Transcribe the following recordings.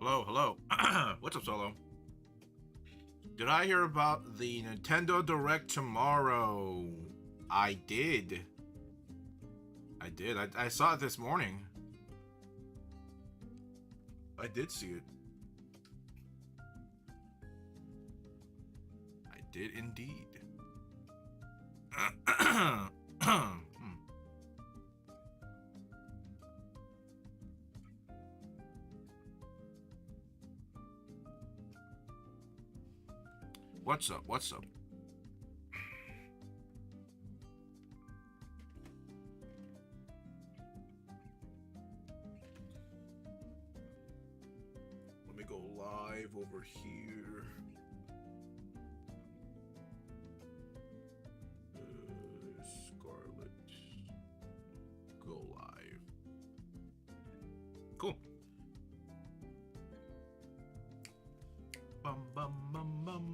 Hello, hello. What's up, Solo? Did I hear about the Nintendo Direct tomorrow? I did. I saw it this morning. I did see it. I did indeed. What's up? What's up? Let me go live over here. Scarlet. Go live. Cool. Bum bum bum bum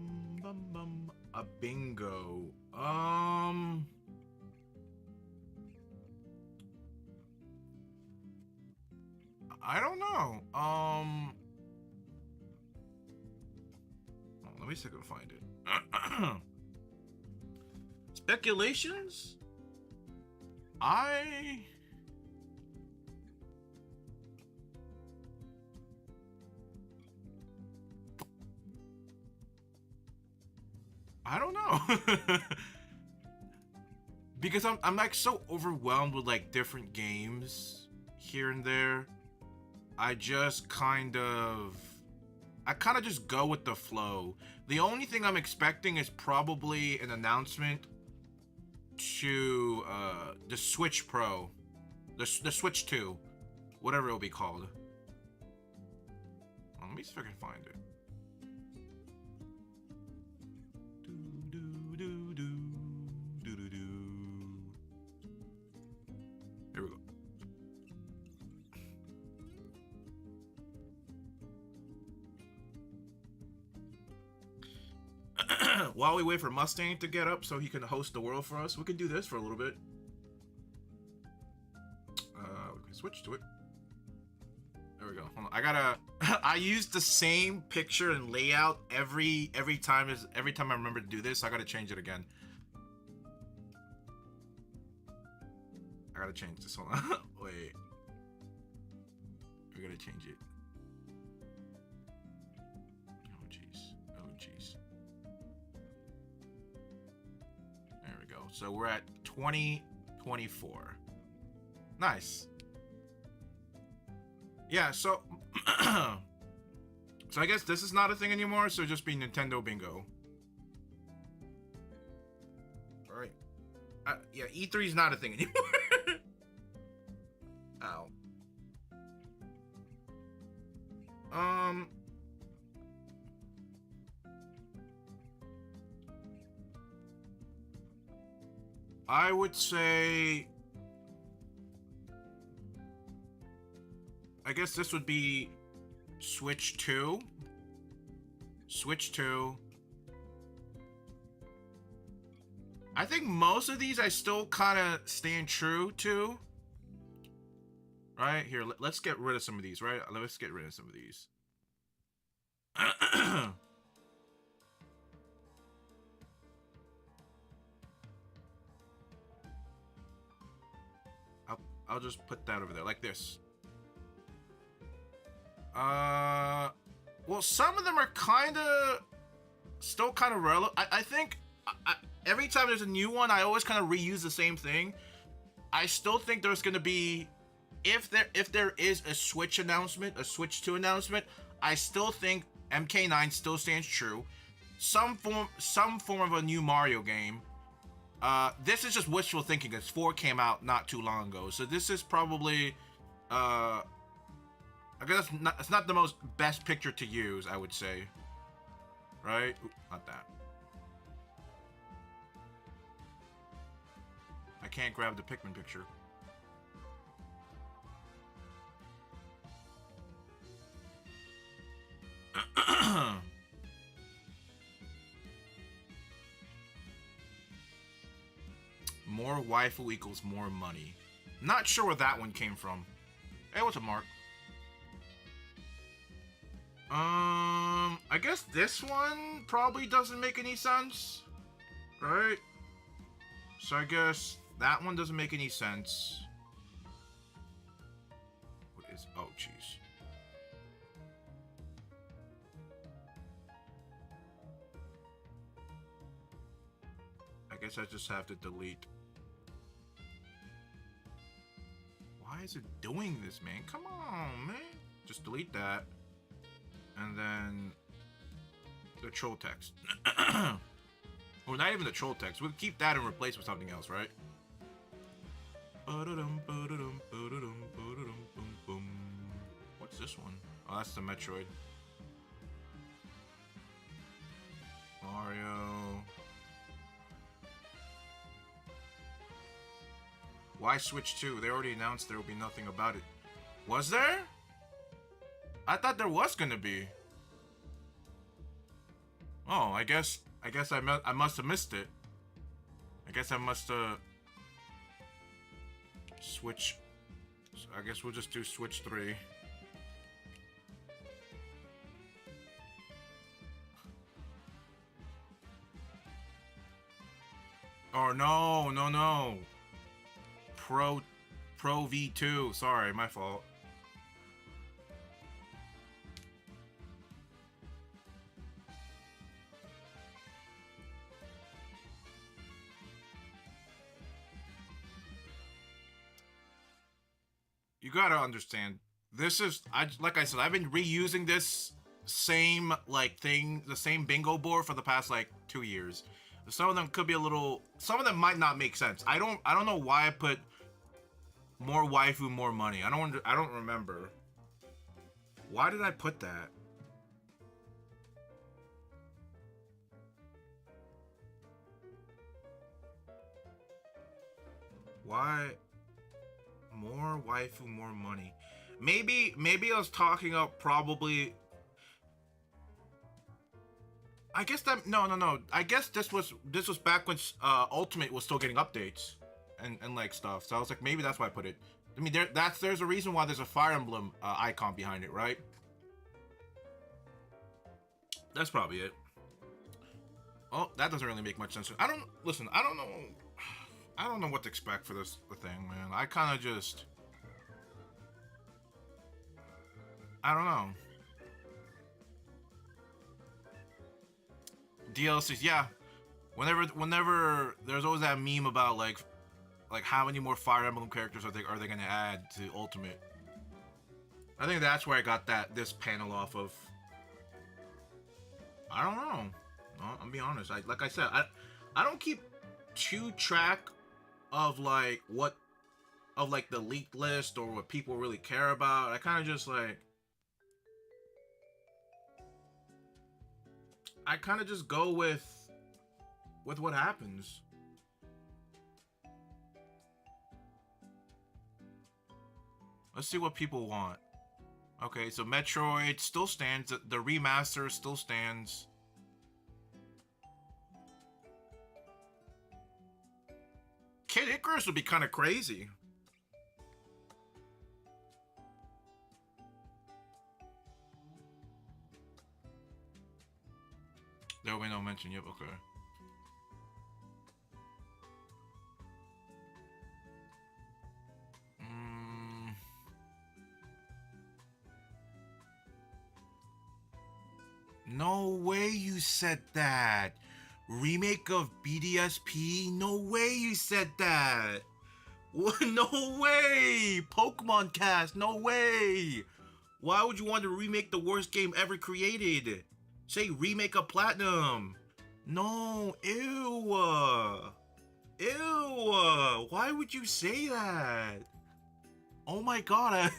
bum bum. A bingo. I don't know. Let me see if I can find it. Speculations? I don't know. Because I'm like so overwhelmed with like different games here and there. I kind of just go with the flow. The only thing I'm expecting is probably an announcement to the Switch Pro, the Switch 2, whatever it'll be called. Let me see if I can find it. Here we go. While we wait for Mustang to get up so he can host the world for us, we can do this for a little bit. We can switch to it. There we go. Hold on. I gotta. I use the same picture and layout every time I remember to do this. I gotta change it again. I gotta change this. Hold on. Wait. We gotta change it. Oh jeez. Oh jeez. There we go. So we're at 2024. Nice. Yeah, so so I guess this is not a thing anymore, so just be Nintendo Bingo. Alright. Yeah, E3 is not a thing anymore. Ow. I would say, I guess this would be Switch 2. Switch 2. I think most of these I still kind of stand true to. Right? Here, let's get rid of some of these, right? Let's get rid of some of these. I'll just put that over there, like this. Well, some of them are still kind of relevant. I think every time there's a new one, I always kind of reuse the same thing. I still think there's going to be, if there is a Switch announcement, a Switch 2 announcement, I still think MK9 still stands true. Some form of a new Mario game. This is just wishful thinking, because 4 came out not too long ago. So this is probably, I guess it's not the most best picture to use, I would say. Right? Ooh, not that. I can't grab the Pikmin picture. More waifu equals more money. Not sure where that one came from. Hey, what's up, Mark? I guess this one probably doesn't make any sense, right? So I guess that one doesn't make any sense. What is? Oh, jeez. I guess I just have to delete. Why is it doing this, man? Come on, man. Just delete that. And then the troll text. Or not even the troll text. We'll keep that and replace with something else, right? What's this one? Oh, that's the Metroid. Mario. Why Switch 2? They already announced there will be nothing about it. Was there? I thought there was gonna be. Oh, I guess I must have missed it. I guess I must Switch. So I guess we'll just do Switch 3. Oh no, no, no. Pro V2. Sorry, my fault. You gotta understand. This is like I said, I've been reusing this same like thing, the same bingo board for the past like 2 years. Some of them could be a little. Some of them might not make sense. I don't know why I put more waifu, more money. I don't remember. Why did I put that? Why? More waifu, more money. Maybe I was talking up probably. I guess that no. I guess this was back when Ultimate was still getting updates and like stuff. So I was like, maybe that's why I put it. I mean, there's a reason why there's a Fire Emblem icon behind it, right? That's probably it. Oh, that doesn't really make much sense. I don't listen. I don't know. I don't know what to expect for this thing, man. I kind of just. I don't know. DLCs, yeah. Whenever there's always that meme about like how many more Fire Emblem characters are they gonna add to Ultimate? I think that's where I got this panel off of. I don't know. No, I'm being honest. Like I said, I don't keep too track of like the leaked list or what people really care about. I kind of just like. I kind of just go with what happens. Let's see what people want. Okay, so Metroid still stands. The remaster still stands. Kid Icarus would be kind of crazy. There will be no mention. Yep, okay. No way you said that. Remake of BDSP? No way you said that. No way. Pokemon Cast? No way. Why would you want to remake the worst game ever created? Say remake of Platinum. No. Ew. Ew. Why would you say that? Oh my god.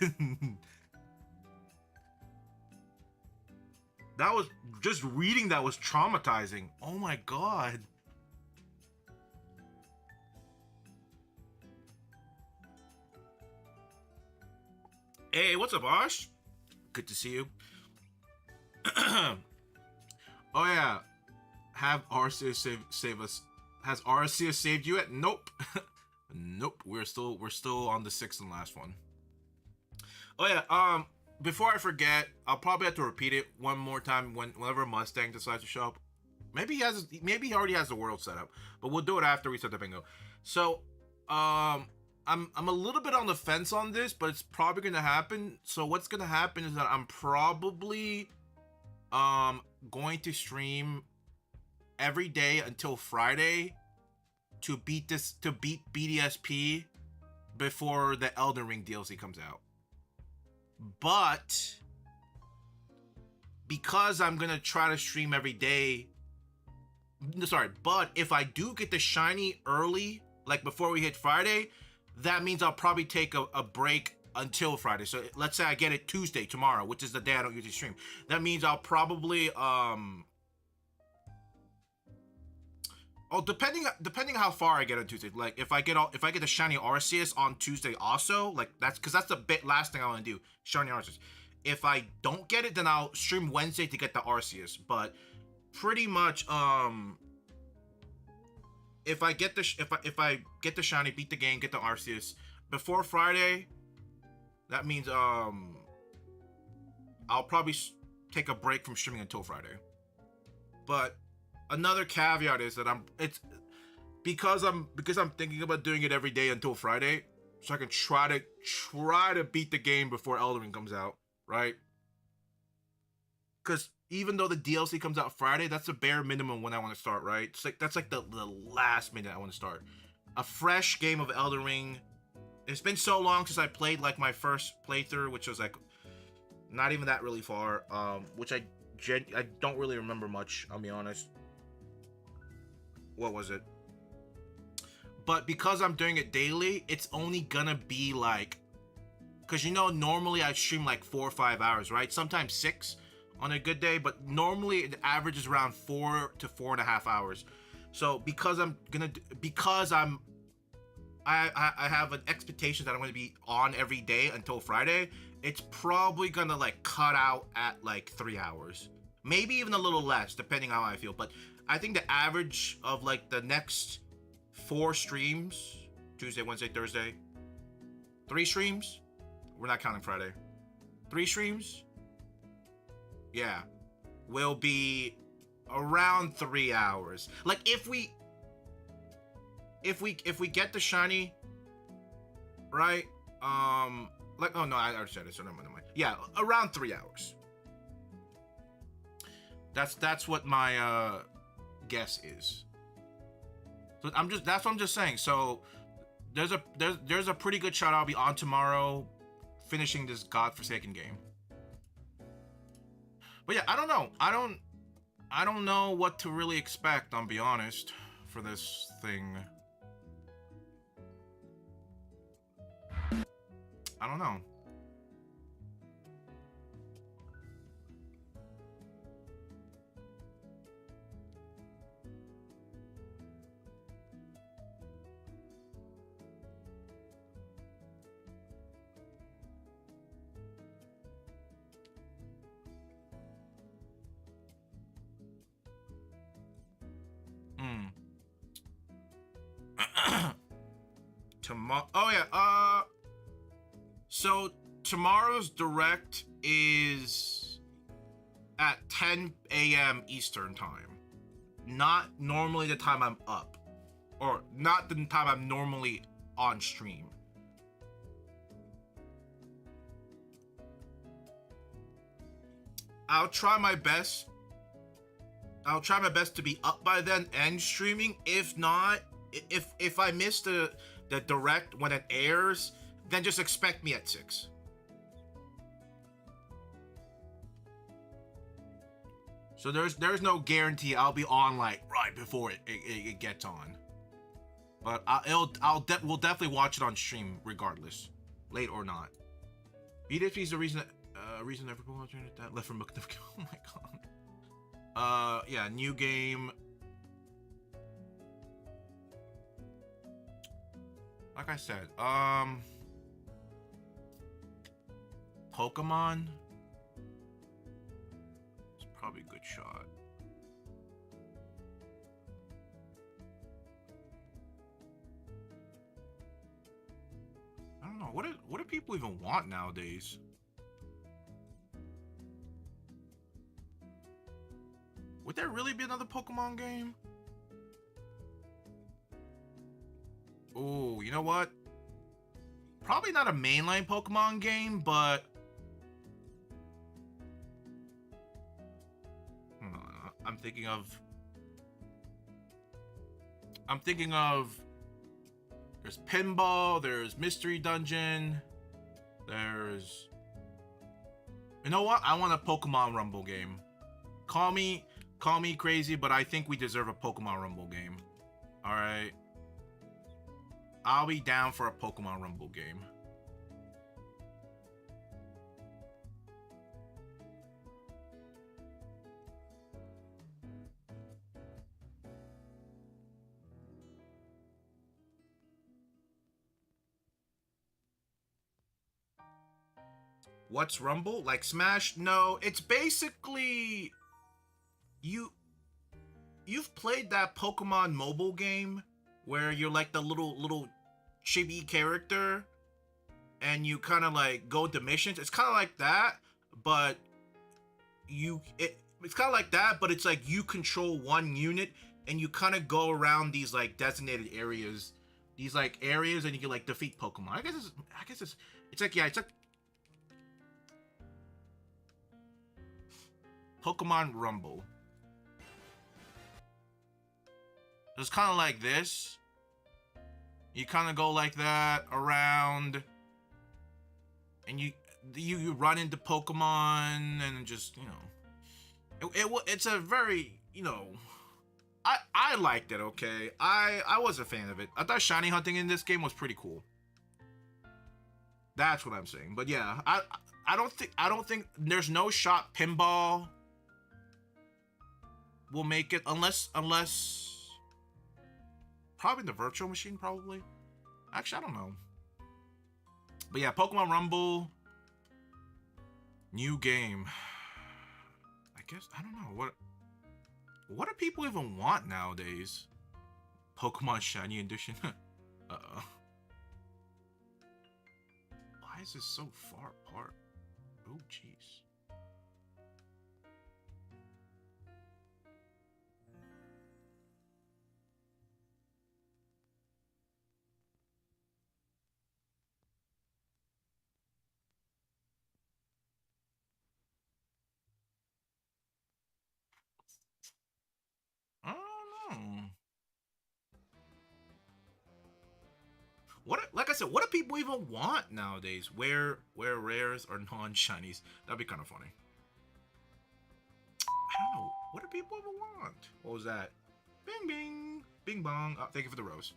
That was just reading that was traumatizing. Oh my god. Hey, what's up, Ash? Good to see you. Oh yeah. Have Arceus save us. Has Arceus saved you yet? Nope. Nope. We're still on the 6th and last one. Oh yeah, before I forget, I'll probably have to repeat it one more time whenever Mustang decides to show up. Maybe he already has the world set up, but we'll do it after we set the bingo. So, I'm a little bit on the fence on this, but it's probably gonna happen. So what's gonna happen is that I'm probably going to stream every day until Friday to beat BDSP before the Elden Ring DLC comes out. But because I'm gonna try to stream every day, sorry, but if I do get the shiny early, like before we hit Friday, that means I'll probably take a break until Friday. So let's say I get it Tuesday, tomorrow, which is the day I don't usually stream. That means I'll probably depending how far I get on Tuesday. Like if I get the shiny Arceus on Tuesday also, like that's because that's the last thing I want to do, shiny Arceus. If I don't get it, then I'll stream Wednesday to get the Arceus. But pretty much if I get the shiny, beat the game, get the Arceus before Friday, that means I'll probably take a break from streaming until Friday. But another caveat is that it's because I'm thinking about doing it every day until Friday, so I can try to beat the game before Elden Ring comes out, right? Because even though the DLC comes out Friday, that's the bare minimum when I want to start, right? It's like that's like the last minute I want to start. A fresh game of Elden Ring. It's been so long since I played like my first playthrough, which was like not even that really far. Which I don't really remember much. I'll be honest. What was it? But because I'm doing it daily, it's only gonna be like, because normally I stream like 4 or 5 hours, right? Sometimes 6 on a good day, but normally it averages around 4 to 4.5 hours. So because I have an expectation that I'm going to be on every day until Friday, it's probably going to like cut out at like 3 hours, maybe even a little less depending on how I feel. But I think the average of like the next 4 streams, Tuesday, Wednesday, Thursday, 3 streams, we're not counting Friday, 3 streams, yeah, will be around 3 hours. Like if we get the shiny, right? Like, oh no, I already said it, so never mind. Yeah, around 3 hours. That's what my guess is. So that's what I'm just saying. So there's a pretty good shot I'll be on tomorrow, finishing this godforsaken game. But yeah, I don't know. I don't know what to really expect, I'll be honest, for this thing. I don't know. Tomorrow. Oh yeah. So tomorrow's direct is at 10 a.m. Eastern time. Not normally the time I'm up, or not the time I'm normally on stream. I'll try my best to be up by then and streaming. If not, if I miss the direct when it airs, then just expect me at 6. So there's no guarantee I'll be on like right before it gets on. But we'll definitely watch it on stream regardless, late or not. BDFP is the reason everyone watching it that left from Book. Oh my god. Yeah, new game. Like I said, Pokemon. It's probably a good shot. I don't know. What do people even want nowadays? Would there really be another Pokemon game? Oh, you know what? Probably not a mainline Pokemon game, but I'm thinking of. There's Pinball. There's Mystery Dungeon. There's. You know what? I want a Pokemon Rumble game. Call me crazy, but I think we deserve a Pokemon Rumble game. All right. I'll be down for a Pokemon Rumble game. What's Rumble? Like Smash? No, it's basically you've played that Pokemon mobile game where you're like the little chibi character and you kind of like go to missions. It's kind of like that, but it's kind of like that, but it's like you control one unit and you kind of go around these like designated areas, and you can like defeat Pokemon. I guess it's like, yeah, it's like Pokemon Rumble. It's kind of like this. You kind of go like that around, and you run into Pokemon, and just, you know, it's a very, you know, I liked it. Okay, I was a fan of it. I thought shiny hunting in this game was pretty cool. That's what I'm saying. But yeah, I don't think there's no shot Pinball will make it unless probably the virtual machine, probably. Actually, I don't know. But yeah, Pokemon Rumble, new game. I guess I don't know what do people even want nowadays? Pokemon Shiny Edition. Uh-oh. Why is this so far apart? Oh, jeez. I don't know. Like I said, what do people even want nowadays? Where rares or non-shinies? That'd be kind of funny. I don't know. What do people even want? What was that? Bing bing. Bing bong. Oh, thank you for the rose.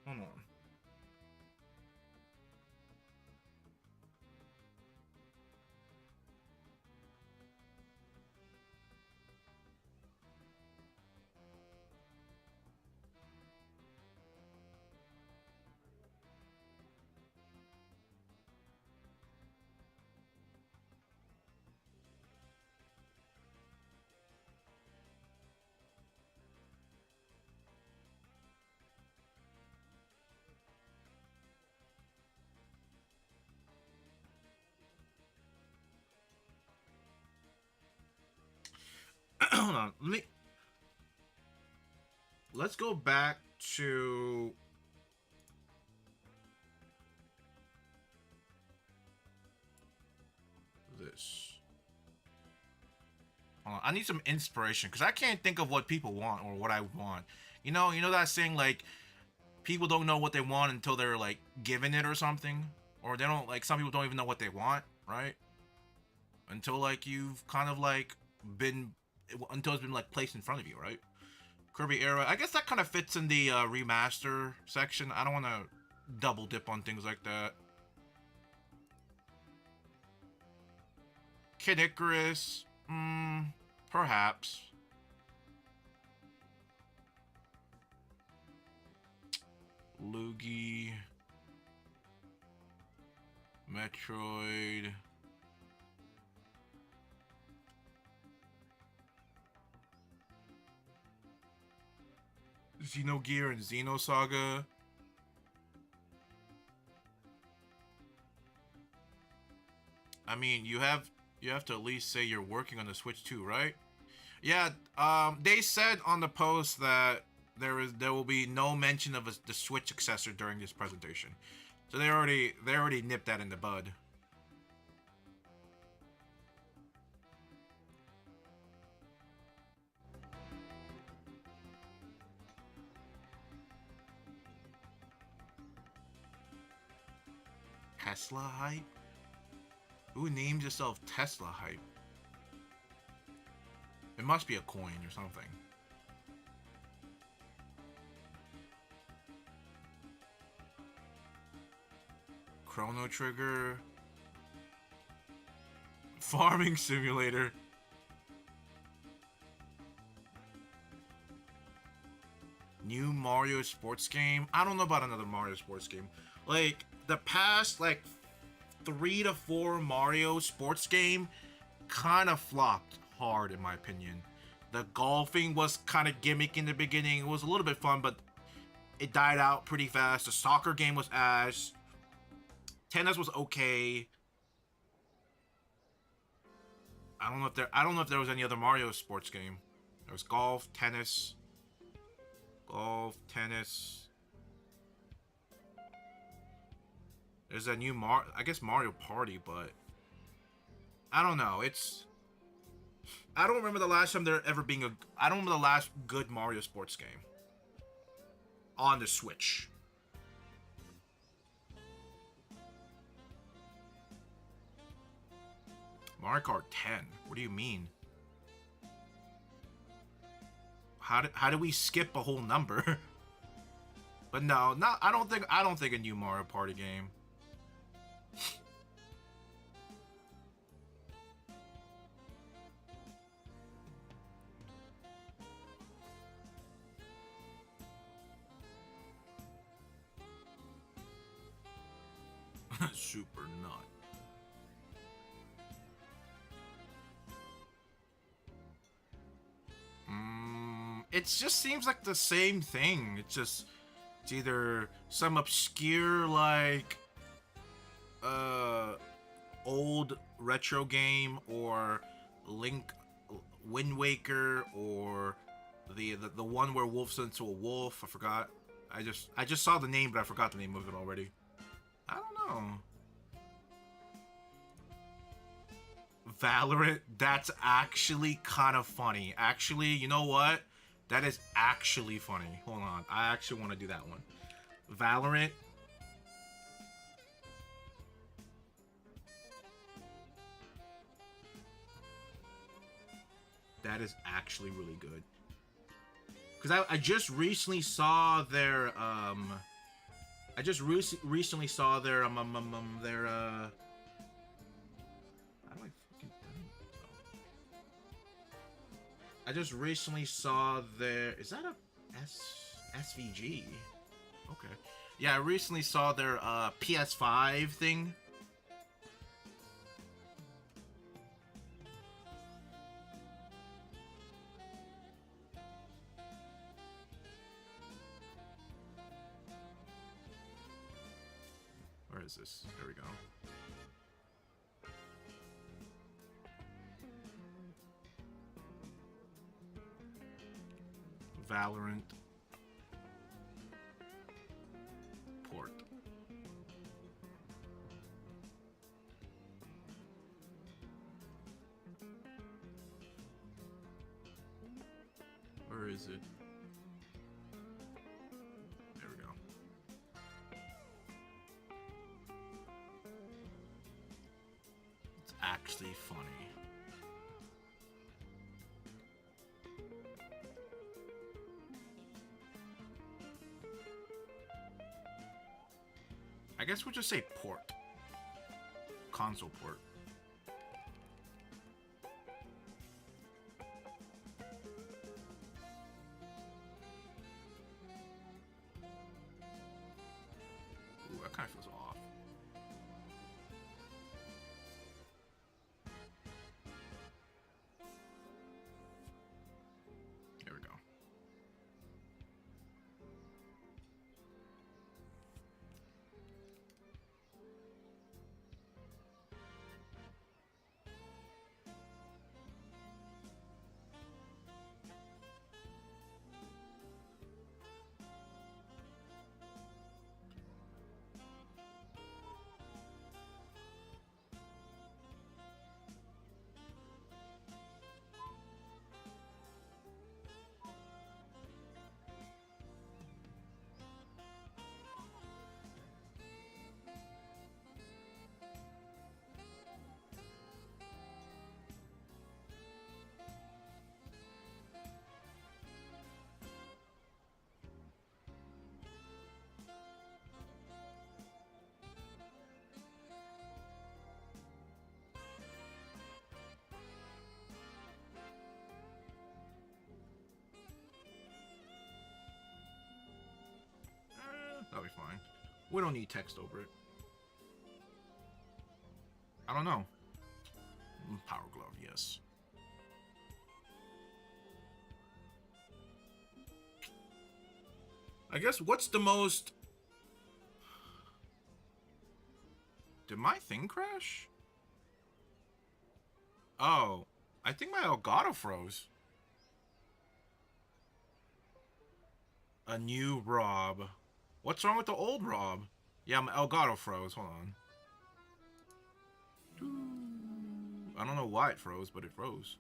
Hold on. Hold on. Let's go back to this. Hold on. I need some inspiration because I can't think of what people want or what I want. You know that saying, like, people don't know what they want until they're like given it or something, or they don't, like, some people don't even know what they want, right? Until like you've kind of like been until it's been like placed in front of you, right? Kirby era. I guess that kind of fits in the remaster section. I don't want to double dip on things like that. Kid Icarus, perhaps. Luigi, Metroid. Xenogear and Xenosaga. I mean, you have to at least say you're working on the Switch too, right? Yeah. They said on the post that there will be no mention of the Switch successor during this presentation, so they already nipped that in the bud. Tesla hype? Who names yourself Tesla hype? It must be a coin or something. Chrono Trigger. Farming Simulator. New Mario sports game. I don't know about another Mario sports game. Like, the past, like, 3 to 4 Mario sports game kind of flopped hard, in my opinion. The golfing was kind of gimmick in the beginning. It was a little bit fun, but it died out pretty fast. The soccer game was ass. Tennis was okay. I don't know if there was any other Mario sports game. There was golf, tennis. Golf, tennis. There's a new I guess Mario Party, but I don't know. I don't remember the last time there ever being I don't remember the last good Mario sports game on the Switch. Mario Kart 10. What do you mean? How do we skip a whole number? But no, not I don't think a new Mario Party game. Super nut. It just seems like the same thing. It's either some obscure like old retro game, or Link Wind Waker, or the one where Wolf's into a wolf. I forgot. I just saw the name, but I forgot the name of it already. I don't know. Valorant, that's actually kind of funny. Actually, you know what? That is actually funny. Hold on. I actually want to do that one. Valorant. That is actually really good. Because I just recently saw their I just recently saw their how do I fucking I just recently saw their is that a SVG? Okay. Yeah, I recently saw their PS5 thing. Where is this? There we go. Valorant port. Where is it? There we go. It's actually funny. I guess we'll just say port. Console port. Ooh, that kind of feels off. There we go. fine. We don't need text over it. I don't know. Power Glove, yes. I guess what's the most... Did my thing crash? Oh, I think my Elgato froze. A new Rob. What's wrong with the old Rob? Yeah, my Elgato froze. Hold on. I don't know why it froze, but it froze.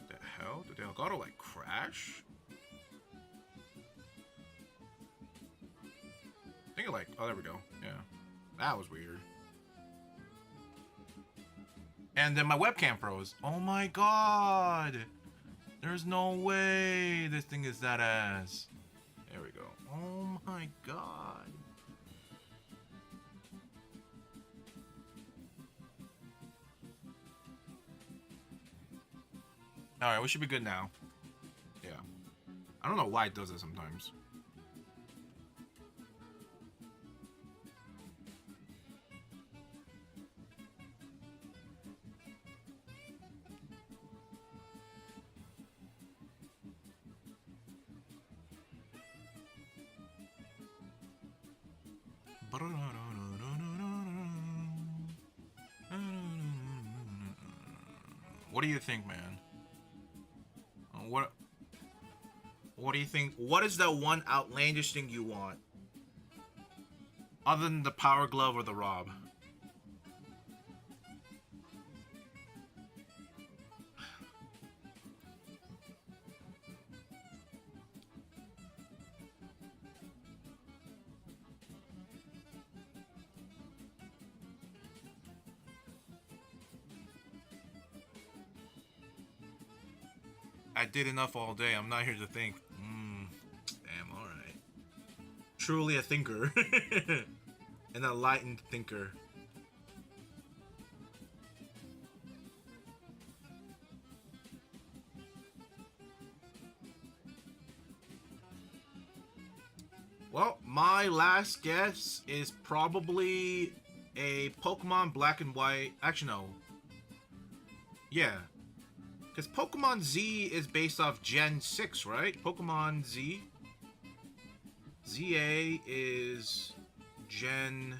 The hell? Did the Elgato like crash? I think it like, oh, there we go. Yeah. That was weird. And then my webcam froze. Oh my god. There's no way this thing is that ass. There we go. Oh my god. Alright, we should be good now. Yeah. I don't know why it does that sometimes. What do you think, man? What do you think? What is the one outlandish thing you want? Other than the Power Glove or the Rob? I did enough all day. I'm not here to think. Damn, alright. Truly a thinker. An enlightened thinker. Well, my last guess is probably a Pokemon Black and White. Actually, no. Yeah. Because Pokemon Z is based off Gen 6, right? Pokemon Z. ZA is Gen...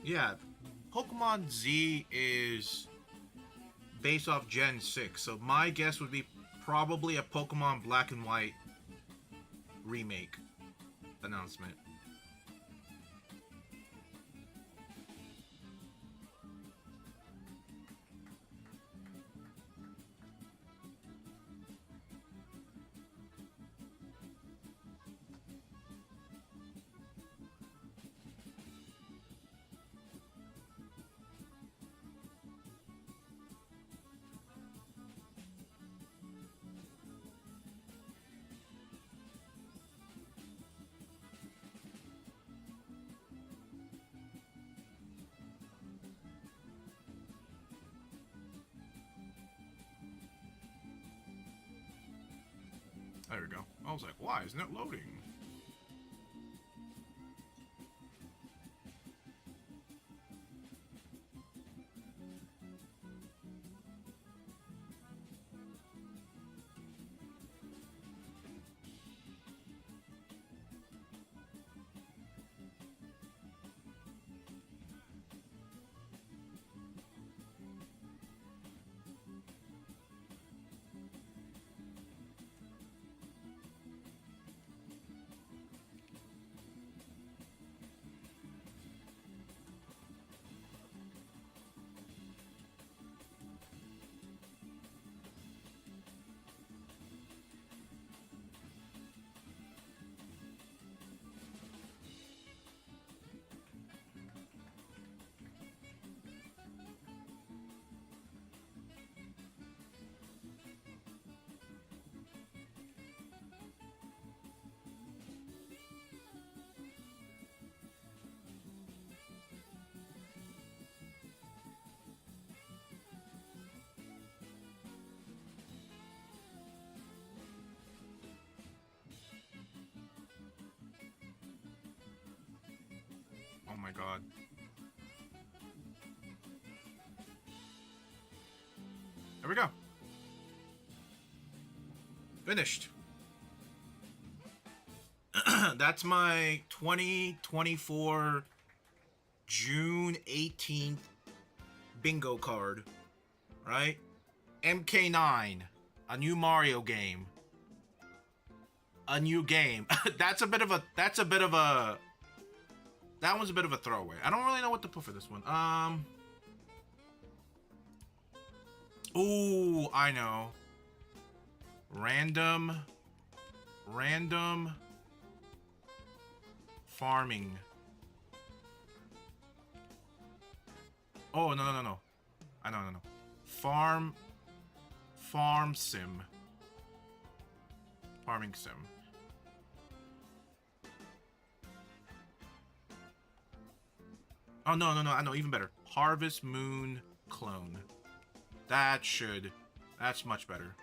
Yeah, Pokemon Z is based off Gen 6, so my guess would be probably a Pokemon Black and White remake announcement. There we go. I was like, why isn't it loading? my god. There we go. Finished. That's my 2024 June 18th bingo card. Right? MK9. A new Mario game. A new game. That one's a bit of a throwaway. I don't really know what to put for this one. Ooh, I know. Random farming. Oh, no. I know. Farm sim. Farming sim. Oh, no, I know, even better. Harvest Moon clone. That's much better.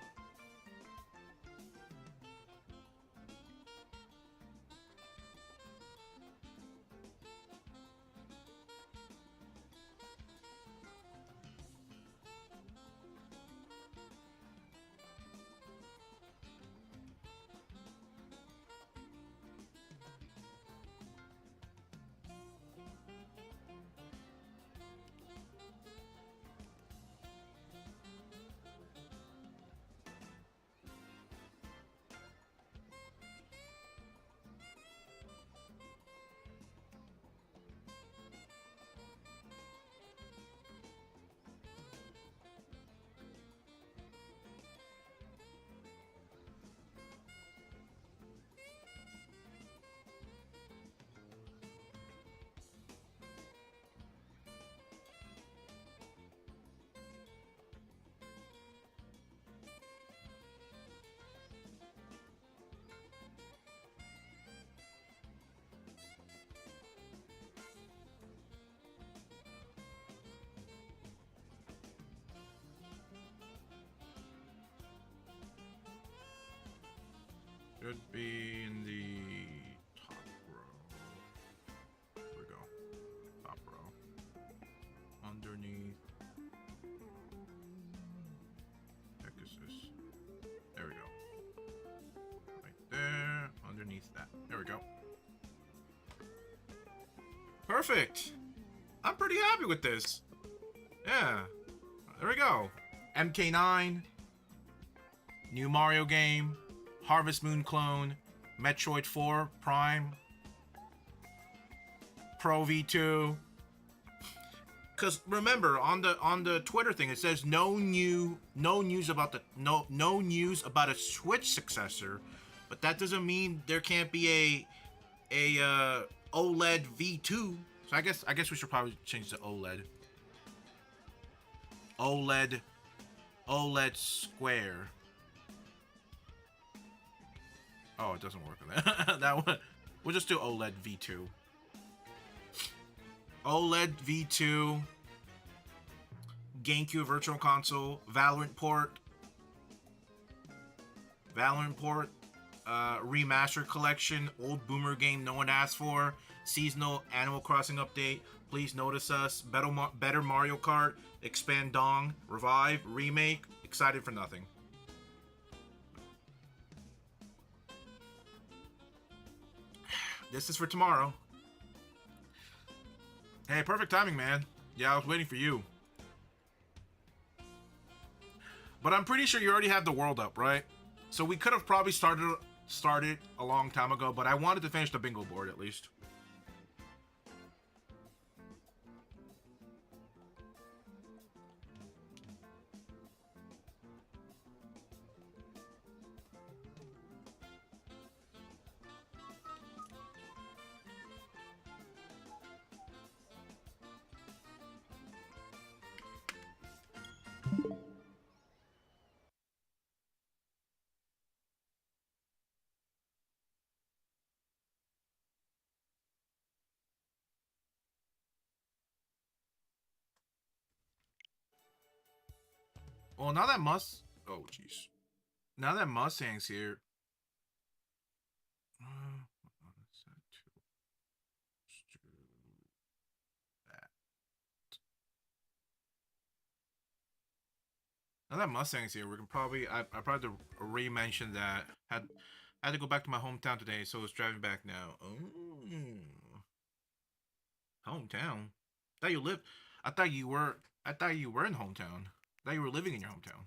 Should be in the top row. There we go. Top row. Underneath. Heck is this? There we go. Right there. Underneath that. There we go. Perfect. I'm pretty happy with this. Yeah. There we go. MK9. New Mario game. Harvest Moon clone, Metroid 4 Prime, Pro V2. Cause remember on the Twitter thing it says no news about a Switch successor, but that doesn't mean there can't be a OLED V2. So I guess we should probably change to OLED. OLED Square. Oh, it doesn't work on that. That one. We'll just do OLED V2. OLED V2. GameCube Virtual Console. Valorant port. Remastered collection. Old boomer game no one asked for. Seasonal Animal Crossing update. Please notice us. Better Mario Kart. Expand Dong. Revive. Remake. Excited for nothing. This is for tomorrow. Hey, perfect timing, man. Yeah, I was waiting for you. But I'm pretty sure you already have the world up, right? So we could have probably started a long time ago, but I wanted to finish the bingo board at least. Well, now that oh, jeez. Now that Mustang's here. Now that Mustang's here, we can probably I probably have to re-mention that had to go back to my hometown today, so it's driving back now. Oh, hometown. Thought you lived. I thought you were. I thought you were in hometown. I thought you were living in your hometown.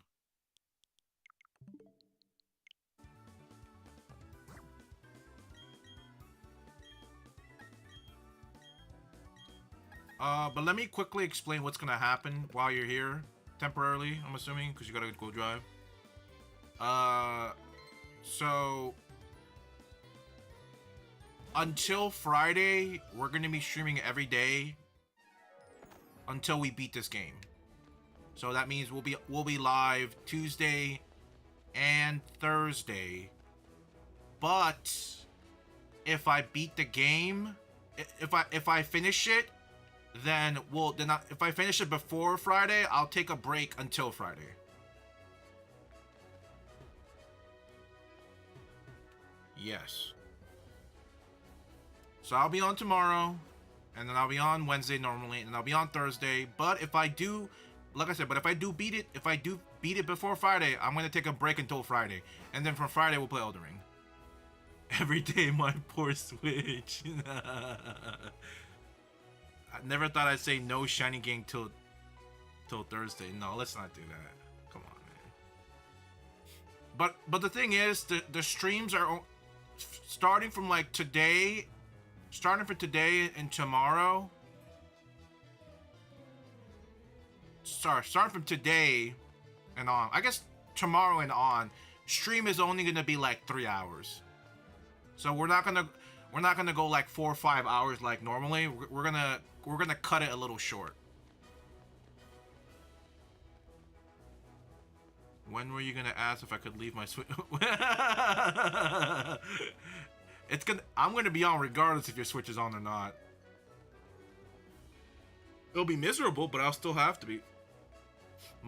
But let me quickly explain what's gonna happen while you're here temporarily. I'm assuming because you gotta go drive. So until Friday, we're gonna be streaming every day until we beat this game. So that means we'll be live Tuesday and Thursday. But if I beat the game, if I finish it, then if I finish it before Friday, I'll take a break until Friday. Yes. So I'll be on tomorrow, and then I'll be on Wednesday normally, and I'll be on Thursday. But if I do, like I said, but if I do beat it before Friday, I'm gonna take a break until Friday, and then from Friday we'll play Elden Ring. Every day, my poor Switch. I never thought I'd say no shiny game till Thursday. No, let's not do that. Come on, man. But the thing is, the streams are starting from like today, starting from today and tomorrow. Starting from today and on. I guess tomorrow and on, stream is only gonna be like 3 hours. So we're not gonna go like 4 or 5 hours like normally. We're gonna cut it a little short. When were you gonna ask if I could leave my Switch? I'm gonna be on regardless if your Switch is on or not. It'll be miserable, but I'll still have to be.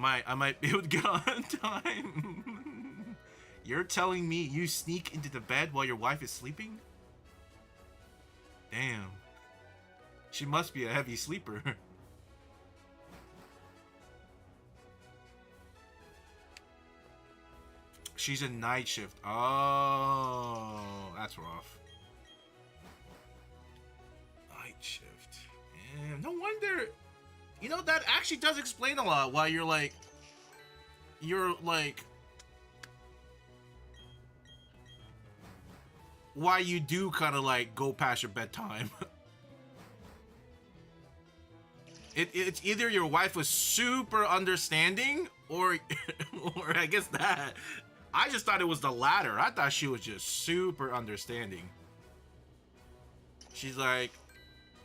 I might be able to get on time. You're telling me you sneak into the bed while your wife is sleeping? Damn. She must be a heavy sleeper. She's a night shift. Oh, that's rough. Night shift. Damn, no wonder. You know, that actually does explain a lot why you're like why you do kind of like go past your bedtime. It's either your wife was super understanding or or I guess that. I just thought it was the latter. I thought she was just super understanding. She's like,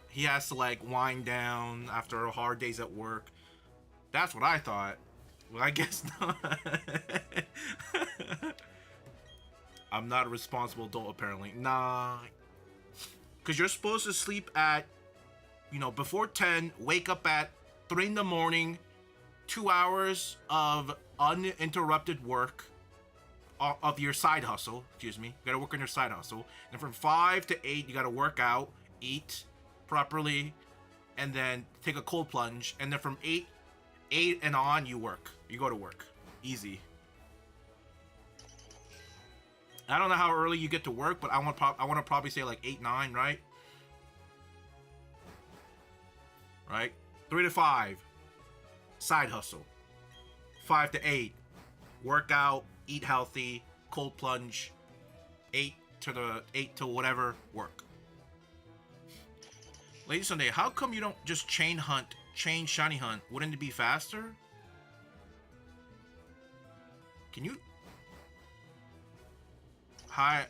he has to like wind down after hard days at work. That's what I thought. Well, I guess not. I'm not a responsible adult, apparently. Nah. Because you're supposed to sleep at, before 10, wake up at 3 in the morning, 2 hours of uninterrupted work of your side hustle. Excuse me. You gotta work on your side hustle. And from 5 to 8, you gotta work out, eat properly, and then take a cold plunge. And then from 8 and on, you work. You go to work. Easy. I don't know how early you get to work, but I want to probably say like 8, 9, right? Right? 3 to 5, side hustle. 5 to 8, workout, eat healthy, cold plunge. 8 to whatever, work. Lady Sunday, how come you don't just chain shiny hunt? Wouldn't it be faster? Can you? How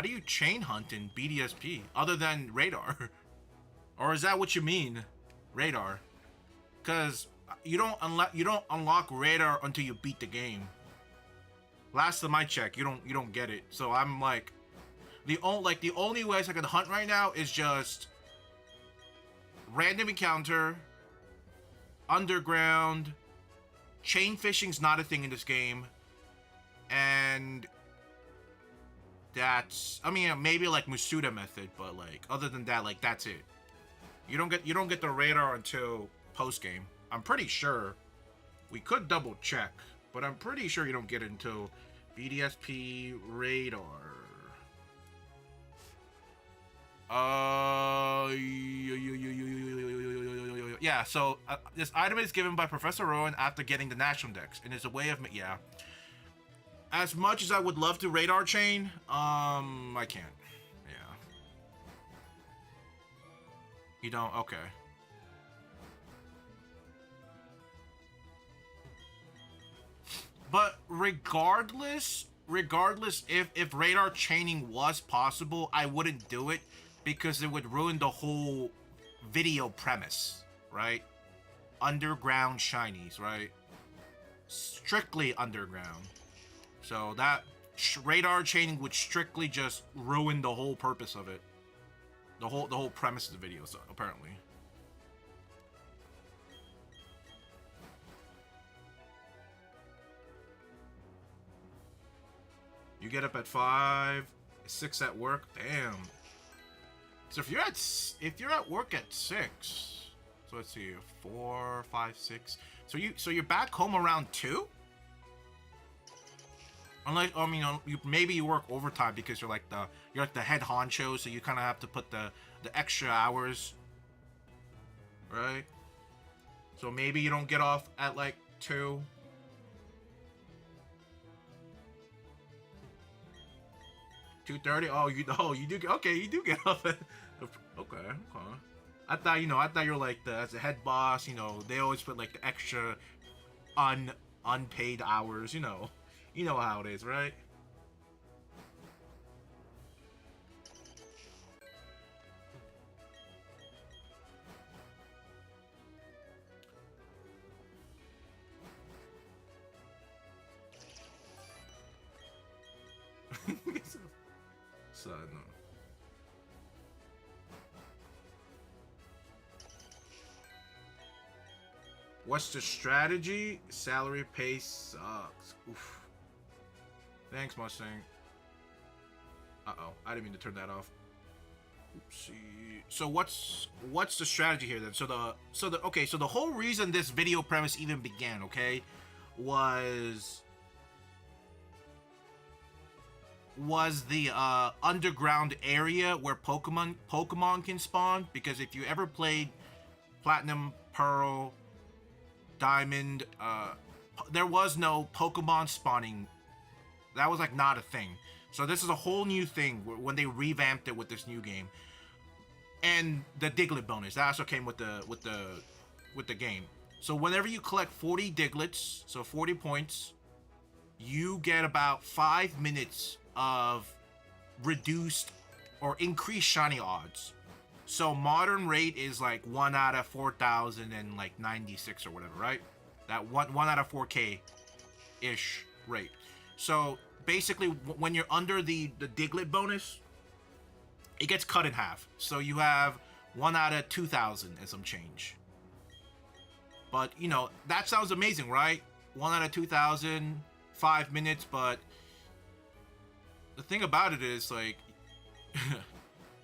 do you chain hunt in BDSP other than radar? Or is that what you mean? Radar? Because you don't unlock radar until you beat the game. Last time I checked, you don't get it. So I'm like, the only ways I can hunt right now is just random encounter, underground. Chain fishing's not a thing in this game, and that's, I mean, maybe like Masuda method, but like other than that, like that's it. You don't get the radar until post game. I'm pretty sure. We could double check, but I'm pretty sure you don't get it until BDSP radar. Yeah, so this item is given by Professor Rowan after getting the National Dex, and it's a way of, yeah. As much as I would love to radar chain, I can't. Yeah. You don't? Okay. But regardless if radar chaining was possible, I wouldn't do it because it would ruin the whole video premise, right? Underground shinies, right? Strictly underground. So that radar chaining would strictly just ruin the whole purpose of it. The whole premise of the video, so apparently. You get up at 5, 6 at work. Damn. So if you're at work at 6, so let's see, 4, 5, 6. So you're back home around 2. Unless, I mean, maybe you work overtime because you're like the head honcho, so you kind of have to put the extra hours, right? So maybe you don't get off at like 2. 2:30. Oh, you do. Okay, you do get off. Okay. I thought you're like as a head boss. They always put like the extra unpaid hours. You know how it is, right? So no. What's the strategy? Salary pay sucks. Oof. Thanks, Mustang. Uh-oh, I didn't mean to turn that off. Oopsie. So what's the strategy here then? So the whole reason this video premise even began, okay, was the underground area where Pokemon can spawn, because if you ever played Platinum, Pearl, Diamond, there was no Pokemon spawning. That was like not a thing. So this is a whole new thing when they revamped it with this new game. And the Diglett bonus, that also came with the game. So whenever you collect 40 Diglets, so 40 points, you get about 5 minutes of reduced or increased shiny odds. So modern rate is like 1 out of 4,096 or whatever, right? That one out of 4K ish rate. So basically, when you're under the Diglett bonus, it gets cut in half. So you have 1 out of 2,000 and some change. But that sounds amazing, right? 1 out of 2,000, 5 minutes, but the thing about it is, like,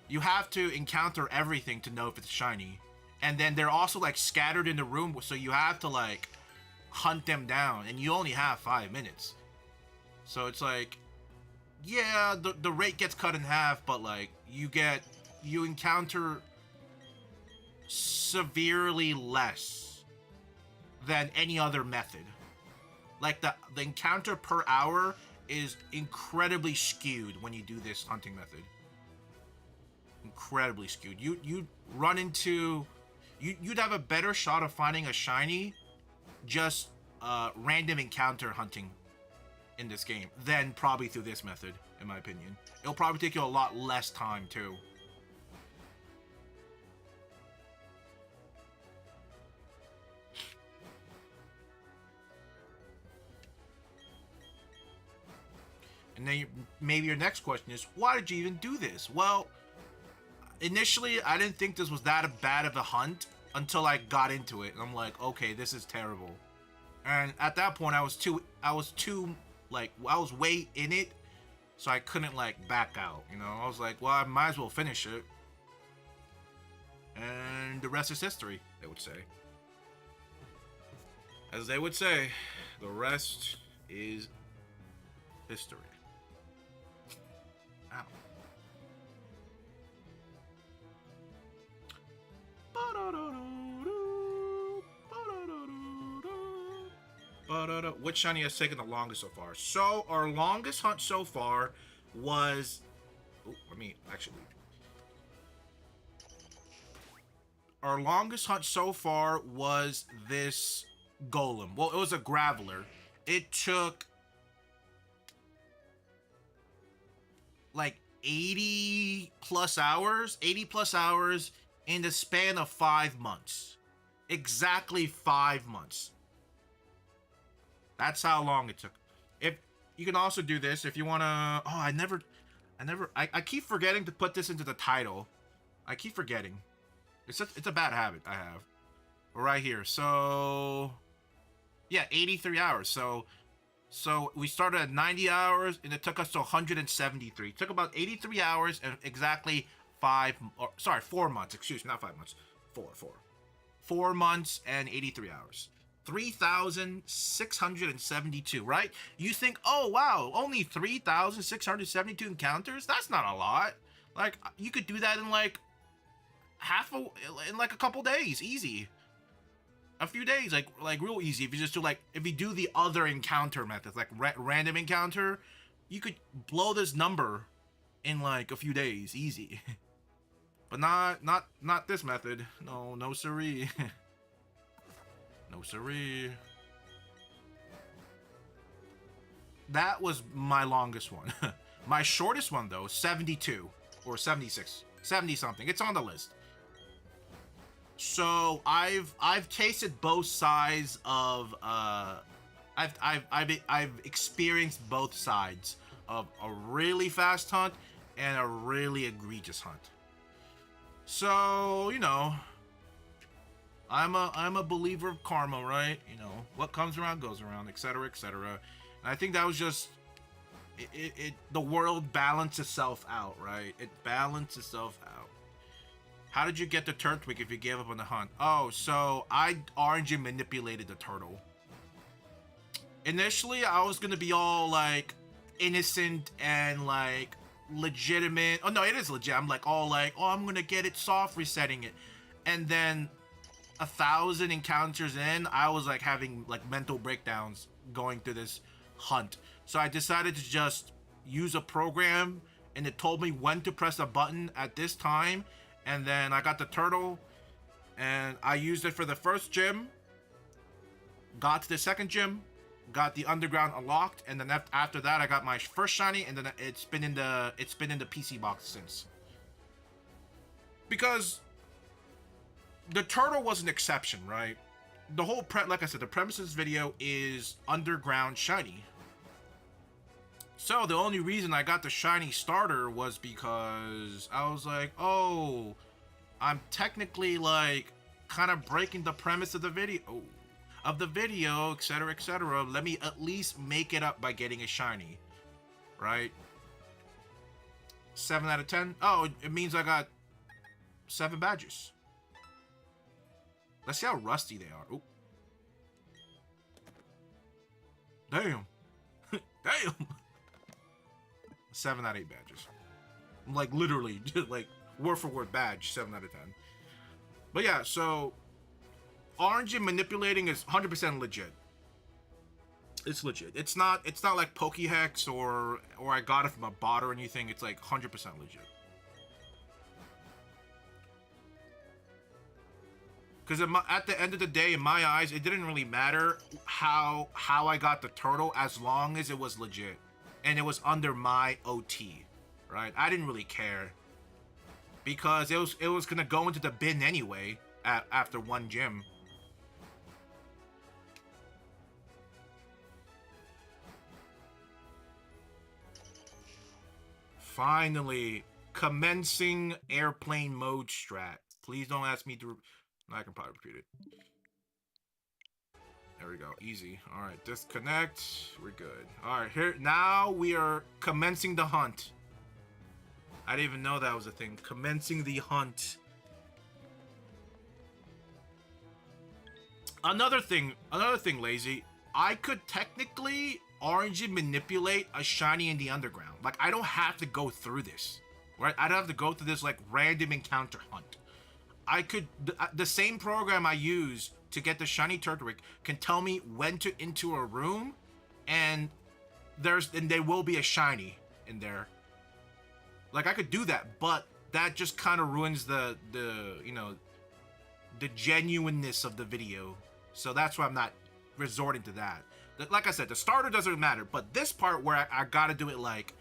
you have to encounter everything to know if it's shiny. And then they're also, like, scattered in the room, so you have to, like, hunt them down. And you only have 5 minutes. So it's like, yeah, the rate gets cut in half, but, like, you encounter severely less than any other method. Like, the encounter per hour is incredibly skewed when you do this hunting method. Incredibly skewed. You'd run into... You'd have a better shot of finding a shiny just random encounter hunting in this game than probably through this method, in my opinion. It'll probably take you a lot less time, too. And then maybe your next question is, why did you even do this? Well, initially, I didn't think this was that bad of a hunt until I got into it. And I'm like, okay, this is terrible. And at that point, I was way in it, so I couldn't, like, back out, I was like, well, I might as well finish it. And the rest is history, they would say. As they would say, the rest is history. Ow. Which shiny has taken the longest so far? So our longest hunt so far was... Ooh, let me actually... Our longest hunt so far was this golem. Well, it was a graveler. It took like 80 plus hours in the span of 5 months. Exactly 5 months. That's how long it took. If you can also do this if you want to... Oh, I keep forgetting to put this into the title. I keep forgetting. It's a bad habit I have. Right here. So yeah, 83 hours. So we started at 90 hours and it took us to 173. It took about 83 hours and exactly 4 months. Excuse me, not 5 months. 4 months and 83 hours. 3,672, right? You think, oh wow, only 3,672 encounters? That's not a lot. Like, you could do that in like in like a couple days, easy. A few days, like real easy. If you just do if you do the other encounter methods, like random encounter, you could blow this number in like a few days, easy. But not this method. No siree. No siree. That was my longest one. My shortest one though, 72 or 76, 70 something. It's on the list. So I've tasted both sides of I've experienced both sides of a really fast hunt and a really egregious hunt. So, you know, I'm a believer of karma, right? You know, what comes around goes around, etc., etc. And I think that was just the world balanced itself out, right? It balanced itself out. How did you get the Turtwig if you gave up on the hunt? Oh, so I RNG manipulated the turtle. Initially, I was gonna be all like innocent and like legitimate. Oh no, it is legit. I'm like all like, oh, I'm gonna get it soft resetting it, and then 1,000 encounters in, I was like having like mental breakdowns going through this hunt. So I decided to just use a program, and it told me when to press a button at this time. And then I got the turtle, and I used it for the first gym, got to the second gym, got the underground unlocked, and then after that I got my first shiny, and then it's been in the PC box since. Because the turtle was an exception, right? The whole like I said, the premise of this video is underground shiny. So the only reason I got the shiny starter was because I was like, oh, I'm technically like kind of breaking the premise of the video, etc., etc. Let me at least make it up by getting a shiny, right? 7 out of 10. Oh, it means I got 7 badges. Let's see how rusty they are. Ooh. Damn. Damn. 7 out of 8 badges. Like literally, just like word for word badge, 7 out of 10. But yeah, so RNG manipulating is 100% legit. It's legit. It's not like Pokehex or I got it from a bot or anything. It's like 100% legit. Because at the end of the day, in my eyes, it didn't really matter how I got the turtle as long as it was legit. And it was under my OT, right? I didn't really care. Because it was going to go into the bin anyway after one gym. Finally, commencing airplane mode strat. Please don't ask me to... I can probably repeat it. There we go. Easy. Alright, disconnect. We're good. Alright, here now we are commencing the hunt. I didn't even know that was a thing. Commencing the hunt. Another thing, Lazy. I could technically RNG manipulate a shiny in the underground. Like, I don't have to go through this, right? I don't have to go through this like random encounter hunt. I could the same program I use to get the shiny Turtwig can tell me when to enter a room, and there will be a shiny in there. Like, I could do that, but that just kind of ruins the you know, the genuineness of the video. So that's why I'm not resorting to that. Like I said, the starter doesn't matter, but this part where I gotta do it, like,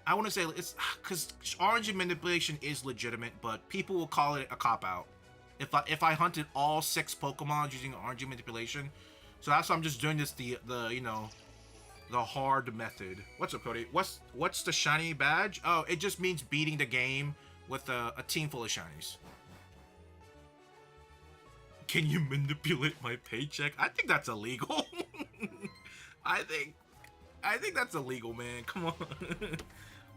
I want to say it's because RNG manipulation is legitimate, but people will call it a cop-out. If I hunted all 6 Pokemon using RNG manipulation, so that's why I'm just doing this the you know, the hard method. What's up, Cody? What's the shiny badge? Oh, it just means beating the game with a team full of shinies. Can you manipulate my paycheck? I think that's illegal. I think that's illegal, man. Come on.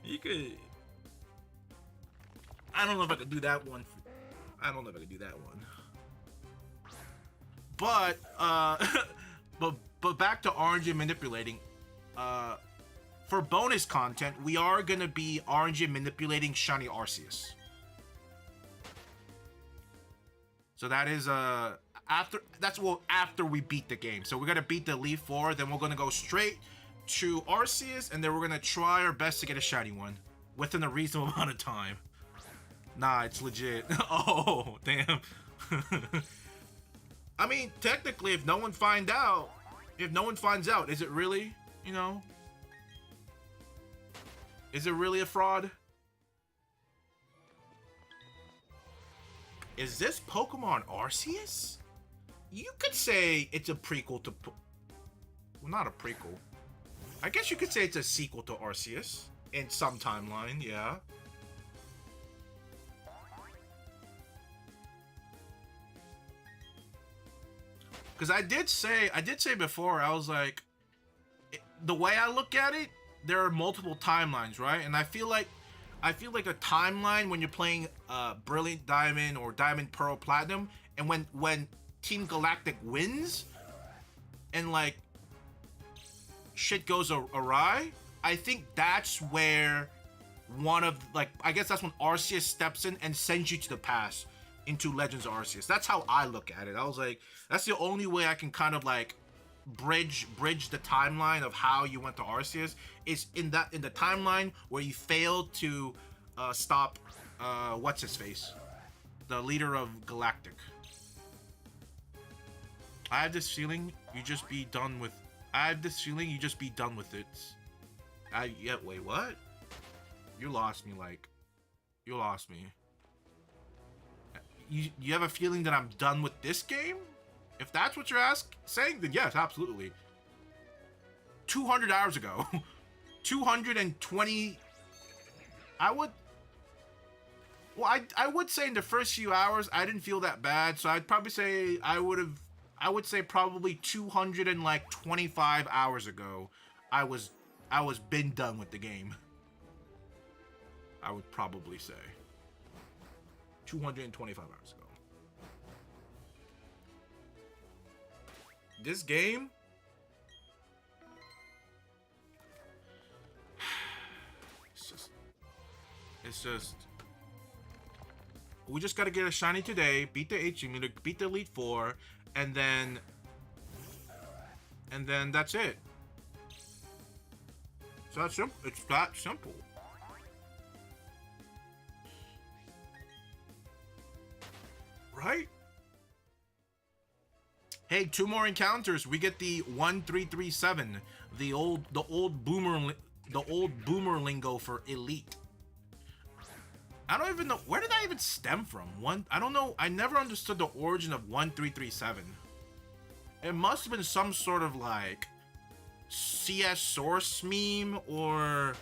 You could. I don't know if I could do that one. I don't know if I could do that one. But but back to RNG manipulating. For bonus content, we are gonna be RNG manipulating shiny Arceus. So that is after we beat the game. So we're gonna beat the Elite Four, then we're gonna go straight to Arceus, and then we're gonna try our best to get a shiny one within a reasonable amount of time. Nah, it's legit. Oh, damn. I mean, technically, if no one finds out, is it really, you know? Is it really a fraud? Is this Pokemon Arceus? You could say it's a prequel to... Well, not a prequel. I guess you could say it's a sequel to Arceus in some timeline, yeah. Because I did say before, I was like, the way I look at it, there are multiple timelines, right? And I feel like the timeline when you're playing Brilliant Diamond or Diamond Pearl Platinum, and when Team Galactic wins, and like shit goes awry, I think that's where I guess that's when Arceus steps in and sends you to the past into Legends of Arceus. That's how I look at it. I was like, that's the only way I can kind of like bridge the timeline of how you went to Arceus, is in the timeline where you failed to stop what's his face, the leader of Galactic. I have this feeling you just be done with it. Wait, what? You lost me. You have a feeling that I'm done with this game? If that's what you're saying, then yes, absolutely. 200 hours ago. 220... I would say in the first few hours, I didn't feel that bad, so I'd probably say I would say probably 225 hours ago, I was been done with the game. I would probably say 225 hours ago. This game, it's just we just gotta get a shiny today, beat the HG meter, beat the Elite Four, and then that's it. So that's simple. It's that simple. Right? Hey, 2 more encounters. We get the 1337, the old boomer lingo for elite. I don't even know, where did that even stem from? I don't know. I never understood the origin of 1337. It must have been some sort of like CS source meme, or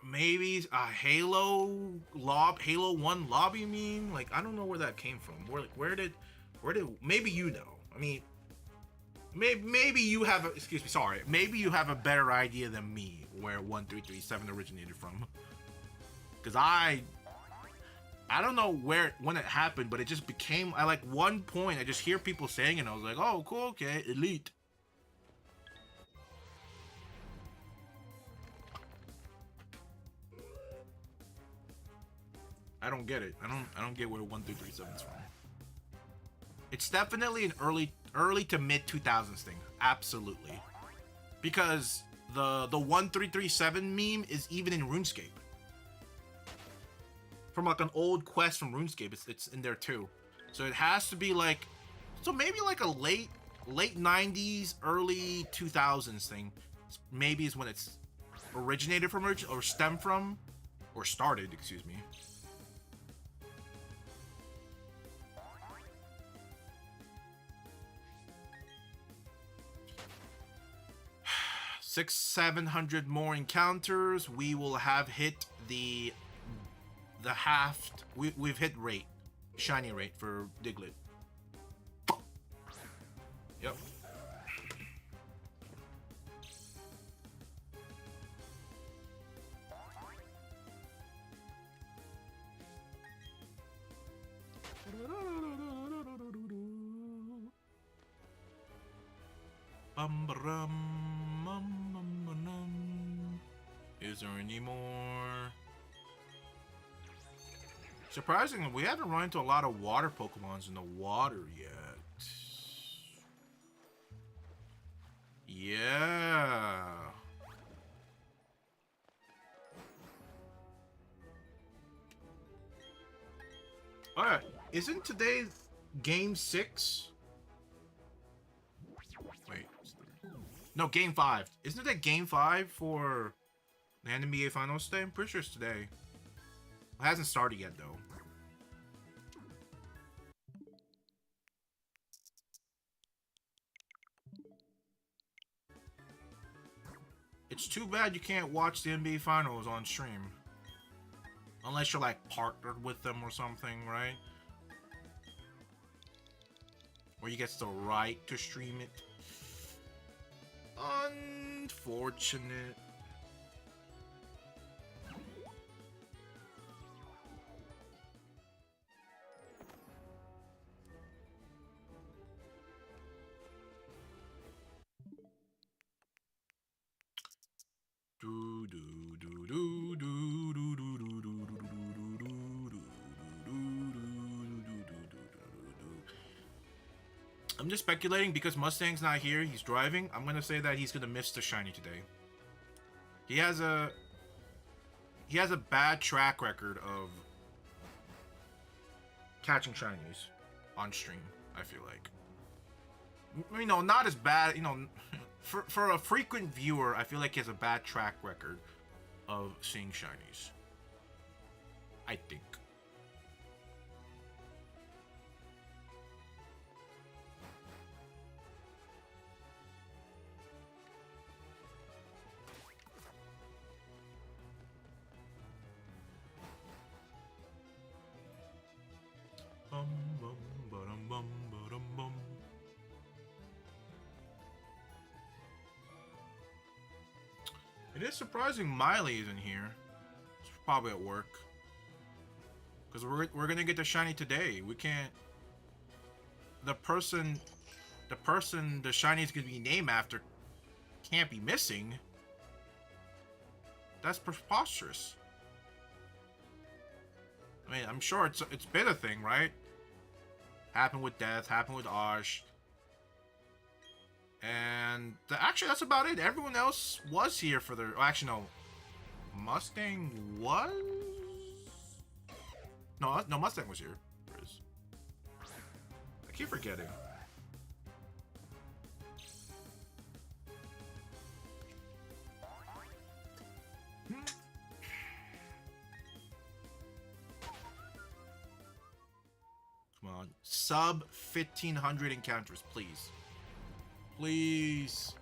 maybe a Halo 1 lobby meme. Like, I don't know where that came from. Where did maybe you know? I mean, maybe you have maybe you have a better idea than me where 1337 originated from. Because I I don't know when it happened, but it just became. I like one point. I just hear people saying it. And I was like, oh, cool, okay, elite. I don't get it. I don't get where 1337's from. It's definitely an early to mid 2000s thing. Absolutely. Because the 1337 meme is even in RuneScape. From like an old quest from RuneScape, it's in there too. So it has to be like, so maybe like a late 90s, early 2000s thing. Maybe is when it's originated from or stemmed from, or started, excuse me. 600-700 more encounters. We will have hit the halved. We've hit rate, shiny rate for Diglett. Yep. Is there any more? Surprisingly, we haven't run into a lot of water Pokemons in the water yet. Yeah. Alright, isn't today game 6? Wait. No, game 5. Isn't it game 5 for the NBA Finals today? I'm pretty sure it's today. It hasn't started yet, though. It's too bad you can't watch the NBA Finals on stream. Unless you're, like, partnered with them or something, right? Or you get the right to stream it. Unfortunate. I'm just speculating because Mustang's not here. He's driving. I'm gonna say that he's gonna miss the shiny today. He has a bad track record of catching shinies on stream. I feel like, you know, not as bad. You know, for a frequent viewer, I feel like he has a bad track record of seeing shinies. I think. It is surprising Miley isn't here. She's probably at work. Because we're gonna get the shiny today. We can't. The person the shiny is gonna be named after can't be missing. That's preposterous. I mean, I'm sure it's been a thing, right? Happened with Death, happened with Osh. And actually, that's about it. Everyone else was here for their. Oh, actually, no. Mustang was. No, Mustang was here. I keep forgetting. Come on, sub 1500 encounters, please. Please.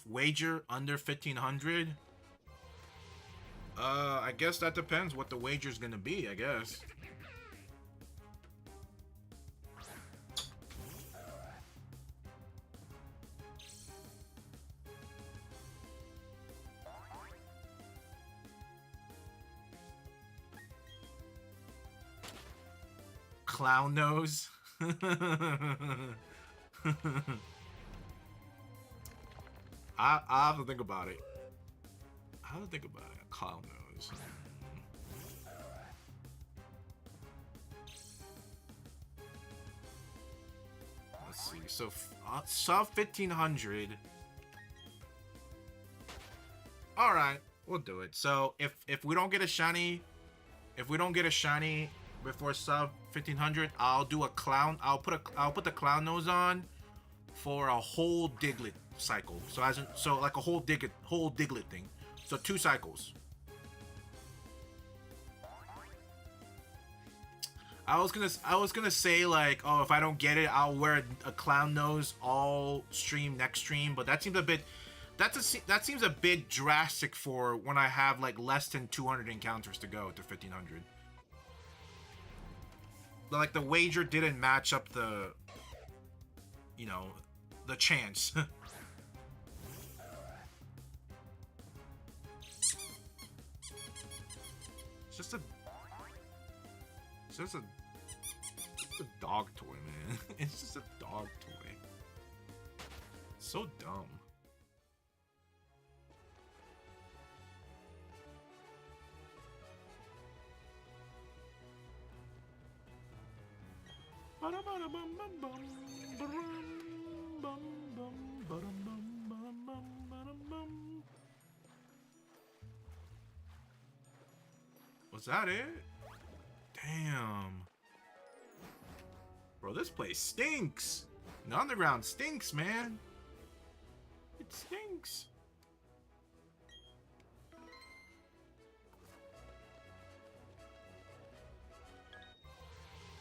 Wager under 1500. I guess that depends what the wager's gonna be, I guess. Clown nose. I have to think about it. I have to think about it. Clown nose. Let's see. So sub 1500. All right, we'll do it. So if we don't get a shiny, before sub 1500, I'll do a clown. I'll put the clown nose on for a whole Diglett cycle. So like a whole Diglett thing. So 2 cycles. I was gonna say like, oh, if I don't get it, I'll wear a clown nose all stream next stream, but that seems a bit. That seems a bit drastic for when I have like less than 200 encounters to go to 1500. Like the wager didn't match up the, you know, the chance. It's just a dog toy, man. It's just a dog toy. So dumb. Was that it? Damn. Bro, this place stinks. The underground stinks, man. It stinks.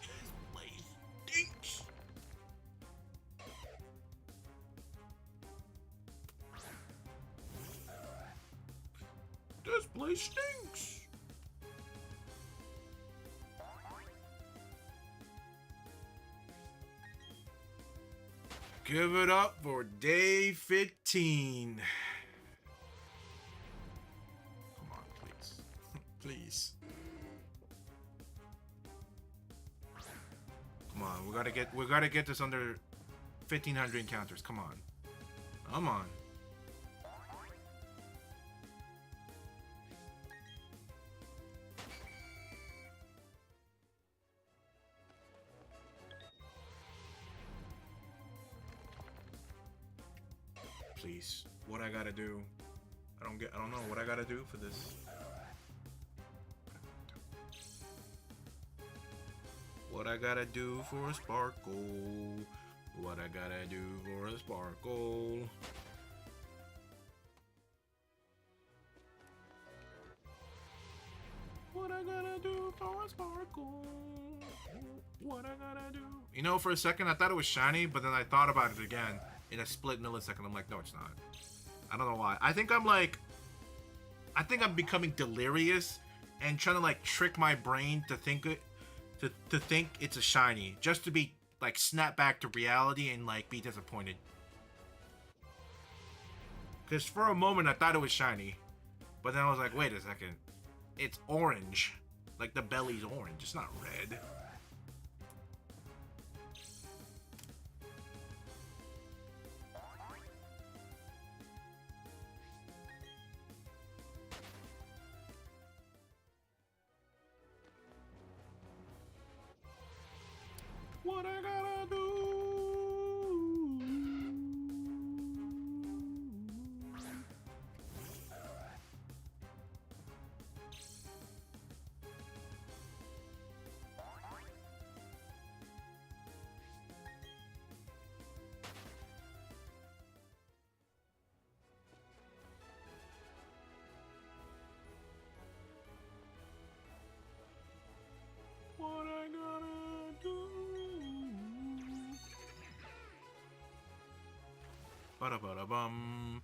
This place stinks. This place stinks. Give it up for day 15. Come on, please. Please. Come on, we gotta get this under 1500 encounters. Come on. Come on. Please. What I gotta do? I don't know what I gotta do for this. What I gotta do for a sparkle? What I gotta do for a sparkle? What I gotta do for a sparkle? What I gotta do? You know, for a second I thought it was shiny, but then I thought about it again. In a split millisecond, I'm like, no, it's not. I don't know why. I think I'm becoming delirious and trying to like trick my brain to think it's a shiny, just to be like snap back to reality and like be disappointed. Because for a moment I thought it was shiny, but then I was like, wait a second, it's orange. Like the belly's orange. It's not red. What I gotta do? What I gotta do? Ba-da-ba-da-bum.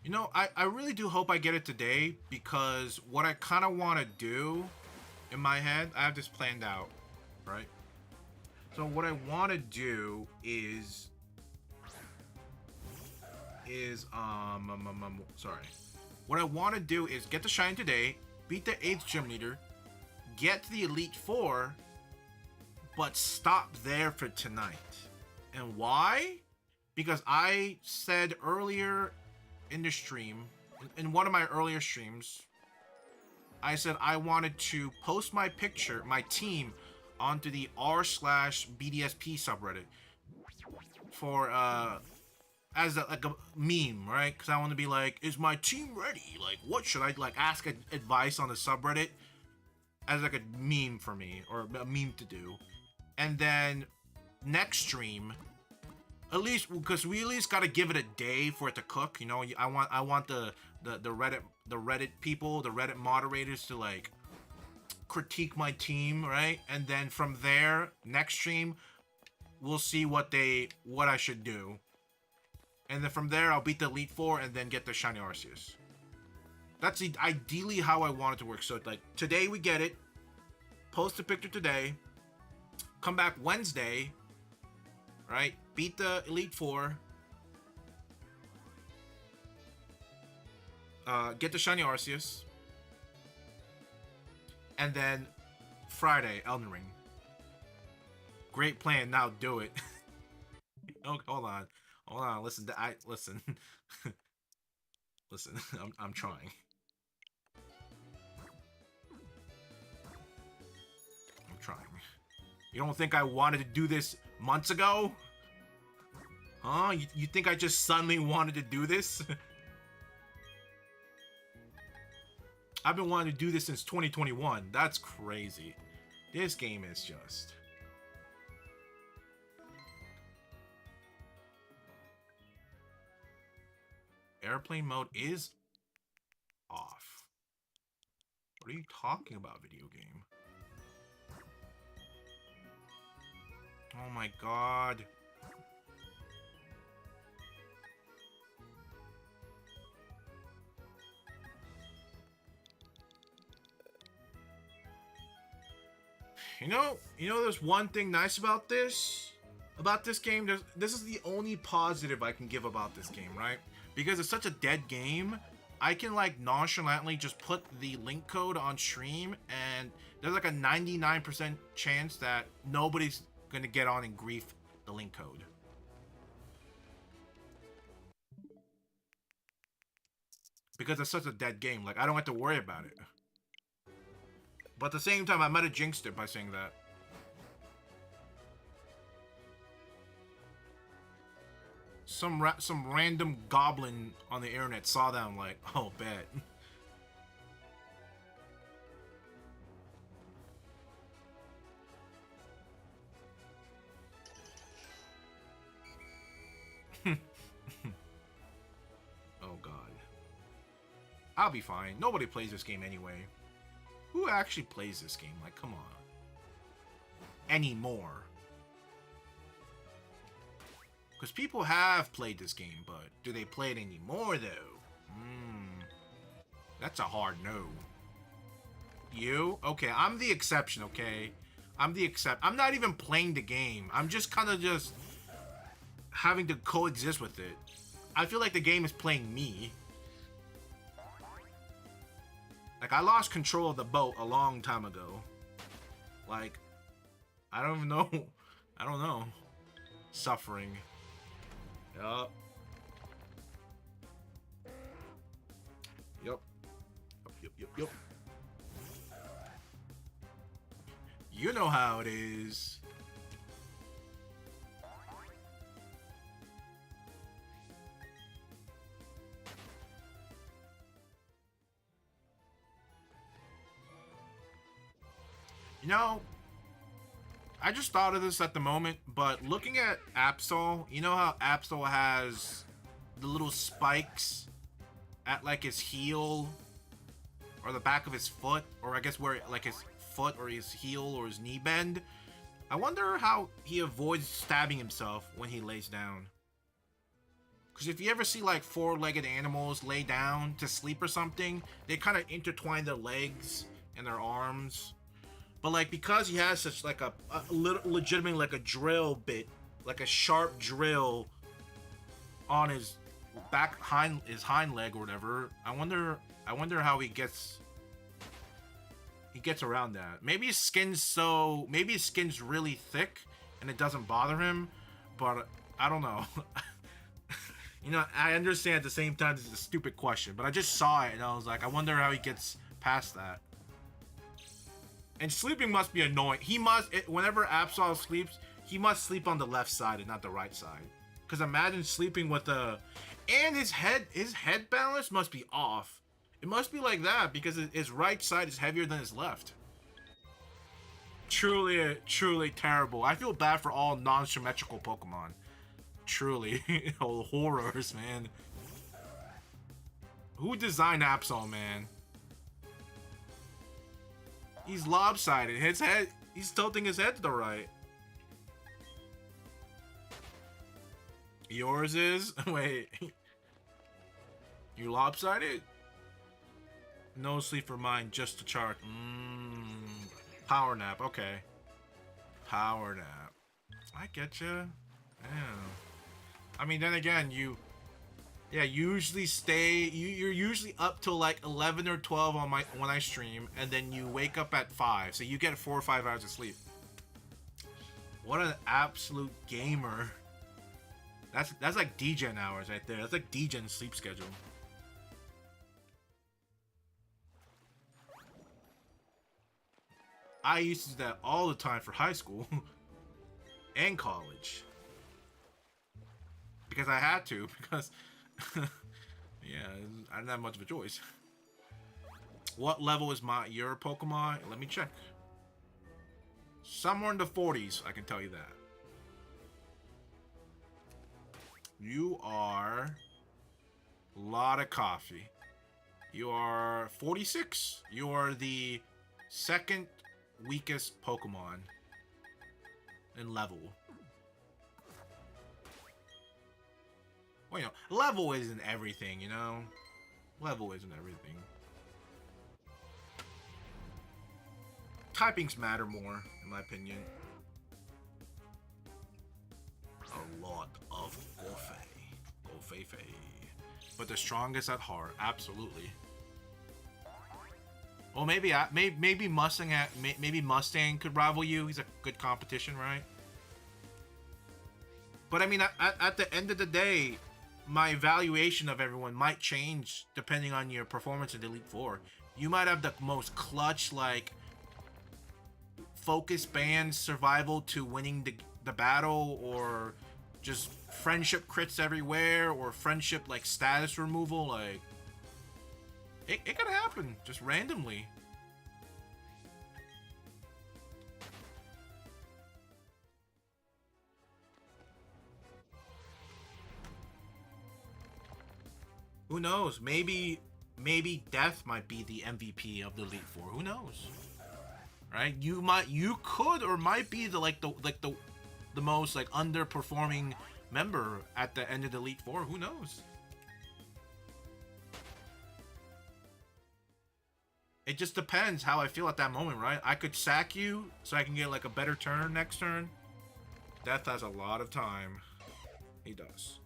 You know, I really do hope I get it today, because what I kind of want to do in my head, I have this planned out, right? So what I want to do is sorry. What I want to do is get the shine today, beat the 8th gym leader, get to the Elite Four, but stop there for tonight. And why? Because I said earlier in the stream, in one of my earlier streams, I said I wanted to post my picture, my team, onto the r/BDSP subreddit for as like a meme, right? Because I want to be like, is my team ready? Like, what should I like ask advice on the subreddit as like a meme for me, or a meme to do. And then next stream, at least because we at least got to give it a day for it to cook. You know, I want the Reddit people, the Reddit moderators to like critique my team, right? And then from there, next stream, we'll see what I should do. And then from there, I'll beat the Elite Four and then get the Shiny Arceus. That's ideally how I want it to work. So, like, today we get it. Post a picture today. Come back Wednesday. Right? Beat the Elite Four. Get the Shiny Arceus. And then Friday, Elden Ring. Great plan. Now do it. Oh, hold on. Hold on, listen. Listen. Listen. I'm trying. I'm trying. You don't think I wanted to do this months ago? Huh? You think I just suddenly wanted to do this? I've been wanting to do this since 2021. That's crazy. This game is just... Airplane mode is off. What are you talking about, video game? Oh my god. You know, there's one thing nice about this game. This is the only positive I can give about this game, right? Because it's such a dead game, I can like nonchalantly just put the link code on stream, and there's like a 99% chance that nobody's gonna get on and grief the link code. Because it's such a dead game, like I don't have to worry about it. But at the same time, I might have jinxed it by saying that. Some random goblin on the internet saw that and like, oh, bet. Oh god. I'll be fine. Nobody plays this game anyway. Who actually plays this game? Like, come on. Anymore. Because people have played this game, but do they play it anymore, though? That's a hard no. You? Okay, I'm the exception, okay? I'm not even playing the game. I'm just kind of just having to coexist with it. I feel like the game is playing me. Like, I lost control of the boat a long time ago. Like, I don't even know. I don't know. Suffering. Yup. Yup. Yup. You know how it is. You know, I just thought of this at the moment, but looking at Absol, you know how Absol has the little spikes at like his heel or the back of his foot, or I guess where like his foot or his heel or his knee bend? I wonder how he avoids stabbing himself when he lays down. Because if you ever see like four-legged animals lay down to sleep or something, they kind of intertwine their legs and their arms. But like because he has such like a legitimately like a drill bit, like a sharp drill on his hind leg or whatever. I wonder how he gets around that. Maybe his skin's really thick and it doesn't bother him, but I don't know. You know, I understand at the same time this is a stupid question, but I just saw it and I was like, I wonder how he gets past that. And sleeping must be annoying. Whenever Absol sleeps, he must sleep on the left side and not the right side. Because imagine sleeping with and his head balance must be off. It must be like that because his right side is heavier than his left. Truly terrible. I feel bad for all non-symmetrical Pokemon. Truly. Oh, horrors, man. Who designed Absol, man? He's lopsided. He's tilting his head to the right. Yours is? Wait. You lopsided? No sleep for mine, just to chart. Power nap, okay. Power nap. I get you. Yeah. I mean, then again, usually you're usually up till like 11 or 12 when I stream, and then you wake up at 5, so you get 4 or 5 hours of sleep. What an absolute gamer. That's like DGen hours right there. That's like DGen sleep schedule. I used to do that all the time for high school and college. Because I had to, because yeah, I didn't have much of a choice. What level is your Pokemon? Let me check. Somewhere in the 40s, I can tell you that. You are a lot of coffee. You are 46. You are the second weakest Pokemon in level. Well, you know, level isn't everything, you know? Level isn't everything. Typings matter more, in my opinion. A lot of Golfei. But the strongest at heart, absolutely. Well, maybe Mustang could rival you. He's a good competition, right? But I mean, at the end of the day, my evaluation of everyone might change depending on your performance in Elite Four. You might have the most clutch, like, focus band survival to winning the battle, or just friendship crits everywhere, or friendship like status removal. Like, it could happen just randomly. Who knows? Maybe Death might be the MVP of the Elite Four. Who knows? Right? You could or might be the most like underperforming member at the end of the Elite Four. Who knows? It just depends how I feel at that moment, right? I could sack you so I can get like a better turn next turn. Death has a lot of time. He does.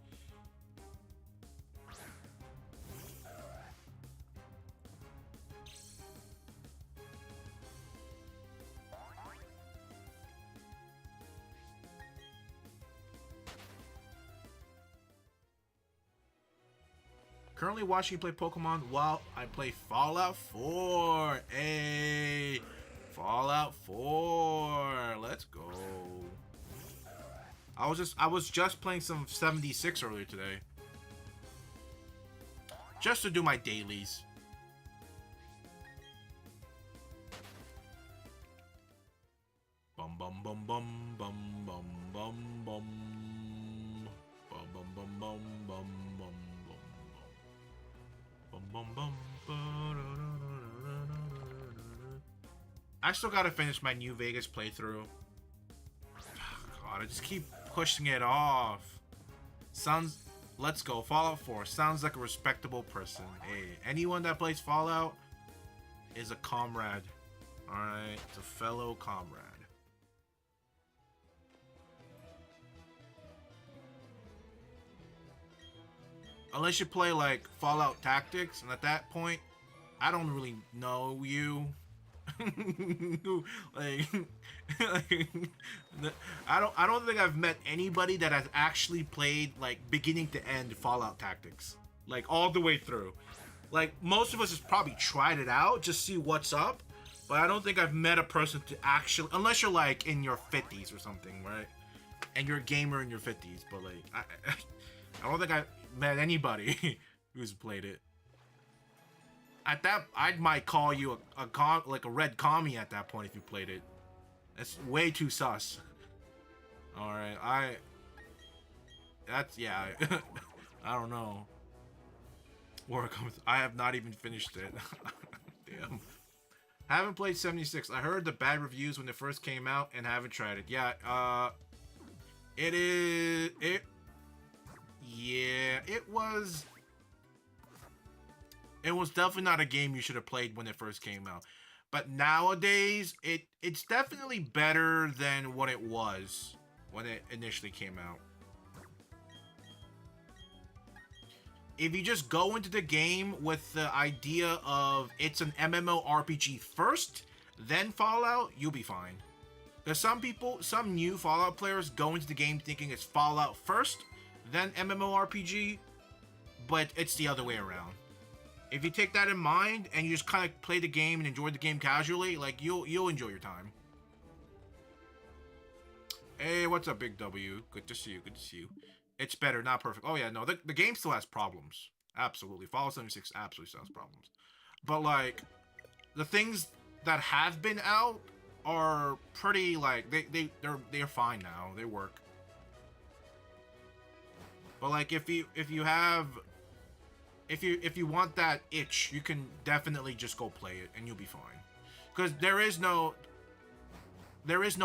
Currently watching you play Pokemon while I play Fallout 4. Hey, Fallout 4. Let's go. I was just playing some 76 earlier today. Just to do my dailies. Bum bum bum bum bum bum bum bum. Bum bum bum bum bum bum. I still gotta finish my New Vegas playthrough. Oh, God, I just keep pushing it off. Sounds Let's go. Fallout 4. Sounds like a respectable person. Hey, anyone that plays Fallout is a comrade. Alright, it's a fellow comrade. Unless you play like Fallout Tactics, and at that point, I don't really know you. like, like, I don't think I've met anybody that has actually played like beginning to end Fallout Tactics, like all the way through. Like most of us has probably tried it out, just see what's up, but I don't think I've met a person to actually, unless you're like in your 50s or something, right? And you're a gamer in your 50s, but like I don't think I met anybody who's played it. At that, I might call you like a red commie at that point if you played it. That's way too sus. All right, that's yeah. I don't know. Where it comes, I have not even finished it. Damn. Haven't played 76. I heard the bad reviews when it first came out and haven't tried it. Yeah, it is it. Yeah, it was definitely not a game you should have played when it first came out. But nowadays, it's definitely better than what it was when it initially came out. If you just go into the game with the idea of it's an MMORPG first, then Fallout, you'll be fine. There's some people, some new Fallout players go into the game thinking it's Fallout first, then MMORPG, but it's the other way around. If you take that in mind and you just kind of play the game and enjoy the game casually, like you'll enjoy your time. Hey, what's up, Big W? Good to see you. Good to see you. It's better, not perfect. Oh yeah, no, the game still has problems. Absolutely, Fallout 76 absolutely still has problems. But like, the things that have been out are pretty like they're fine now. They work. But like, if you want that itch, you can definitely just go play it and you'll be fine. Because there is no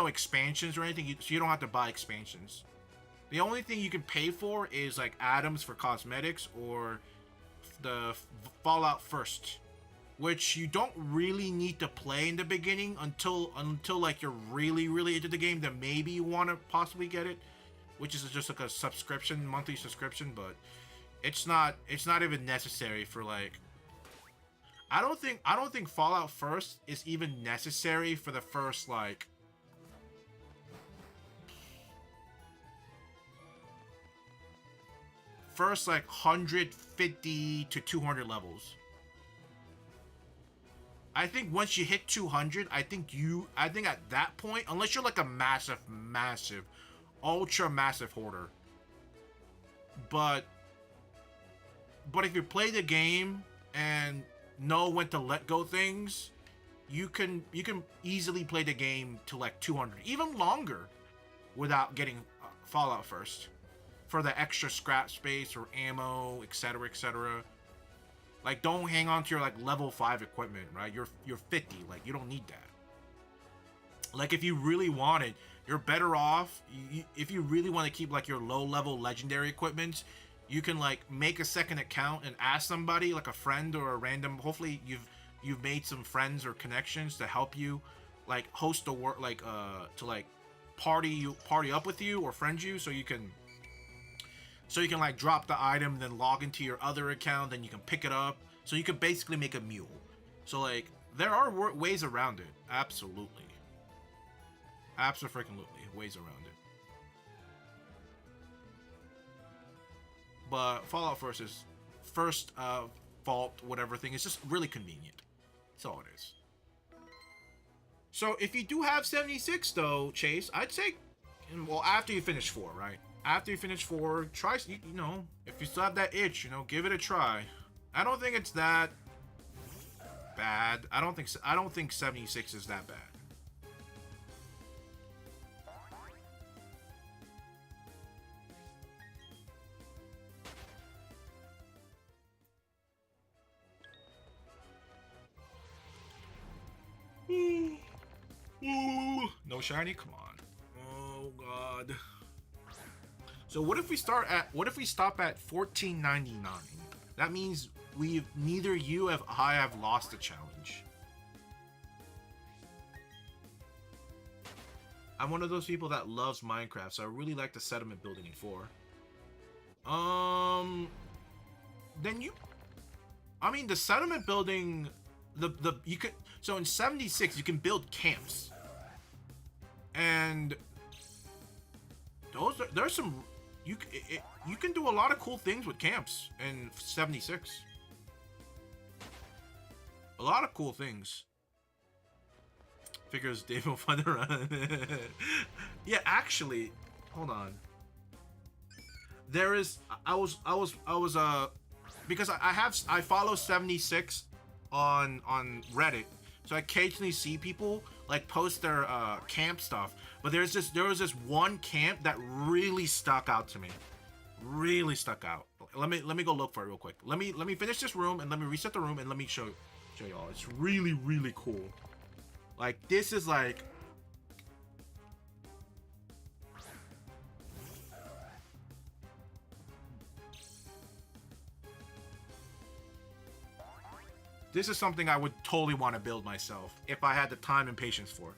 expansions or anything, so you don't have to buy expansions. The only thing you can pay for is like atoms for cosmetics or the Fallout First, which you don't really need to play in the beginning until like you're really into the game. Then maybe you want to possibly get it, which is just like a subscription, monthly subscription, but it's not even necessary for like. I don't think Fallout First is even necessary for the first like. First like 150 to 200 levels. I think once you hit 200, I think at that point, unless you're like a massive, ultra massive hoarder, but if you play the game and know when to let go things, you can easily play the game to like 200, even longer, without getting Fallout First. For the extra scrap space or ammo, etc., etc. Like, don't hang on to your like level 5 equipment, right? You're 50, like you don't need that. Like, if you really want it, you're better off. If you really want to keep like your low level legendary equipment, you can like make a second account and ask somebody, like a friend or a random. Hopefully, you've made some friends or connections to help you, like host a work, like to like party up with you or friend you, so you can like drop the item, then log into your other account, then you can pick it up. So you can basically make a mule. So like, there are ways around it. Absolutely. Abso-freaking-lutely. Ways around it. But Fallout First Vault, whatever thing, is just really convenient. That's all it is. So if you do have 76 though, Chase, I'd say, well, after you finish 4, right? After you finish 4, try, you know, if you still have that itch, you know, give it a try. I don't think it's that bad. I don't think 76 is that bad. Ooh, no shiny? Come on. Oh god. So what if we stop at 14.99? That means neither you have I have lost the challenge. I'm one of those people that loves Minecraft, so I really like the settlement building in 4. Then I mean, the settlement building, you could, so in 76 you can build camps, and there's some, you can do a lot of cool things with camps in 76. A lot of cool things. Figures Dave will find a run. Yeah, actually, hold on. There is, I was because I follow 76 on Reddit, so I occasionally see people like post their camp stuff. But there was this one camp that really stuck out to me. Really stuck out. Let me go look for it real quick. Let me finish this room and let me reset the room and let me show y'all. It's really, really cool. Like, this is like, this is something I would totally want to build myself if I had the time and patience for it.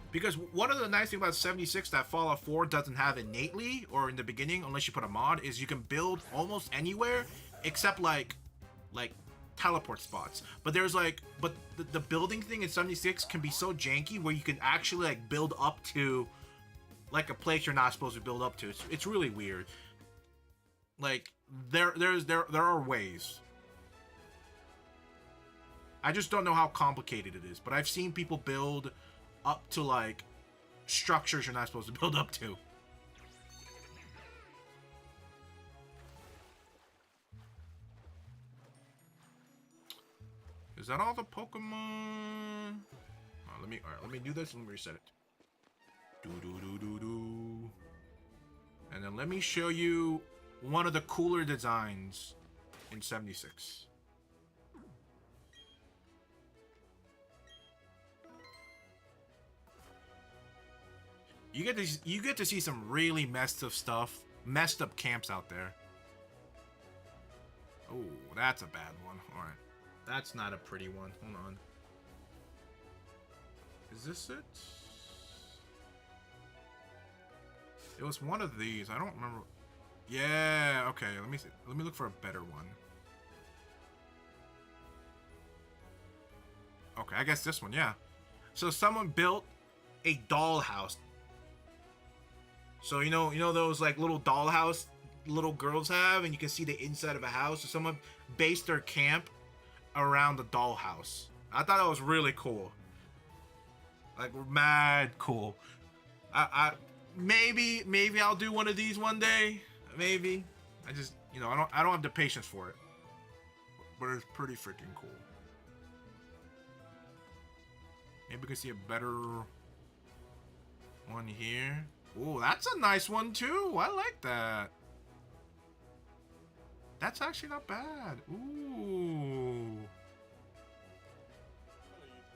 Because one of the nice things about 76 that Fallout 4 doesn't have innately or in the beginning, unless you put a mod, is you can build almost anywhere except like teleport spots. But there's like, the building thing in 76 can be so janky where you can actually like build up to like a place you're not supposed to build up to. It's really weird. Like there are ways. I just don't know how complicated it is, but I've seen people build up to like structures you're not supposed to build up to. Is that all the Pokemon? Oh, let me do this and let me reset it. And then let me show you one of the cooler designs in 76. You get to see some really messed up camps out there. Oh, that's a bad one. All right, that's not a pretty one. Hold on. Is this it? It was one of these. I don't remember. Yeah. Okay. Let me see. Let me look for a better one. Okay, I guess this one. Yeah. So someone built a dollhouse. So you know those like little dollhouse little girls have, and you can see the inside of a house. So someone based their camp around the dollhouse. I thought that was really cool. Like, mad cool. I maybe I'll do one of these one day. Maybe. I just, I don't have the patience for it. But it's pretty freaking cool. Maybe we can see a better one here. Oh, that's a nice one too. I like that. That's actually not bad. Ooh.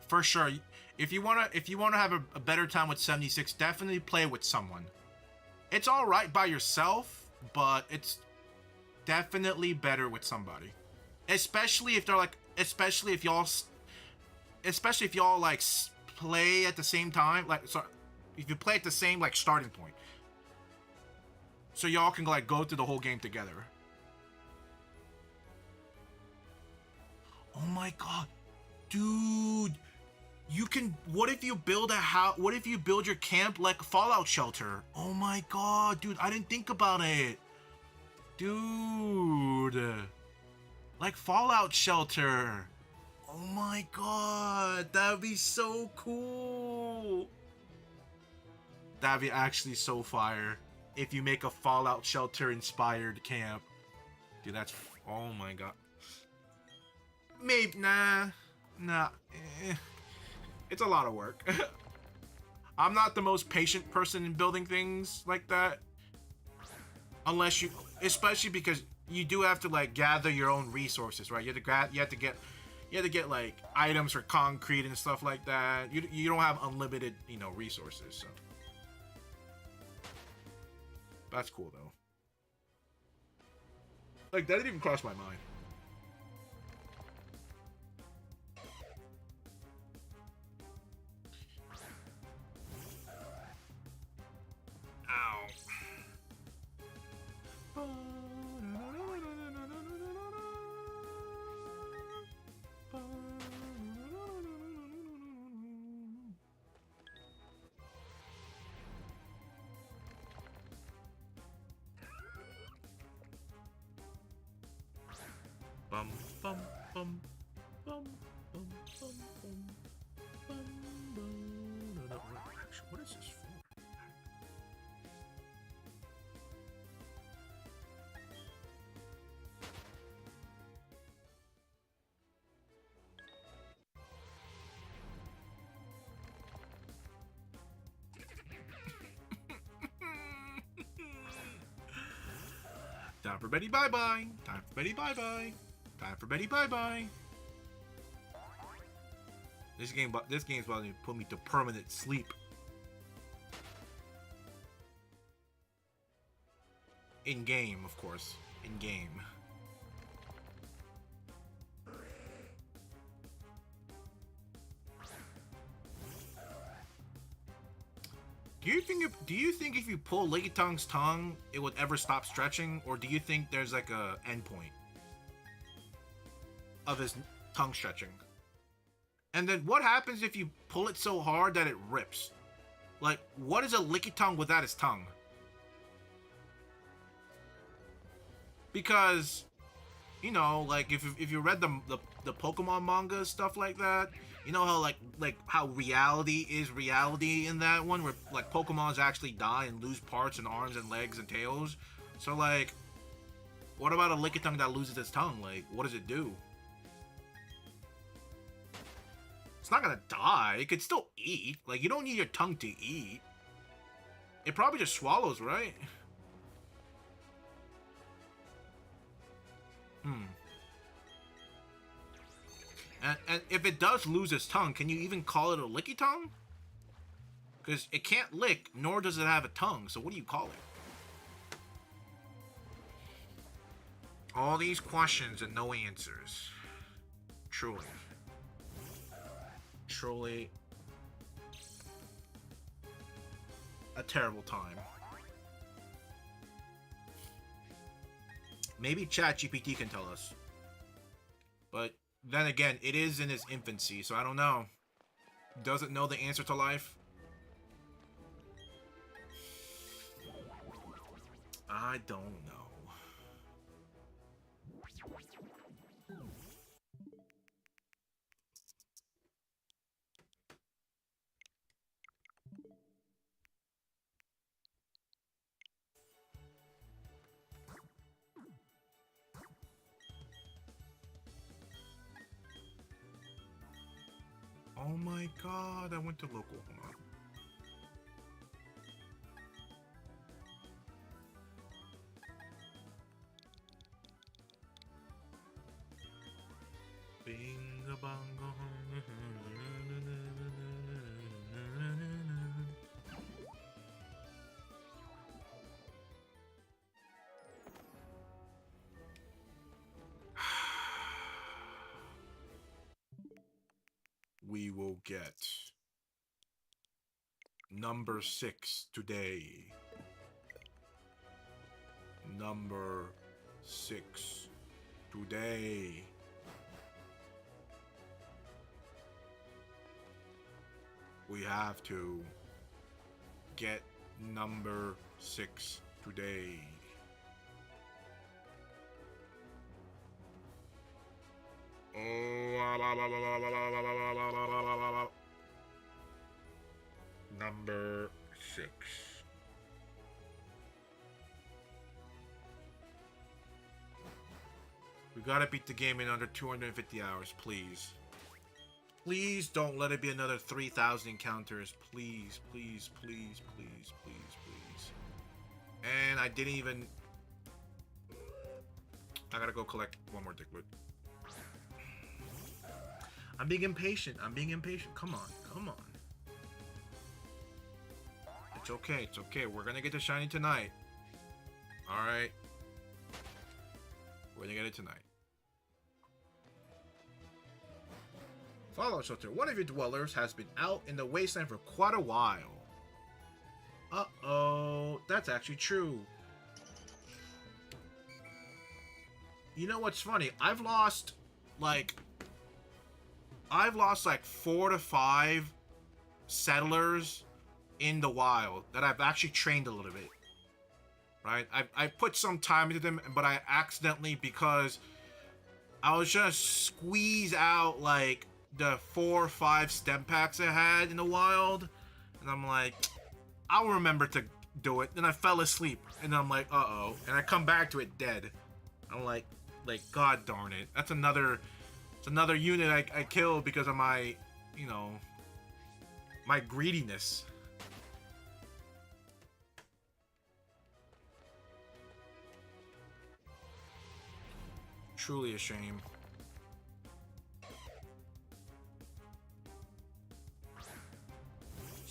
For sure. If you wanna have a better time with 76, definitely play with someone. It's all right by yourself, but it's definitely better with somebody. Especially if y'all like play at the same time. Like, sorry, if you play at the same like starting point, so y'all can like go through the whole game together. Oh my god, dude. You can, what if you build a house, what if you build your camp like a Fallout shelter? Oh my god, dude, I didn't think about it. Dude. Like Fallout shelter. Oh my god, that would be so cool. That'd be actually so fire. If you make a Fallout shelter inspired camp. Dude, that's, oh my god. Maybe, nah. It's a lot of work. I'm not the most patient person in building things like that. Unless you, especially because you do have to like gather your own resources, right? You have to You have to get like items for concrete and stuff like that. You don't have unlimited, you know, resources. So that's cool though. Like that didn't even cross my mind. Bum bum bum bum bum bum bum bum bum. Actually, what is this for? Time for Betty bye bye. Time for Betty bye bye. Time for Betty bye bye. This game's about to put me to permanent sleep. In game, of course. In game. Do you think if you pull Lickitung's tongue, it would ever stop stretching, or do you think there's like a endpoint of his tongue stretching? And then what happens if you pull it so hard that it rips? Like, what is a Lickitung without his tongue? Because, you know, like if you read the Pokemon manga, stuff like that, you know how like how reality is reality in that one, where like Pokemons actually die and lose parts and arms and legs and tails. So like, what about a Lickitung that loses its tongue? Like, what does it do? It's not gonna die. It could still eat. Like, you don't need your tongue to eat. It probably just swallows, right? And if it does lose its tongue, can you even call it a Lickitung? Because it can't lick, nor does it have a tongue. So what do you call it? All these questions and no answers. Truly. Truly a terrible time. Maybe ChatGPT can tell us. But then again, it is in its infancy, so I don't know. Does it know the answer to life? I don't know. Oh my god, I went to local. Hold on. Bingo bongo. We will get number 6 today. Number 6 today. We have to get number 6 today. Number 6. We gotta beat the game in under 250 hours, please. Please don't let it be another 3,000 encounters. Please, please, please, please, please, please. And I didn't even... I gotta go collect one more Diglett. I'm being impatient. I'm being impatient. Come on. Come on. It's okay. It's okay. We're gonna get the shiny tonight. Alright. We're gonna get it tonight. Follow Shelter. One of your dwellers has been out in the wasteland for quite a while. Uh-oh. That's actually true. You know what's funny? I've lost like 4 to 5 settlers in the wild that I've actually trained a little bit. Right? I put some time into them, but I accidentally, because I was trying to squeeze out like the 4 or 5 stem packs I had in the wild, and I'm like, I'll remember to do it. Then I fell asleep, and I'm like, uh-oh, and I come back to it dead. I'm like, god darn it. It's another unit I killed because of my, you know, my greediness. Truly a shame.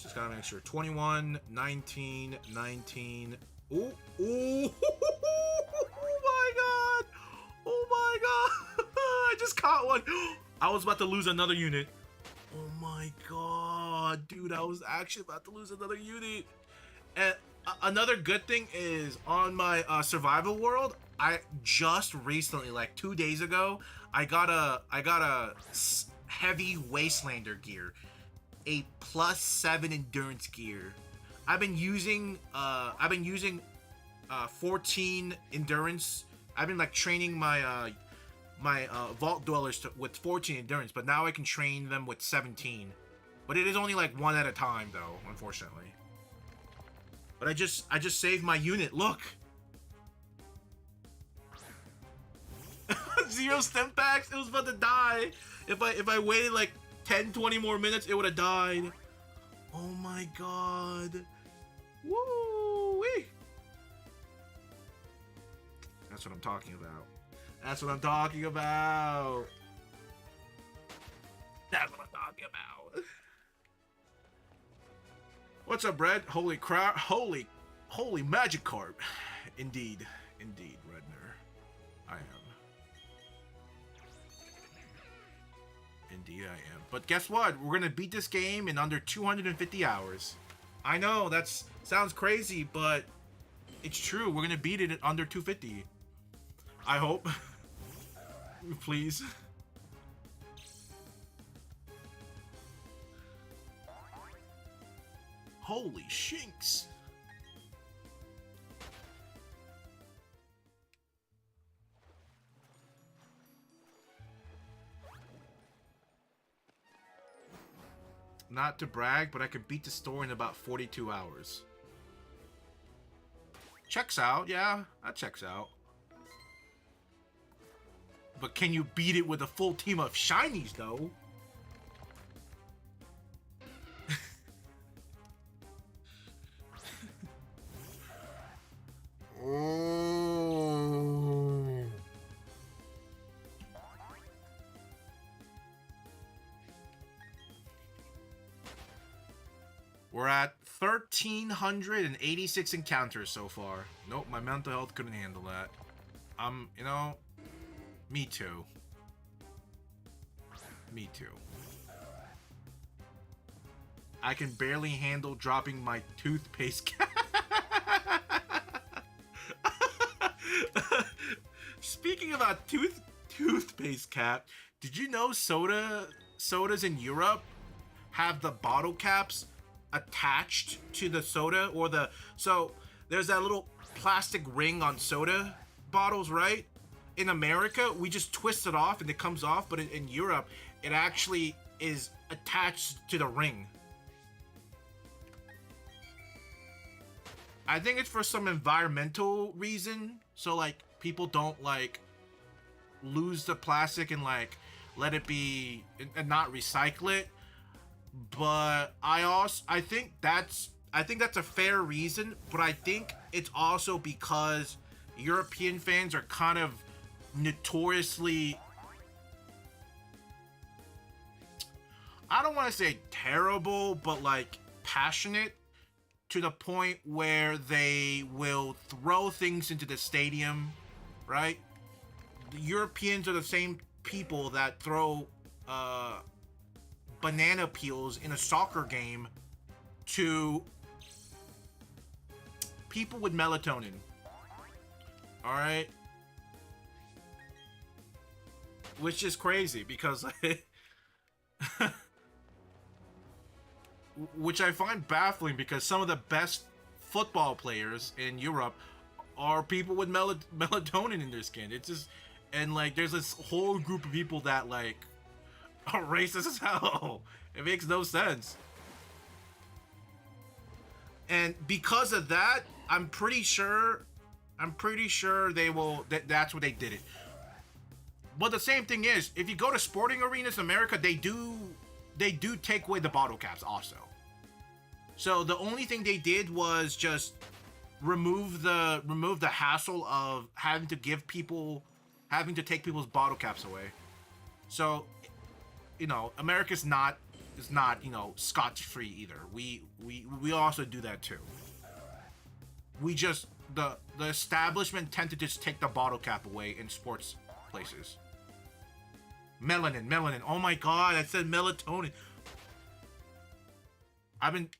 Just gotta make sure. 21, 19, 19. Ooh, ooh, oh my god! Oh my god! I just caught one! I was about to lose another unit. Oh my god, dude, I was actually about to lose another unit. And another good thing is, on my survival world, I just recently, like 2 days ago, I got a heavy wastelander gear, a +7 endurance gear. I've been using 14 endurance. I've been like training my my vault dwellers with 14 endurance, but now I can train them with 17. But it is only like one at a time, though, unfortunately. But I just saved my unit. Look. 0 stem packs. It was about to die. If I waited like 10, 20 more minutes, it would have died. Oh my god. Woo-wee. That's what I'm talking about. That's what I'm talking about. That's what I'm talking about. What's up, Brad? Holy crap. Holy Magikarp. Indeed, Redner. I am. Indeed, I am. But guess what? We're gonna beat this game in under 250 hours. I know, that sounds crazy, but it's true. We're gonna beat it at under 250. I hope. Please. Holy shinks. Not to brag, but I could beat the story in about 42 hours. Checks out, yeah, that checks out. But can you beat it with a full team of shinies, though? Oh. We're at 1,386 encounters so far. Nope, my mental health couldn't handle that. You know, me too. Me too. I can barely handle dropping my toothpaste cap. Speaking about toothpaste cap, did you know sodas in Europe have the bottle caps attached to the soda, or so there's that little plastic ring on soda bottles, right? In America, we just twist it off and it comes off, but in Europe, it actually is attached to the ring. I think it's for some environmental reason, so like people don't like lose the plastic and like let it be and not recycle it. But I think that's a fair reason, but I think it's also because European fans are kind of notoriously I don't want to say terrible, but like passionate to the point where they will throw things into the stadium, right? The Europeans are the same people that throw banana peels in a soccer game to people with melatonin. All right, which is crazy because which I find baffling because some of the best football players in Europe are people with melatonin in their skin. It's just, and like there's this whole group of people that like are racist as hell. It makes no sense. And because of that, I'm pretty sure they will that's what they did it. But the same thing is, if you go to sporting arenas in America, they do take away the bottle caps also. So the only thing they did was just remove the hassle of having to take people's bottle caps away. So, you know, America's not scotch free either. We also do that too. We just the establishment tend to just take the bottle cap away in sports places. Melanin. Oh my god, I said melatonin. I've been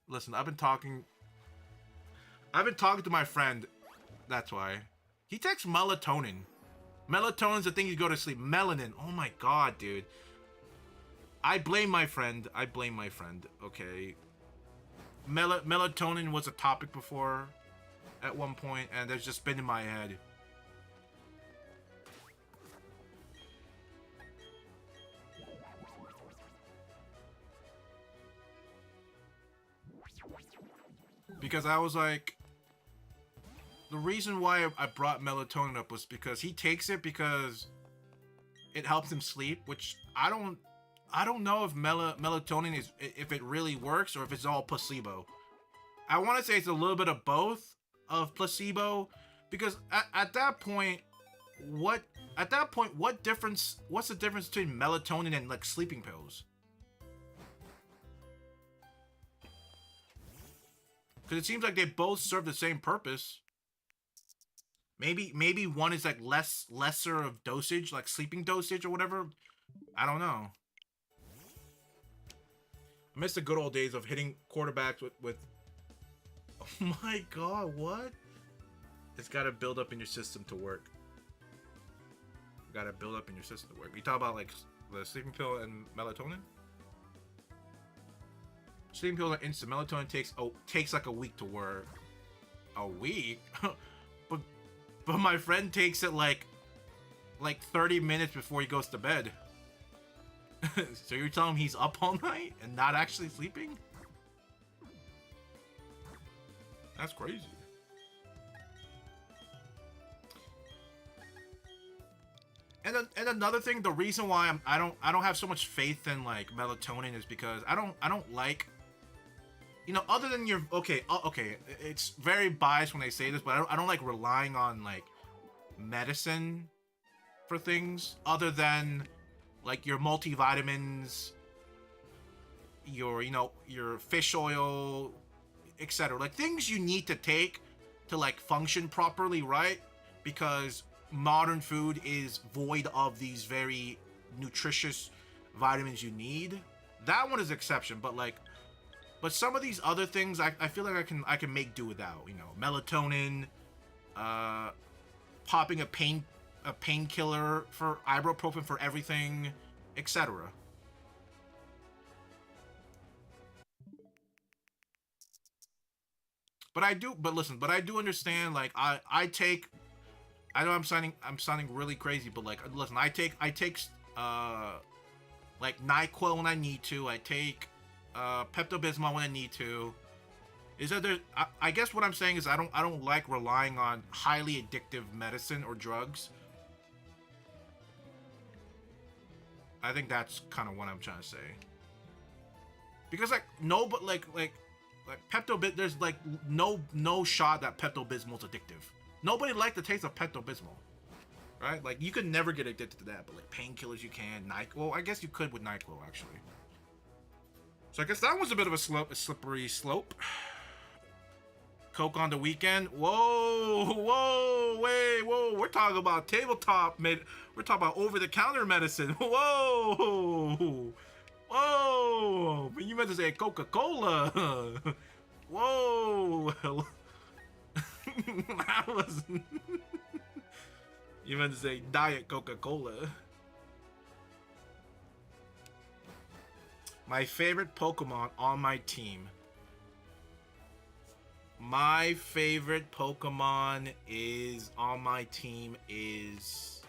talking to my friend. That's why. He takes melatonin. Melatonin's the thing you go to sleep. Melanin. Oh my god, dude. I blame my friend. Okay. Melatonin was a topic before at one point, and it's just been in my head. Because I was like, the reason why I brought melatonin up was because he takes it because it helps him sleep, which I don't know if melatonin is, if it really works or if it's all placebo. I want to say it's a little bit of both of placebo, because at that point, what's the difference between melatonin and like sleeping pills? Because it seems like they both serve the same purpose. Maybe one is like lesser of dosage, like sleeping dosage or whatever. I don't know. I miss the good old days of hitting quarterbacks with oh my god, what? It's gotta build up in your system to work. You talk about like the sleeping pill and melatonin? Sleeping pills are instant. Melatonin takes like a week to work. A week? but my friend takes it like 30 minutes before he goes to bed. So you're telling him he's up all night and not actually sleeping? That's crazy. And another thing, the reason why I don't have so much faith in like melatonin is because I don't like, you know, other than your okay, it's very biased when they say this, but I don't like relying on like medicine for things other than like your multivitamins, your fish oil, etc. Like things you need to take to like function properly, right? Because modern food is void of these very nutritious vitamins you need. That one is exception, but some of these other things I feel like I can make do without. You know, melatonin, popping a painkiller for ibuprofen for everything, etc. But I do understand, like I know I'm sounding really crazy, but like listen, I take like NyQuil when I need to. I take Pepto-Bismol when I need to. Is that I guess what I'm saying is I don't like relying on highly addictive medicine or drugs. I think that's kind of what I'm trying to say. Because like no, but like Pepto-Bismol, there's like no shot that Pepto-Bismol's addictive. Nobody liked the taste of Pepto-Bismol, right? Like you could never get addicted to that, but like painkillers you can. Well, I guess you could with NyQuil actually. So I guess that was a bit of a slippery slope. Coke on the weekend. Whoa, whoa, wait, whoa. We're talking about tabletop we're talking about over-the-counter medicine. Whoa, whoa. But you meant to say Coca-Cola. Whoa. That was. You meant to say Diet Coca-Cola. My favorite Pokemon on my team. My favorite Pokemon is on my team is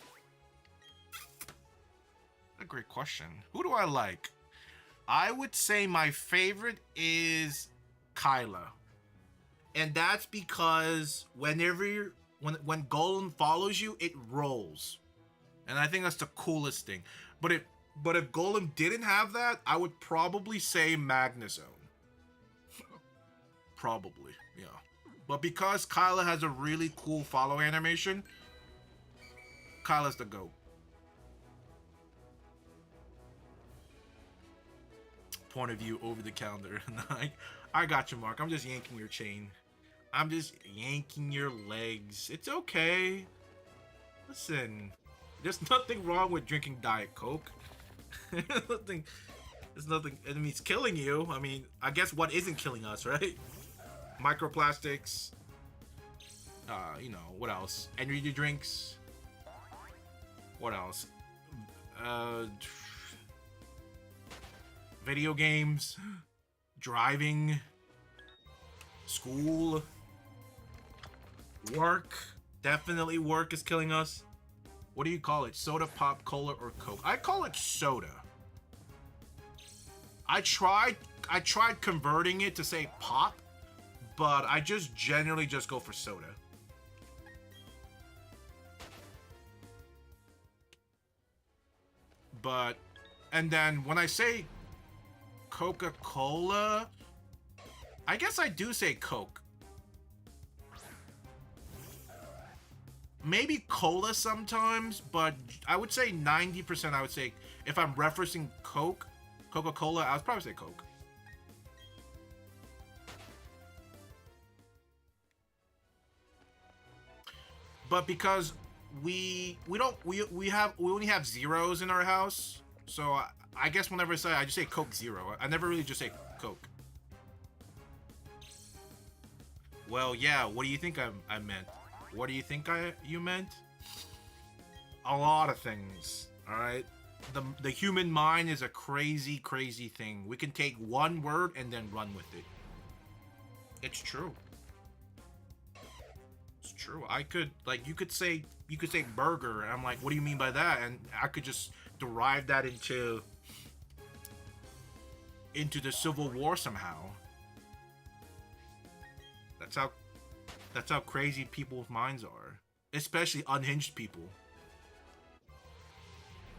a great question. Who do I like? I would say my favorite is Kyla. And that's because when Golem follows you, it rolls. And I think that's the coolest thing. But if Golem didn't have that, I would probably say Magnezone. Probably, yeah. But because Kyla has a really cool follow animation, Kyla's the GOAT. Point of view over the counter. I got you, Mark. I'm just yanking your chain. I'm just yanking your legs. It's okay. Listen, there's nothing wrong with drinking Diet Coke. There's nothing. I mean, it's killing you. I mean, I guess what isn't killing us, right? Microplastics. You know, what else? Energy drinks. What else? Video games. Driving. School. Work. Definitely work is killing us. What do you call it? Soda, pop, cola, or Coke? I call it soda. I tried converting it to say pop, but I just generally just go for soda. But, and then when I say Coca-Cola, I guess I do say Coke. Maybe cola sometimes, but I would say 90% I would say, if I'm referencing Coca-Cola, I would probably say Coke. But because we only have zeros in our house, so I guess whenever I just say Coke Zero. I never really just say Coke. Well, yeah. What do you think I meant? What do you think you meant? A lot of things. All right. The human mind is a crazy, crazy thing. We can take one word and then run with it. It's true. It's true. You could say burger, and I'm like, what do you mean by that? And I could just derive that into the Civil War somehow. That's how crazy people's minds are, especially unhinged people,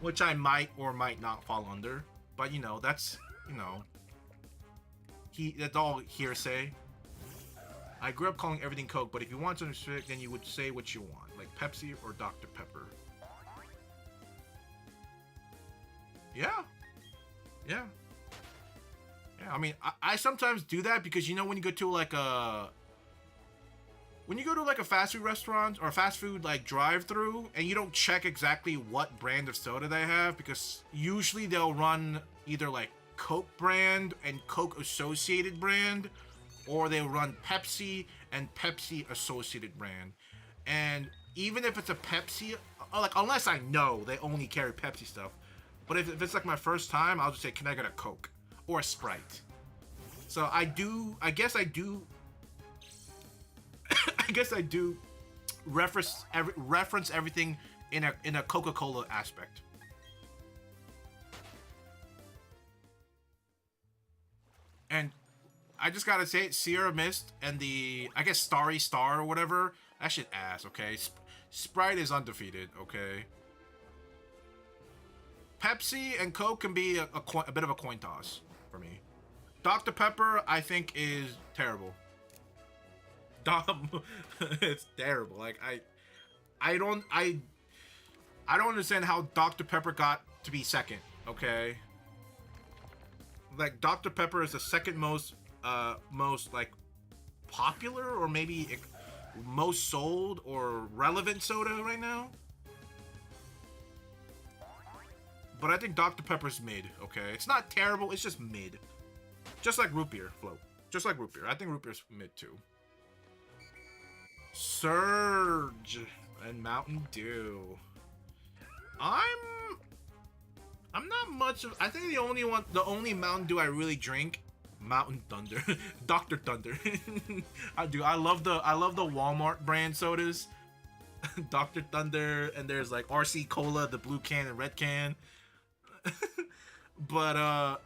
which I might or might not fall under. But that's that's all hearsay. I grew up calling everything Coke, but if you want something specific, then you would say what you want, like Pepsi or Dr. Pepper. Yeah. I mean, I sometimes do that because when you go to like a fast food restaurant or a fast food like drive-through, and you don't check exactly what brand of soda they have, because usually they'll run either like Coke brand and Coke associated brand, or they run Pepsi and Pepsi associated brand. And even if it's a Pepsi, like, unless I know they only carry Pepsi stuff, but if it's like my first time, I'll just say, can I get a Coke or a Sprite? So I guess I do reference everything in a Coca-Cola aspect. And I just gotta say it, Sierra Mist and the, I guess, Starry Star or whatever, that shit ass, okay? Sprite is undefeated, okay? Pepsi and Coke can be a bit of a coin toss for me. Dr. Pepper, I think, is terrible. Dumb. It's terrible. Like, I don't understand how Dr. Pepper got to be second, okay? like Dr. Pepper is the second most like popular or maybe most sold or relevant soda right now. But I think Dr. Pepper's mid, okay? It's not terrible, it's just mid. Just like root beer float. Just like root beer. I think root beer's mid too. Surge and Mountain Dew. I'm not much of. I think the only Mountain Dew I really drink, Mountain Thunder, Dr. Thunder. I do. I love the Walmart brand sodas, Dr. Thunder, and there's like RC Cola, the blue can and red can. But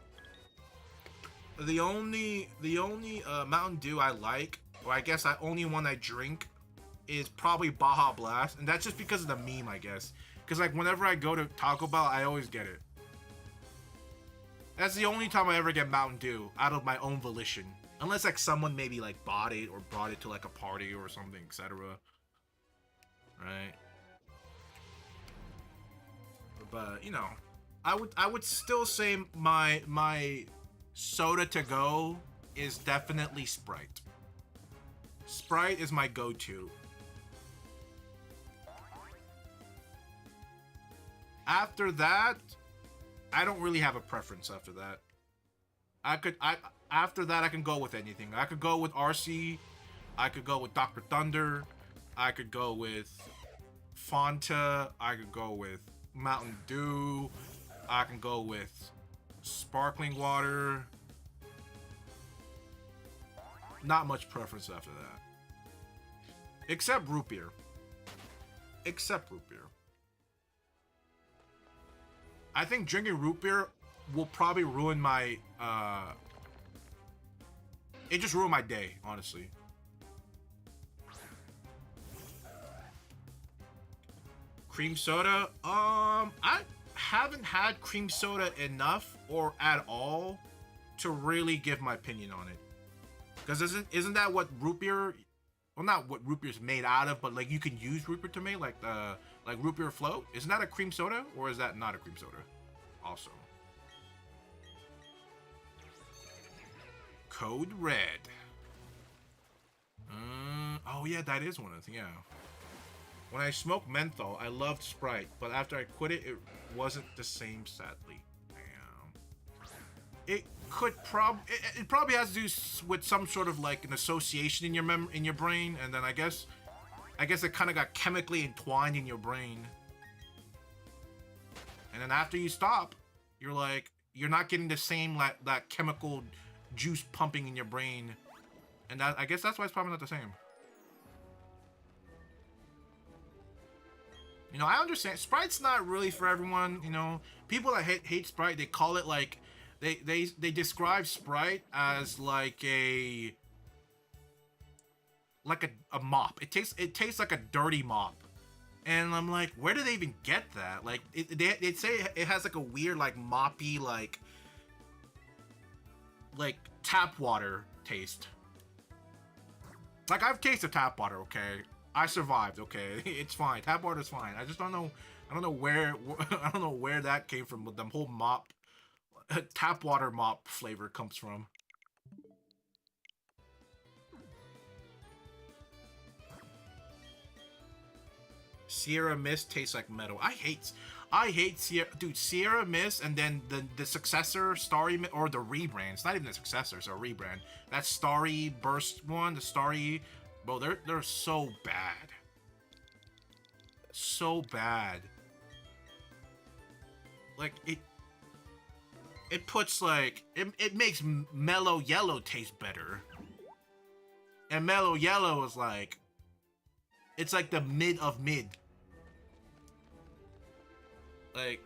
the only Mountain Dew I like, or I guess I only one I drink, is probably Baja Blast, and that's just because of the meme, I guess. Because like whenever I go to Taco Bell, I always get it. That's the only time I ever get Mountain Dew out of my own volition, unless like someone maybe like bought it or brought it to like a party or something, etc. Right? But you know, I would still say my soda to go is definitely Sprite. Sprite is my go-to. After that, I don't really have a preference after that. After that I can go with anything. I could go with RC, I could go with Dr. Thunder, I could go with Fanta, I could go with Mountain Dew, I can go with sparkling water. Not much preference after that. Except root beer. Except root beer. I think drinking root beer will probably ruin my, it just ruined my day, honestly. Cream soda? I haven't had cream soda enough or at all to really give my opinion on it. Because isn't that what root beer, well, not what root beer's made out of, but like you can use root beer to make, like root beer float? Isn't that a cream soda, or is that not a cream soda? Also. Code Red. Oh yeah, that is one of them, yeah. When I smoked menthol, I loved Sprite, but after I quit it, it wasn't the same, sadly. Damn. It probably has to do with some sort of like an association in your brain, and then I guess it kind of got chemically entwined in your brain. And then after you stop, you're not getting the same that chemical juice pumping in your brain, and I guess that's why it's probably not the same. You know, I understand Sprite's not really for everyone. You know, people that hate Sprite, they call it like they describe Sprite as like a mop. It tastes like a dirty mop. And I'm like, where do they even get that? Like, they say it has like a weird, like, moppy, like tap water taste. Like, I've tasted tap water, okay? I survived, okay? It's fine. Tap water's fine. I just don't know. I don't know where that came from. With the whole mop, tap water mop flavor comes from. Sierra Mist tastes like metal. I hate Sierra, dude. Sierra Mist, and then the successor Starry, or the rebrand. It's not even the successor, it's a rebrand. That Starry Burst one, the Starry, bro, they're so bad, so bad. Like it puts like it makes Mellow Yellow taste better, and Mellow Yellow is like, it's like the mid of mid. Like,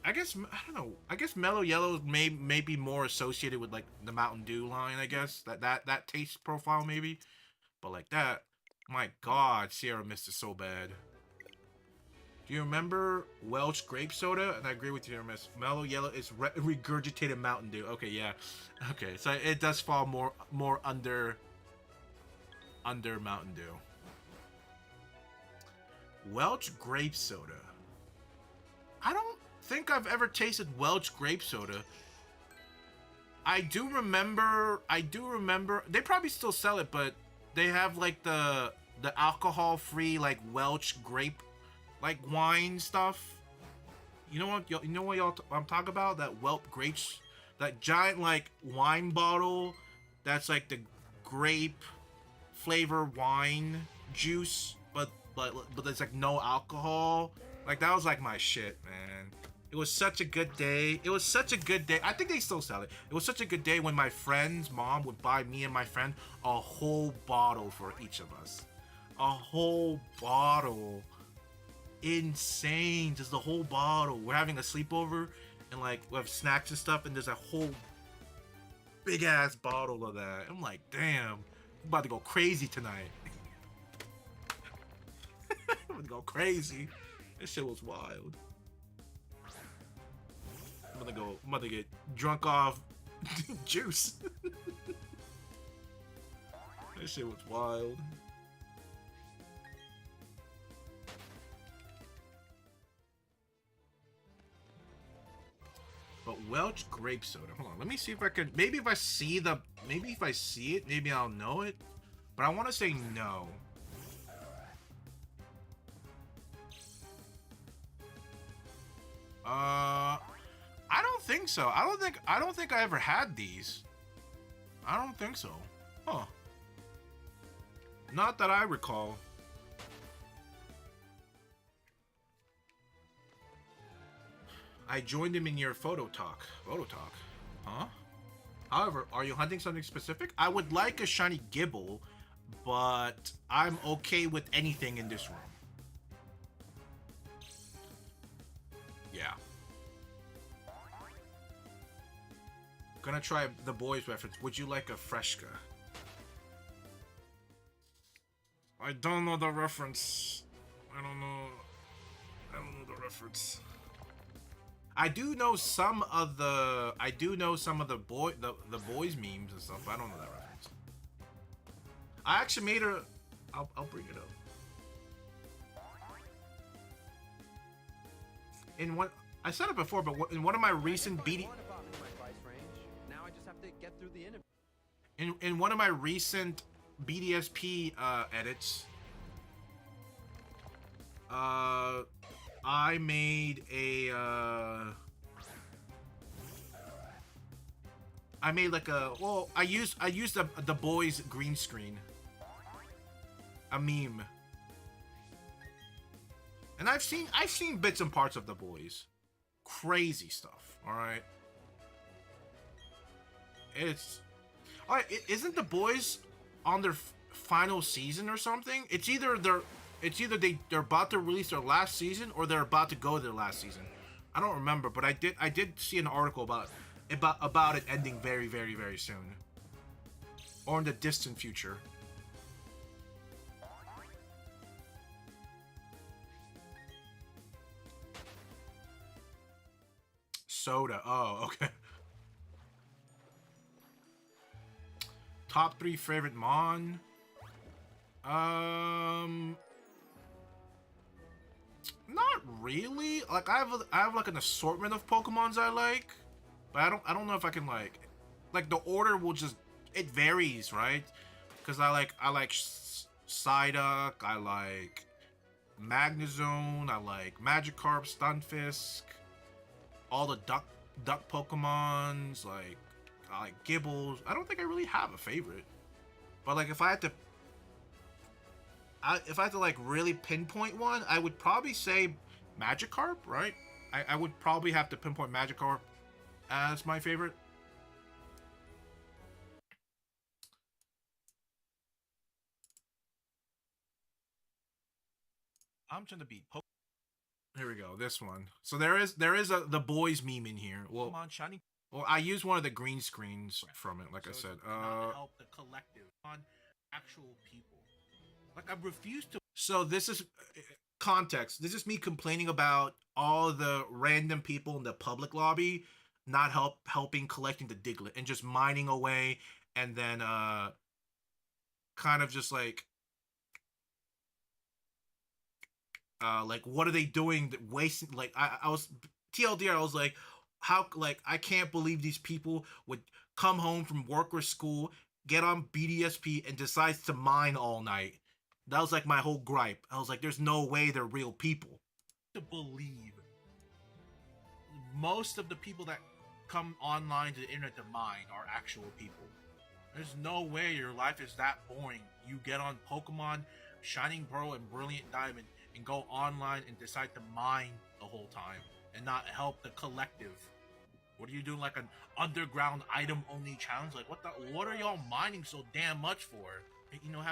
I don't know. I guess Mellow Yellow may be more associated with like the Mountain Dew line. I guess that taste profile maybe, but like that, my God, Sierra Mist is so bad. Do you remember Welch Grape Soda? And I agree with Sierra Mist. Mellow Yellow is regurgitated Mountain Dew. Okay, yeah. Okay, so it does fall more under Mountain Dew. Welch Grape Soda. I don't think I've ever tasted Welch Grape Soda. I do remember. I do remember. They probably still sell it, but they have like the alcohol free like Welch grape like wine stuff. You know what? You know what I'm talking about? That Welp grapes, that giant like wine bottle. That's like the grape flavor wine juice, but there's like no alcohol. Like that was like my shit, man. It was such a good day. It was such a good day. I think they still sell it. It was such a good day when my friend's mom would buy me and my friend a whole bottle for each of us. A whole bottle. Insane. Just the whole bottle. We're having a sleepover and like we have snacks and stuff, and there's a whole big ass bottle of that. I'm like, damn, I'm about to go crazy tonight. I'm about to go crazy. This shit was wild. I'm about to get drunk off juice. This shit was wild. But Welch grape soda. Hold on, let me see if I can. Maybe if I see the. Maybe if I see it, maybe I'll know it. But I want to say no. I don't think so. I don't think I ever had these. I don't think so. Huh. Not that I recall. I joined him in your photo talk. Photo talk? Huh? However, are you hunting something specific? I would like a shiny Gibble, but I'm okay with anything in this room. Yeah. Gonna try the boys reference. Would you like a Freshka? I don't know the reference. I don't know the reference. I do know some of the the boys memes and stuff. But I don't know that reference. I actually made a. I'll bring it up. In what I said it before, but in one of my recent BD. In one of my recent BDSP edits, I made a I made like a I used the boys green screen, a meme, and I've seen bits and parts of the boys, crazy stuff. All right, it's all right. Isn't the boys on their final season or something? It's either they're about to release their last season or they're about to go to their last season. I don't remember, but I did see an article about it ending very, very, very soon, or in the distant future. Soda. Oh, okay. Top 3 favorite Mon. Not really. Like I have like an assortment of Pokemons I like, but I don't know if I can like the order will just it varies, right? Because I like Psyduck, I like Magnezone, I like Magikarp, Stunfisk, all the duck Pokemons, like I like Gibbles. I don't think I really have a favorite, but like if I had to like really pinpoint one, I would probably say Magikarp, right? I would probably have to pinpoint Magikarp as my favorite. I'm trying to beat Pokemon. Here we go. This one. So there is the boys meme in here. Well, Pokemon shiny. Well, I used one of the green screens from it. Like so I said, help the collective on actual people. Like I refuse to. So this is context. This is me complaining about all the random people in the public lobby not helping collecting the Diglett and just mining away, and then kind of just like what are they doing that wasting like I was TLDR I was like how like I can't believe these people would come home from work or school, get on BDSP, and decides to mine all night. That was like my whole gripe. I was like, there's no way they're real people. To believe most of the people that come online to the internet to mine are actual people. There's no way your life is that boring. You get on Pokemon, Shining Pearl, and Brilliant Diamond and go online and decide to mine the whole time and not help the collective. What are you doing, like an underground item only challenge? Like what are y'all mining so damn much for? You know,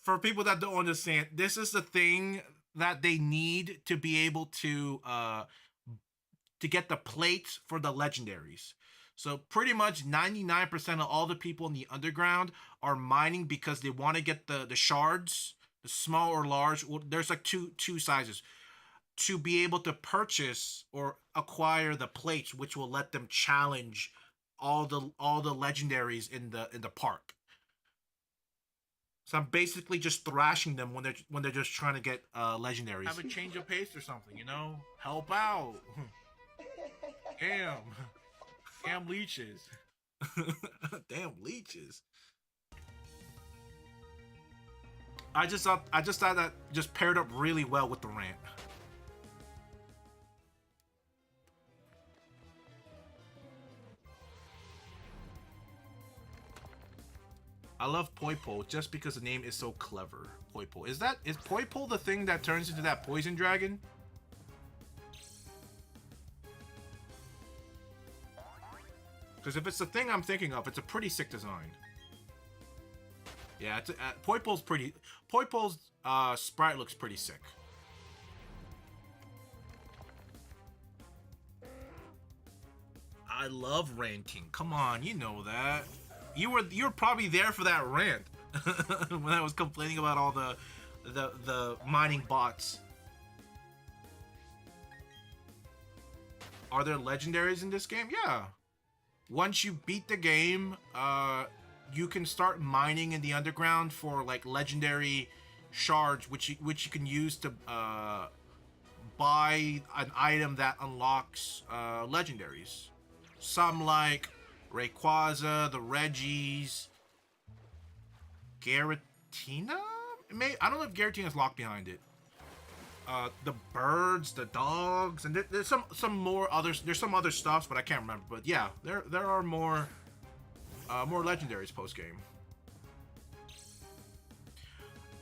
for people that don't understand, this is the thing that they need to be able to get the plates for the legendaries. So pretty much 99% of all the people in the underground are mining because they want to get the shards, the small or large. Well, there's like two sizes to be able to purchase or acquire the plates, which will let them challenge all the legendaries in the park. So I'm basically just thrashing them when they're just trying to get legendaries. Have a change of pace or something, you know? Help out. Damn. Damn leeches. Damn leeches. I just thought that just paired up really well with the rant. I love Poipole just because the name is so clever. Poipole. Is Poipole the thing that turns into that poison dragon? Because if it's the thing I'm thinking of, it's a pretty sick design. Yeah, Poipole's pretty. Poipole's sprite looks pretty sick. I love ranting. Come on, you know that. You were probably there for that rant when I was complaining about all the mining bots. Are there legendaries in this game? Yeah. Once you beat the game, you can start mining in the underground for like legendary shards, which you can use to buy an item that unlocks legendaries. Some like Rayquaza, the Regis, Garatina? I don't know if Garatina's locked behind it. The birds, the dogs, and there's some more others. There's some other stuffs, but I can't remember. But yeah, there are more legendaries post game.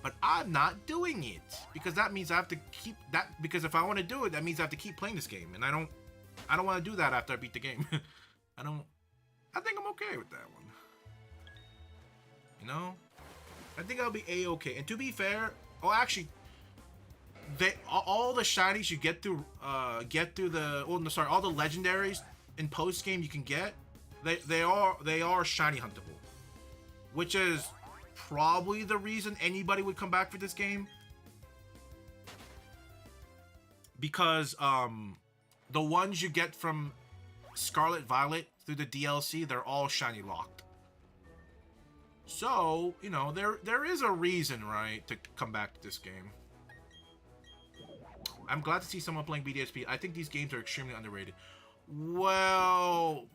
But I'm not doing it because that means I have to keep that. Because if I want to do it, that means I have to keep playing this game, and I don't want to do that after I beat the game. I think I'm okay with that one. You know, I think I'll be a-okay. And to be fair, actually, all the shinies you get through all the legendaries in post game you can get, they are shiny huntable, which is probably the reason anybody would come back for this game, because the ones you get from Scarlet Violet through the DLC, they're all shiny locked. So, you know, there is a reason, right, to come back to this game. I'm glad to see someone playing BDSP. I think these games are extremely underrated. Well,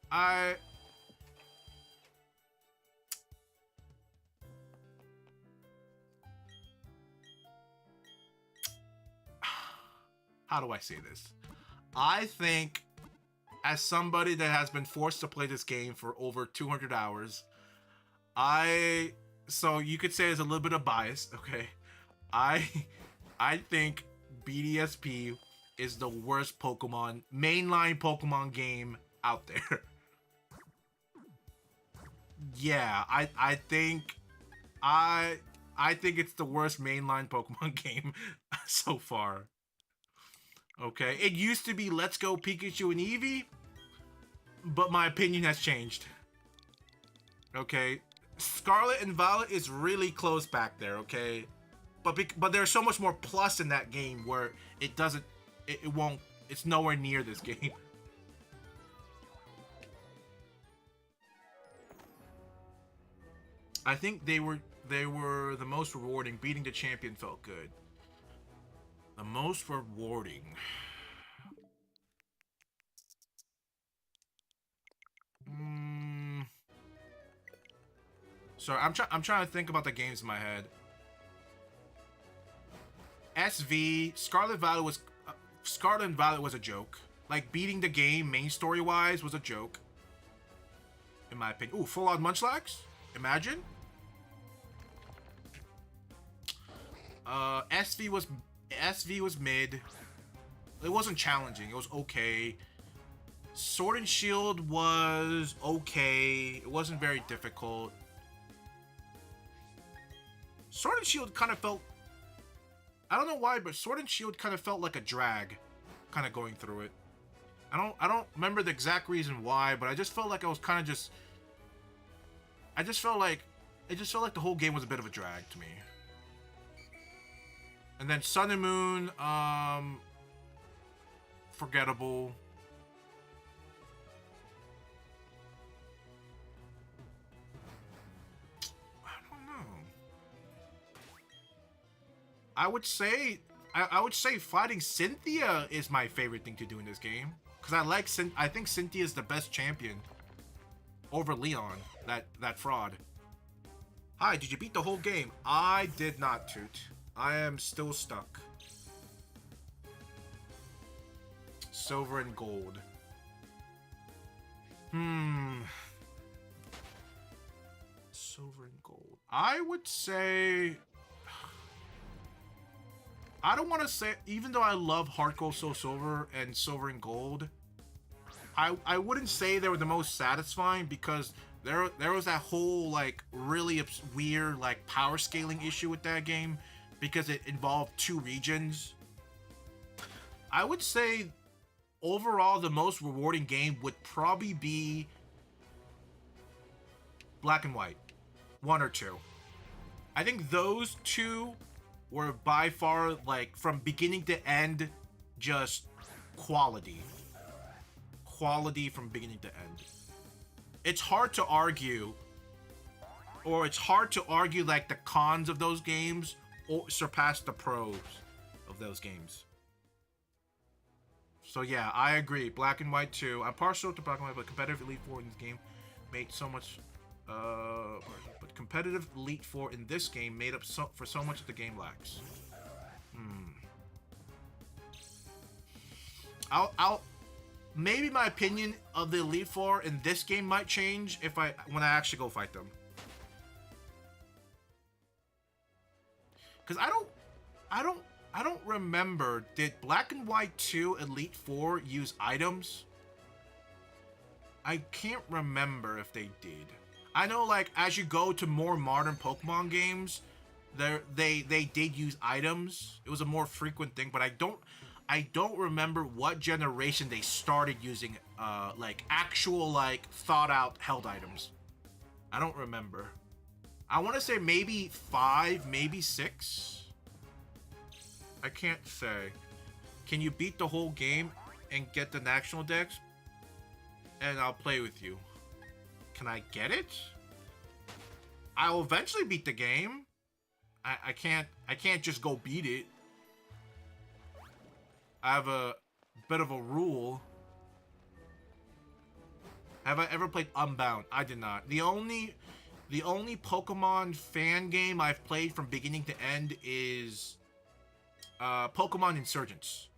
how do I say this? I think, as somebody that has been forced to play this game for over 200 hours, so you could say there's a little bit of bias, okay? I think BDSP is the worst mainline Pokemon game out there. Yeah, I think it's the worst mainline Pokemon game so far. Okay, it used to be Let's Go Pikachu and Eevee, but my opinion has changed. Okay, Scarlet and Violet is really close back there, okay? But there's so much more plus in that game where it's nowhere near this game. I think they were the most rewarding. Beating the champion felt good. The most rewarding. Sorry, I'm trying to think about the games in my head. SV Scarlet and Violet was a joke. Like beating the game main story wise was a joke. In my opinion. Ooh, Full On Munchlax? Imagine. SV was mid. It wasn't challenging. It was okay. Sword and Shield was okay. It wasn't very difficult. Sword and Shield kind of felt... I don't know why, but Sword and Shield kind of felt like a drag, kind of going through it. I don't remember the exact reason why, but I just felt like I was kind of just... I just felt like... It just felt like the whole game was a bit of a drag to me. And then Sun and Moon, forgettable. I don't know. I would say fighting Cynthia is my favorite thing to do in this game, because I think Cynthia is the best champion over Leon, that fraud. Hi, did you beat the whole game? I did not, Toot. I am still stuck. Silver and gold. Silver and gold. I would say... I don't want to say... Even though I love Heart Gold, Soul Silver, and Silver and Gold, I wouldn't say they were the most satisfying, because there was that whole, like, really weird, like, power scaling issue with that game, because it involved 2 regions. I would say overall the most rewarding game would probably be Black and White. 1 or 2. I think those 2 were by far, like, from beginning to end, just quality. Quality from beginning to end. It's hard to argue, like, the cons of those games or surpass the pros of those games. So yeah, I agree. Black and White 2. I'm partial to Black and White, but competitive Elite Four in this game made so much. But competitive Elite Four in this game made up for so much of the game lacks. I'll maybe my opinion of the Elite Four in this game might change when I actually go fight them. Because I don't remember, did Black and White 2 Elite Four use items? I can't remember if they did. I know, like, as you go to more modern Pokemon games, they did use items. It was a more frequent thing, but I don't remember what generation they started using like actual, like, thought out held items. I don't remember. I want to say maybe 5, maybe 6. I can't say. Can you beat the whole game and get the national dex? And I'll play with you. Can I get it? I'll eventually beat the game. I can't just go beat it. I have a bit of a rule. Have I ever played Unbound? I did not. The only Pokemon fan game I've played from beginning to end is Pokemon Insurgents.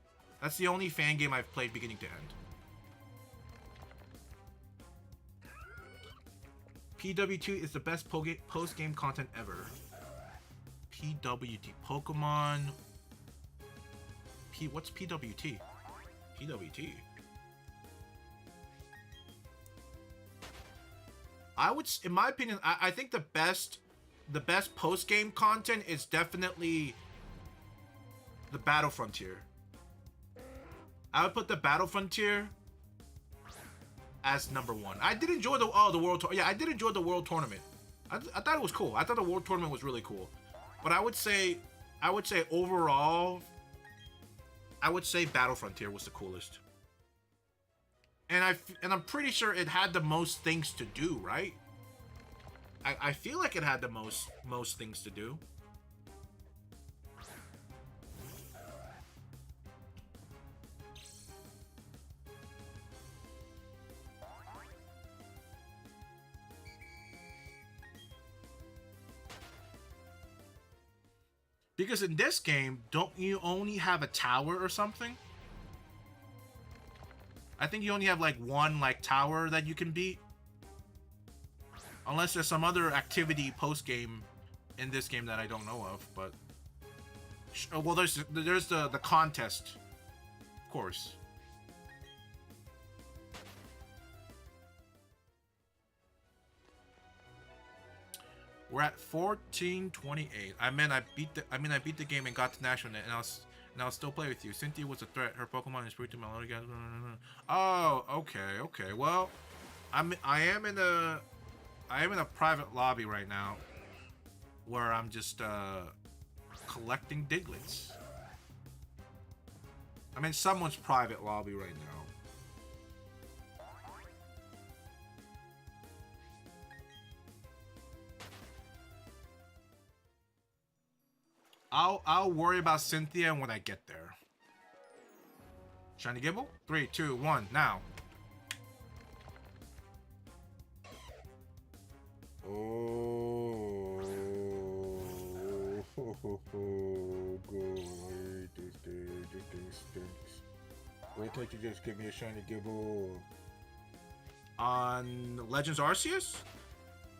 That's the only fan game I've played beginning to end. PWT is the best post-game content ever. PWT. Pokemon... What's PWT? PWT. I would... In my opinion, I think the best post-game content is definitely the Battle Frontier. I would put the Battle Frontier as number 1. I did enjoy the World Tour. Yeah, I did enjoy the World Tournament. I thought it was cool. I thought the World Tournament was really cool. But I would say overall, I would say Battle Frontier was the coolest. And I'm pretty sure it had the most things to do, right? I feel like it had the most things to do. Because in this game, don't you only have a tower or something? I think you only have like one like tower that you can beat. Unless there's some other activity post-game in this game that I don't know of, but... Well, there's the contest, of course. We're at 1428. I beat the game and got to national net, and I'll still play with you. Cynthia was a threat. Her Pokemon is brute to Melody. Oh, okay. Well, I am in a private lobby right now, where I'm just collecting Diglets. I'm in someone's private lobby right now. I'll worry about Cynthia when I get there. Shiny Gible? 3, 2, 1, now. Oh, good. This thing stinks. Wait till you just give me a Shiny Gible. On Legends Arceus?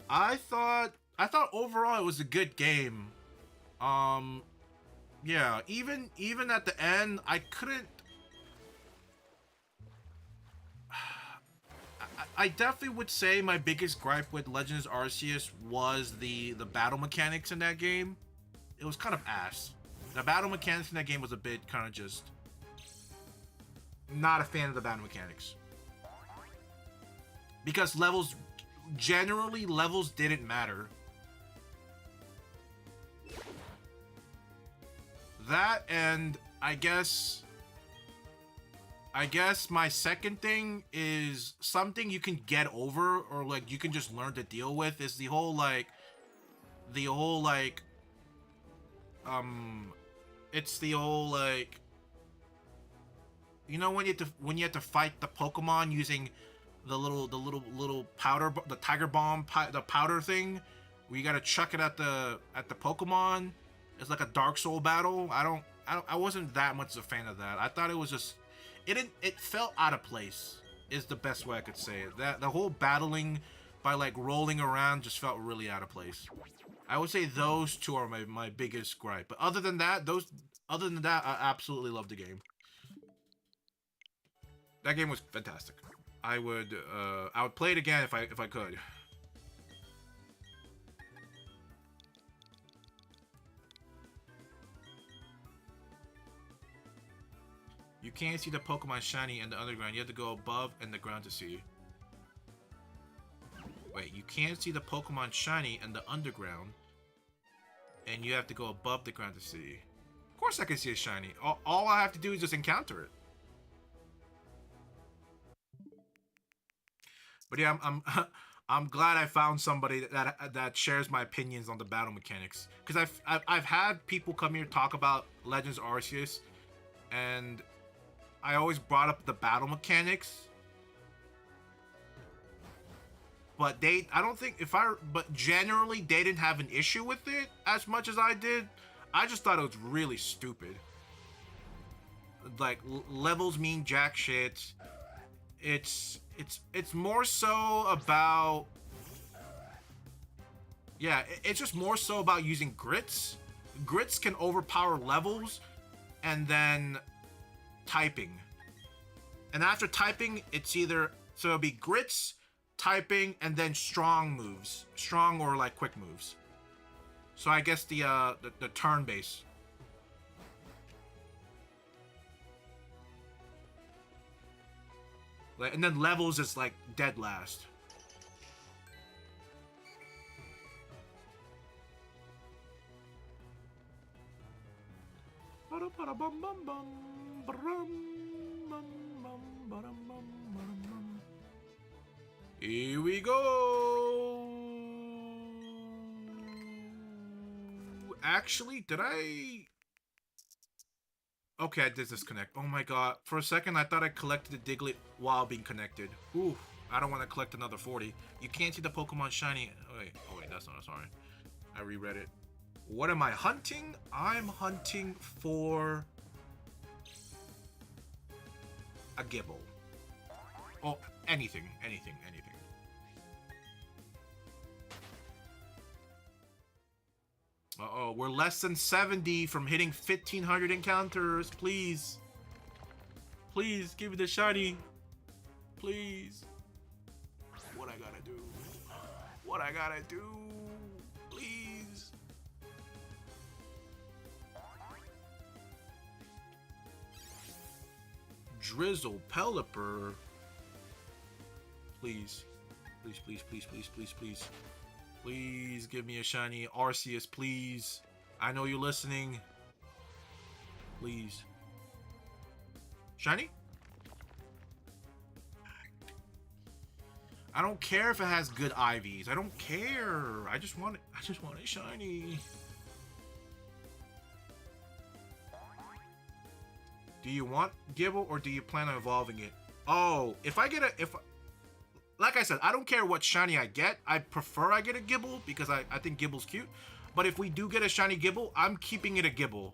I thought overall it was a good game. Yeah, even at the end, I couldn't... I definitely would say my biggest gripe with Legends Arceus was the battle mechanics in that game. It was kind of ass. The battle mechanics in that game was a bit kind of just... Not a fan of the battle mechanics. Because generally levels didn't matter. That, and I guess my second thing is something you can get over, or like you can just learn to deal with, is the whole it's the whole like, you know, when you have to fight the Pokemon using the little powder, the Tiger Bomb, the powder thing, where you gotta chuck it at the Pokemon. It's like a Dark Soul battle. I wasn't that much a fan of that. I thought it was just, it felt out of place, is the best way I could say it. That the whole battling by like rolling around just felt really out of place. I would say those two are my biggest gripe. But other than that, I absolutely love the game. That game was fantastic. I would play it again if I could. You can't see the Pokemon shiny in the underground. You have to go above in the ground to see. Wait, you can't see the Pokemon shiny in the underground, and you have to go above the ground to see. Of course I can see a shiny. All I have to do is just encounter it. But yeah, I'm glad I found somebody that shares my opinions on the battle mechanics. Because I've had people come here talk about Legends Arceus, and I always brought up the battle mechanics, but but generally they didn't have an issue with it as much as I did. I just thought it was really stupid. Like, levels mean jack shit. It's more so about, yeah, it's just more so about using grits. Grits can overpower levels, and then typing, and after typing it's either, so it'll be grits, typing, and then strong moves, strong or like quick moves. So I guess the turn base. And then levels is like dead last. Here we go. Actually, did I? Okay, I did disconnect. Oh my god. For a second, I thought I collected the Diglett while being connected. Ooh, I don't want to collect another 40. You can't see the Pokemon shiny. Oh wait, that's not, sorry. I reread it. What am I hunting? I'm hunting for a Gibble. Oh, anything. Uh-oh, we're less than 70 from hitting 1,500 encounters. Please. Please, give me the shiny. Please. What I gotta do? What I gotta do? Please. Drizzle, Pelipper. Please. Please. Please give me a shiny. Arceus, please. I know you're listening. Please. Shiny? I don't care if it has good IVs. I don't care. I just want it shiny. Do you want Gibble or do you plan on evolving it? Oh, like I said, I don't care what shiny I get. I prefer I get a Gibble because I think Gibble's cute. But if we do get a shiny Gibble, I'm keeping it a Gibble.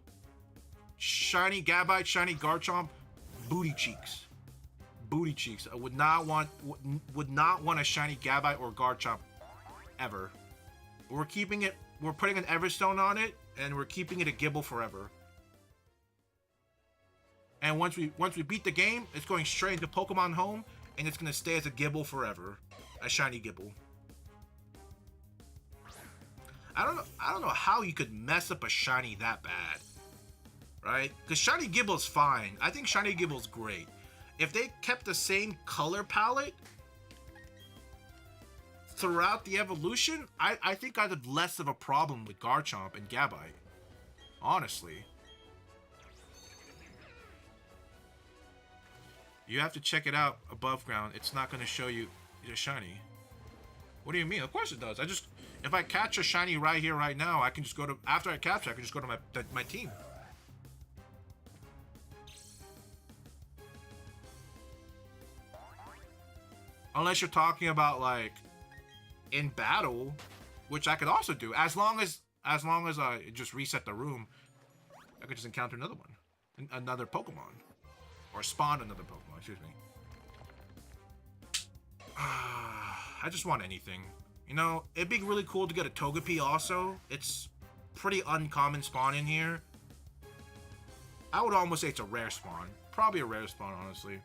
Shiny Gabite, shiny Garchomp, booty cheeks. Booty cheeks. I would not want a shiny Gabite or Garchomp ever. We're keeping it. We're putting an Everstone on it, and we're keeping it a Gibble forever. And once we beat the game, it's going straight into Pokemon Home, and it's gonna stay as a Gibble forever, a shiny Gibble. I don't know how you could mess up a shiny that bad, right? Because shiny Gibble's fine. I think shiny Gibble's great. If they kept the same color palette throughout the evolution, I think I'd have less of a problem with Garchomp and Gabite. Honestly. You have to check it out above ground. It's not going to show you a shiny. What do you mean? Of course it does. If I catch a shiny right here, right now, I can just go to, after I capture, I can just go to my team. Unless you're talking about, like, in battle, which I could also do. As long as I just reset the room, I could just encounter another one. Another Pokemon. Or spawn another Pokemon, excuse me. I just want anything. You know, it'd be really cool to get a Togepi also. It's pretty uncommon spawn in here. I would almost say it's a rare spawn. Probably a rare spawn, honestly.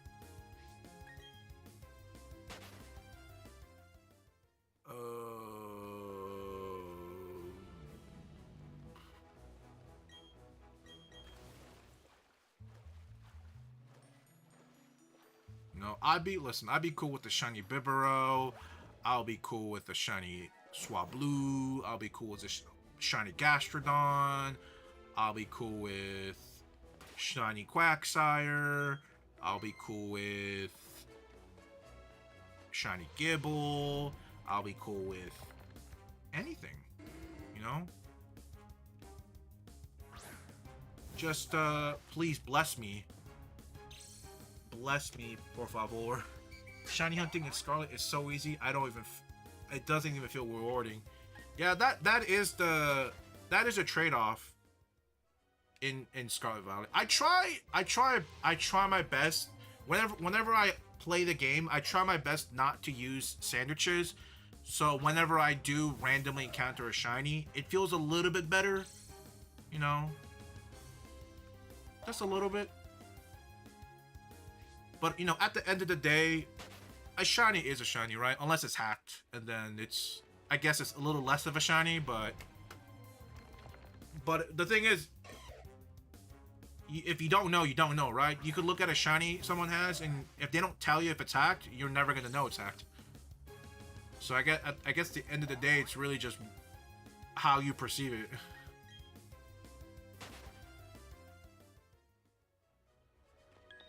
No, I'd be cool with the shiny Bibarel. I'll be cool with the shiny Swablu. I'll be cool with the shiny Gastrodon. I'll be cool with shiny Quagsire. I'll be cool with shiny Gibble. I'll be cool with anything, you know? Just, please bless me. Bless me, por favor. Shiny hunting in Scarlet is so easy. It doesn't even feel rewarding. Yeah, that is a trade-off in Scarlet Valley. I try my best. Whenever I play the game, I try my best not to use sandwiches. So whenever I do randomly encounter a shiny, it feels a little bit better. You know? Just a little bit. But, you know, at the end of the day, a shiny is a shiny, right? Unless it's hacked. And then I guess it's a little less of a shiny, but the thing is, if you don't know, you don't know, right? You could look at a shiny someone has, and if they don't tell you if it's hacked, you're never going to know it's hacked. So I guess at the end of the day, it's really just how you perceive it.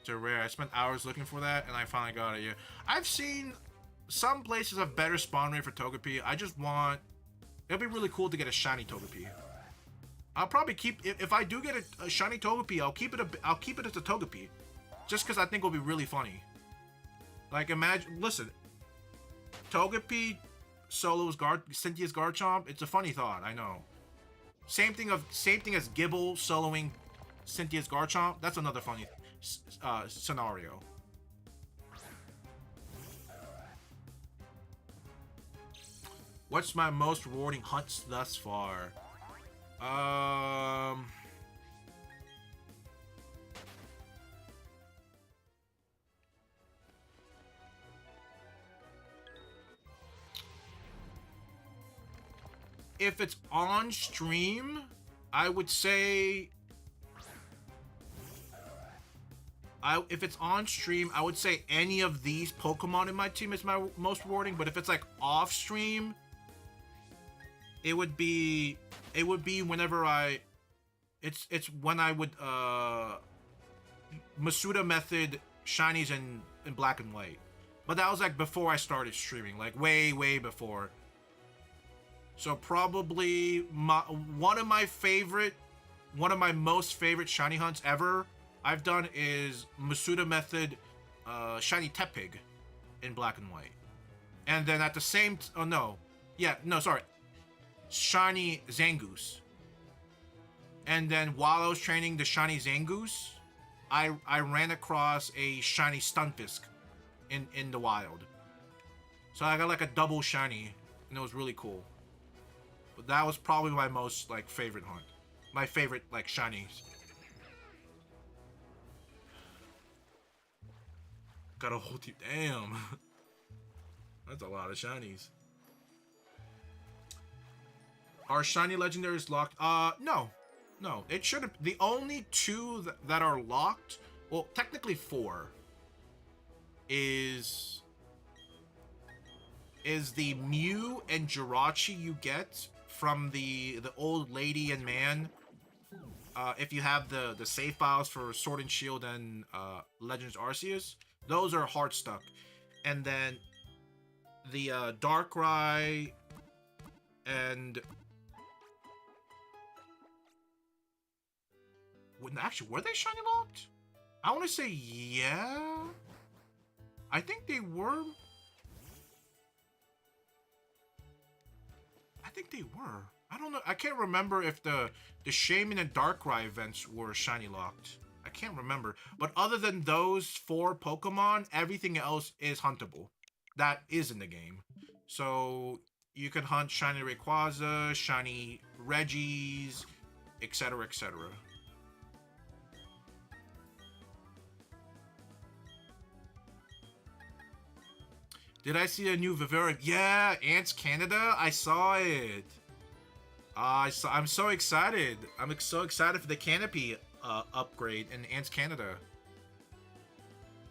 It's a rare. I spent hours looking for that, and I finally got it. Yeah, I've seen some places have better spawn rate for Togepi. I just want. It'd be really cool to get a shiny Togepi. I'll probably keep if I do get a shiny Togepi. I'll keep it as a Togepi, just because I think it'll be really funny. Like listen, Togepi solos Cynthia's Garchomp. It's a funny thought, I know. Same thing as Gibble soloing Cynthia's Garchomp. That's another funny scenario. What's my most rewarding hunts thus far? If it's on stream, I would say if it's on stream, I would say any of these Pokemon in my team is my most rewarding. But if it's like off stream, it would be whenever it's when I would Masuda method shinies in black and white. But that was like before I started streaming, like way before. So probably one of my most favorite shiny hunts ever I've done is Masuda method shiny Tepig in black and white. And then at the same shiny Zangoose. And then while I was training the shiny Zangoose, I ran across a shiny Stunfisk in the wild. So I got like a double shiny, and it was really cool. But that was probably my most like favorite hunt. My favorite like shinies. Got a whole team. Damn. That's a lot of shinies. Are shiny legendaries locked? No. No. It should have. The only two that are locked, well, technically 4, is the Mew and Jirachi you get from the old lady and man. If you have the save files for Sword and Shield and Legends Arceus, those are hard stuck. And then the Darkrai and actually, were they shiny locked? I want to say yeah. I think they were. I don't know. I can't remember if the Shaman and Darkrai events were shiny locked. I can't remember. But other than those 4 Pokemon, everything else is huntable. That is in the game. So you can hunt shiny Rayquaza, shiny Regis, etc., etc. Did I see a new Vivera? Yeah, Ants Canada. I saw it. I'm so excited. I'm so excited for the Canopy upgrade in Ants Canada.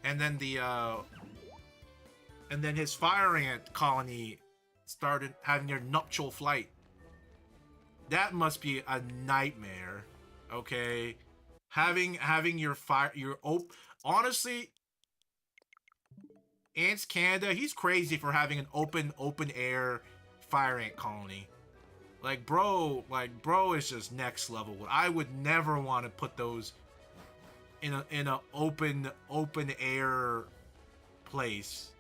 And then his fire ant colony started having their nuptial flight. That must be a nightmare. Okay, having honestly, Ants Canada, he's crazy for having an open air fire ant colony. Like bro is just next level. I would never want to put those in a open air place.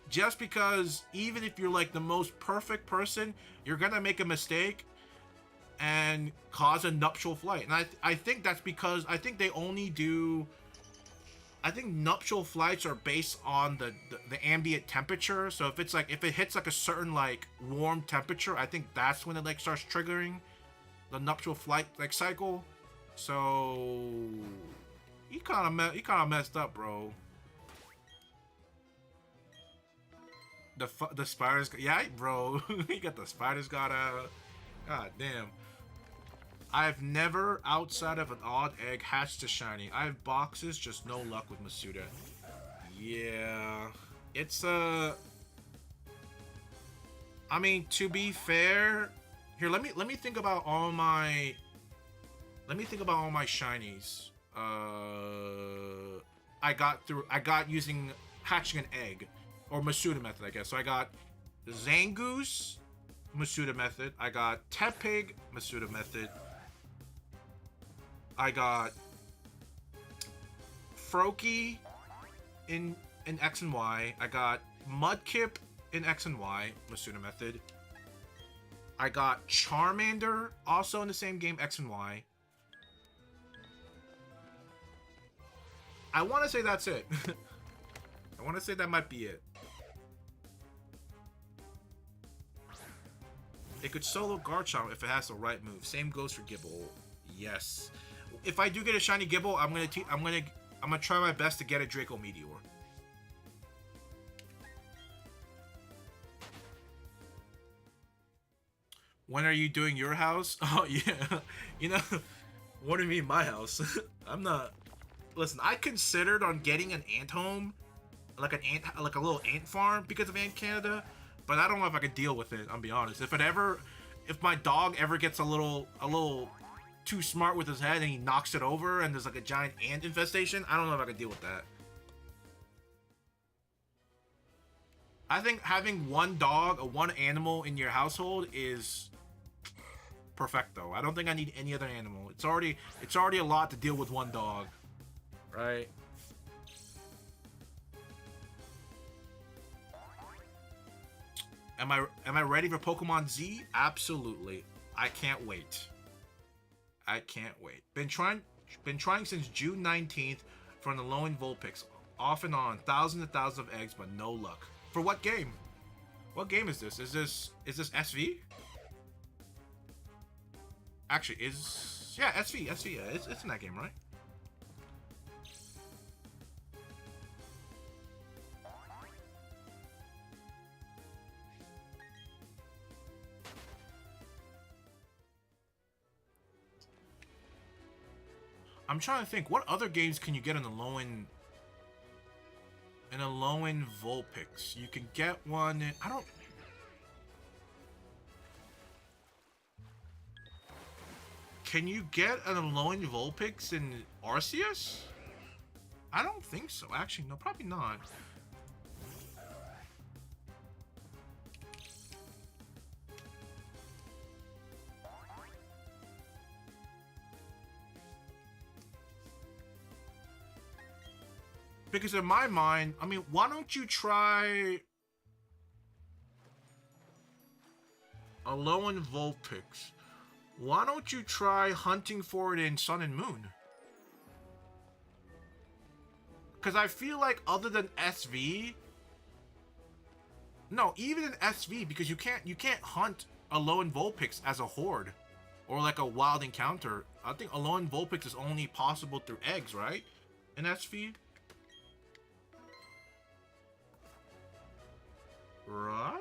Just because even if you're like the most perfect person, you're gonna make a mistake and cause a nuptial flight. And I think that's because I think nuptial flights are based on the ambient temperature. So if it hits like a certain like warm temperature, I think that's when it like starts triggering the nuptial flight like cycle. So he kind of messed up, bro. The spiders, yeah, bro. He got the spiders got out. God damn. I've never, outside of an odd egg, hatched a shiny. I have boxes, just no luck with Masuda. Yeah, it's I mean, to be fair, here let me think about all my shinies. I got using hatching an egg. Or Masuda method, I guess. So I got Zangoose, Masuda method. I got Tepig, Masuda method. I got Froakie in X and Y. I got Mudkip in X and Y, Masuda method. I got Charmander, also in the same game, X and Y. I want to say that's it. I want to say that might be it. It could solo Garchomp if it has the right move. Same goes for Gible. Yes. If I do get a shiny Gible, I'm gonna try my best to get a Draco Meteor. When are you doing your house? Oh yeah. You know, what do you mean my house? I'm not. Listen, I considered on getting an ant home, like a little ant farm because of Ant Canada, but I don't know if I could deal with it. I'll be honest. If my dog ever gets a little too smart with his head and he knocks it over and there's like a giant ant infestation, I don't know if I could deal with that. I think having one dog or one animal in your household is perfecto. I don't think I need any other animal. It's already a lot to deal with one dog. Right. Am I ready for Pokemon Z? Absolutely. I can't wait. I can't wait. Been trying since June 19th for an Alolan Vulpix. Off and on, thousands and thousands of eggs, but no luck. For what game? What game is this? Is this SV? Actually, yeah, SV. Yeah, it's in that game, right? I'm trying to think, what other games can you get in Alolan Vulpix? You can get one in, I don't... Can you get an Alolan Vulpix in Arceus? I don't think so. Actually, no, probably not. Because in my mind, I mean, why don't you try Alolan Vulpix? Why don't you try hunting for it in Sun and Moon? Because I feel like other than SV, no, even in SV, because you can't hunt Alolan Vulpix as a horde or like a wild encounter. I think Alolan Vulpix is only possible through eggs, right? In SV. Right?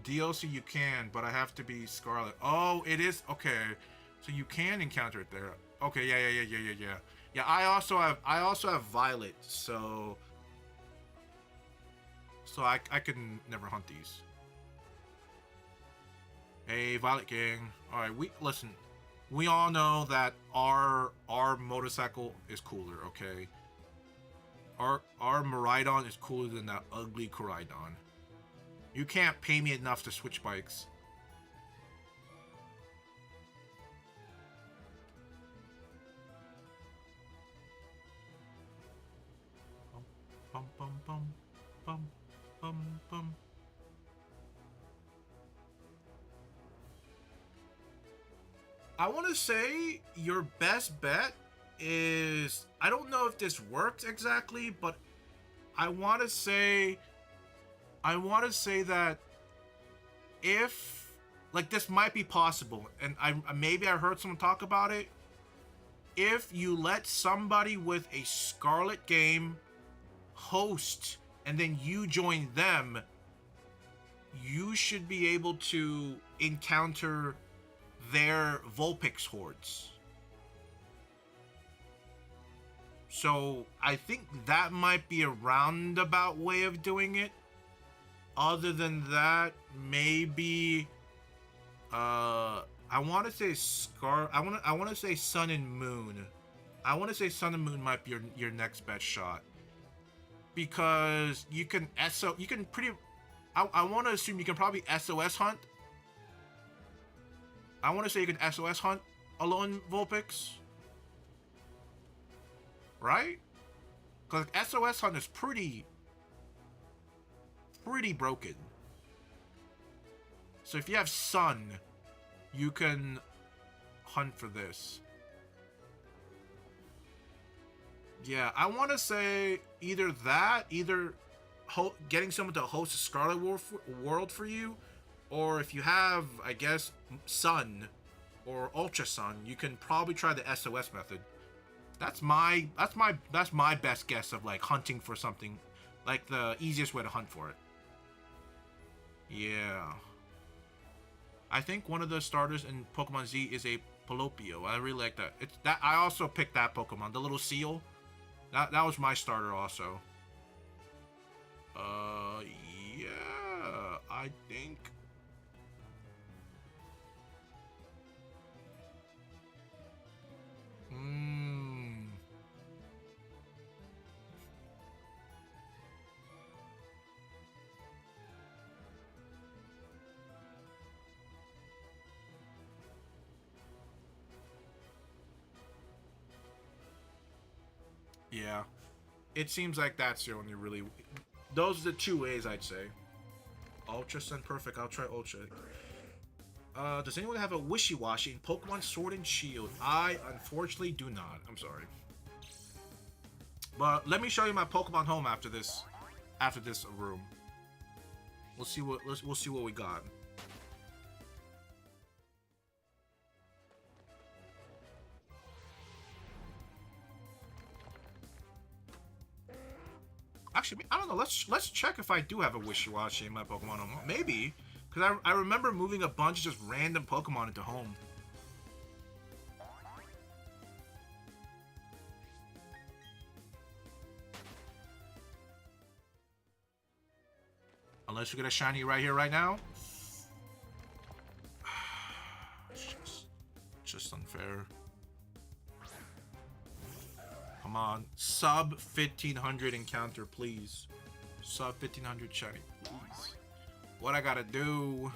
DLC you can, but I have to be Scarlet. Oh, it is okay. So you can encounter it there. Okay, yeah. Yeah, I also have Violet, so I can never hunt these. Hey, Violet Gang. All right, listen. We all know that our motorcycle is cooler, okay? Our Miraidon is cooler than that ugly Koraidon. You can't pay me enough to switch bikes. Bum bum bum bum bum bum. I want to say your best bet is, I don't know if this works exactly, but I want to say that if, like, this might be possible, and maybe I heard someone talk about it. If you let somebody with a Scarlet game host and then you join them, you should be able to encounter their Vulpix hordes. So I think that might be a roundabout way of doing it. Other than that, maybe I want to say I want to say Sun and Moon. I want to say Sun and Moon might be your next best shot, because you can I want to assume you can probably SOS hunt. I want to say you can SOS hunt Alolan Vulpix. right? Because SOS Hunt is pretty broken. So if you have Sun, you can hunt for this. Yeah, I want to say either that, either getting someone to host a Scarlet World for you, or if you have, I guess, Sun or Ultra Sun, you can probably try the SOS method. That's my best guess of like hunting for something, like the easiest way to hunt for it. Yeah. I think one of the starters in Pokemon Z is a Palopio. I really like that. It's that I also picked that Pokemon, the little seal. That was my starter also. Yeah, I think. Yeah. It seems like that's the only really... Those are the two ways, I'd say. Ultra Sun, perfect. I'll try Ultra. Does anyone have a Wishy-Washy in Pokemon Sword and Shield? I, unfortunately, do not. I'm sorry. But let me show you my Pokemon home after this room. We'll see what we got. Actually, I don't know. Let's check if I do have a Wishy-Washy in my Pokemon home. Maybe, because I remember moving a bunch of just random Pokemon into home. Unless you get a shiny right here, right now. It's just unfair. Come on, sub 1500 encounter, please. Sub 1500 shiny, please. What I gotta do?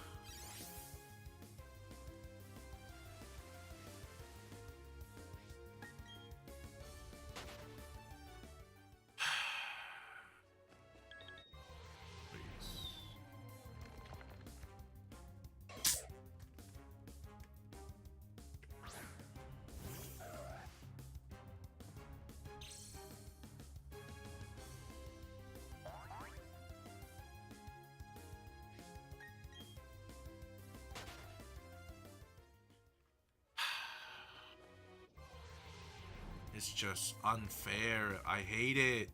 It's just unfair. I hate it.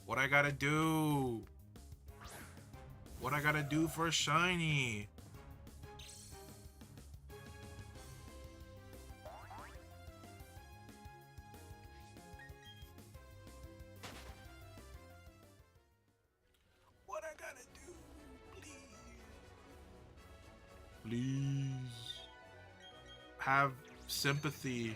What I gotta do? What I gotta do for a shiny? What I gotta do? Please. Please. Have sympathy.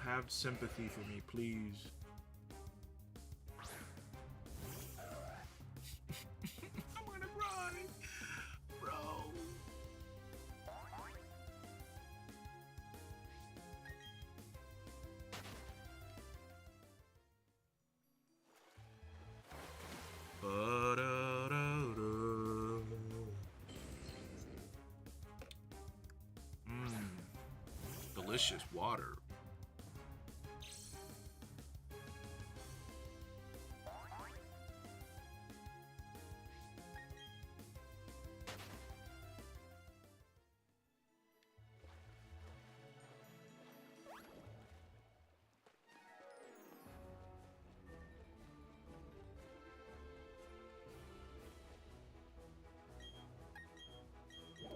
Have sympathy for me, please. I'm gonna cry, bro. Delicious water.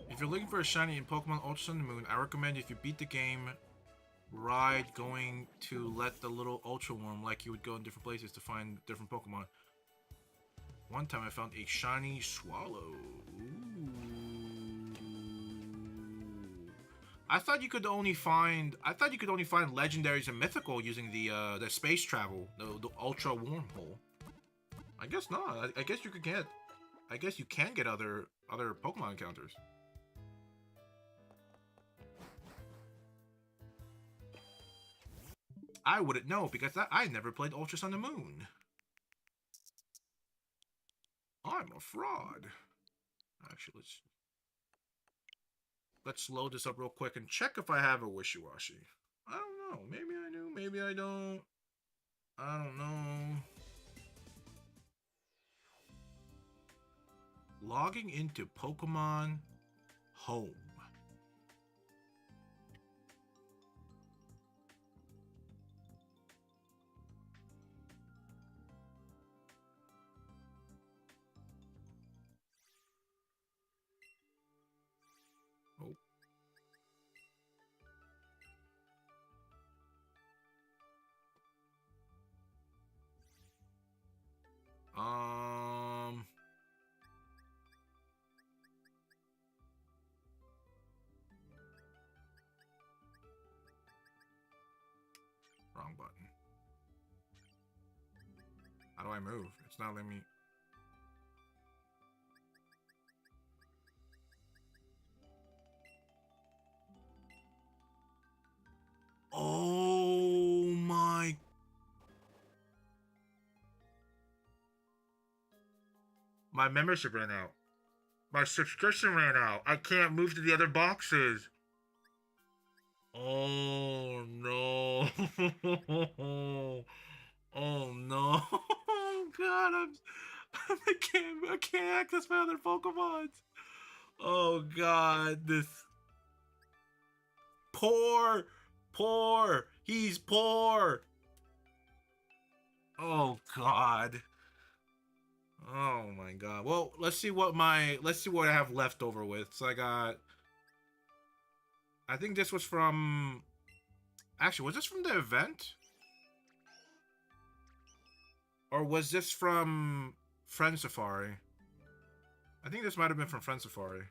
If you're looking for a shiny in Pokemon Ultra Sun and Moon, I recommend if you beat the game, ride going to let the little Ultra Worm like you would go in different places to find different Pokemon. One time I found a shiny Swallow. Ooh. I thought you could only find legendaries and mythical using the space travel, the Ultra Wormhole. I guess not. I guess you could get I guess you can get other Pokemon encounters. I wouldn't know because I never played Ultra Sun and Moon. I'm a fraud. Actually, let's load this up real quick and check if I have a Wishiwashi. I don't know. Maybe I do. Maybe I don't. I don't know. Logging into Pokemon Home. Wrong button. How do I move? It's not letting me. Oh my. My membership ran out. My subscription ran out. I can't move to the other boxes. Oh no. Oh no. Oh god, I can't access my other Pokemon. Oh god, this poor. He's poor. Oh god. Oh my god. Well, let's see what I have left over with. So I think this was from. Actually, was this from the event? Or was this from Friend Safari? I think this might have been from Friend Safari.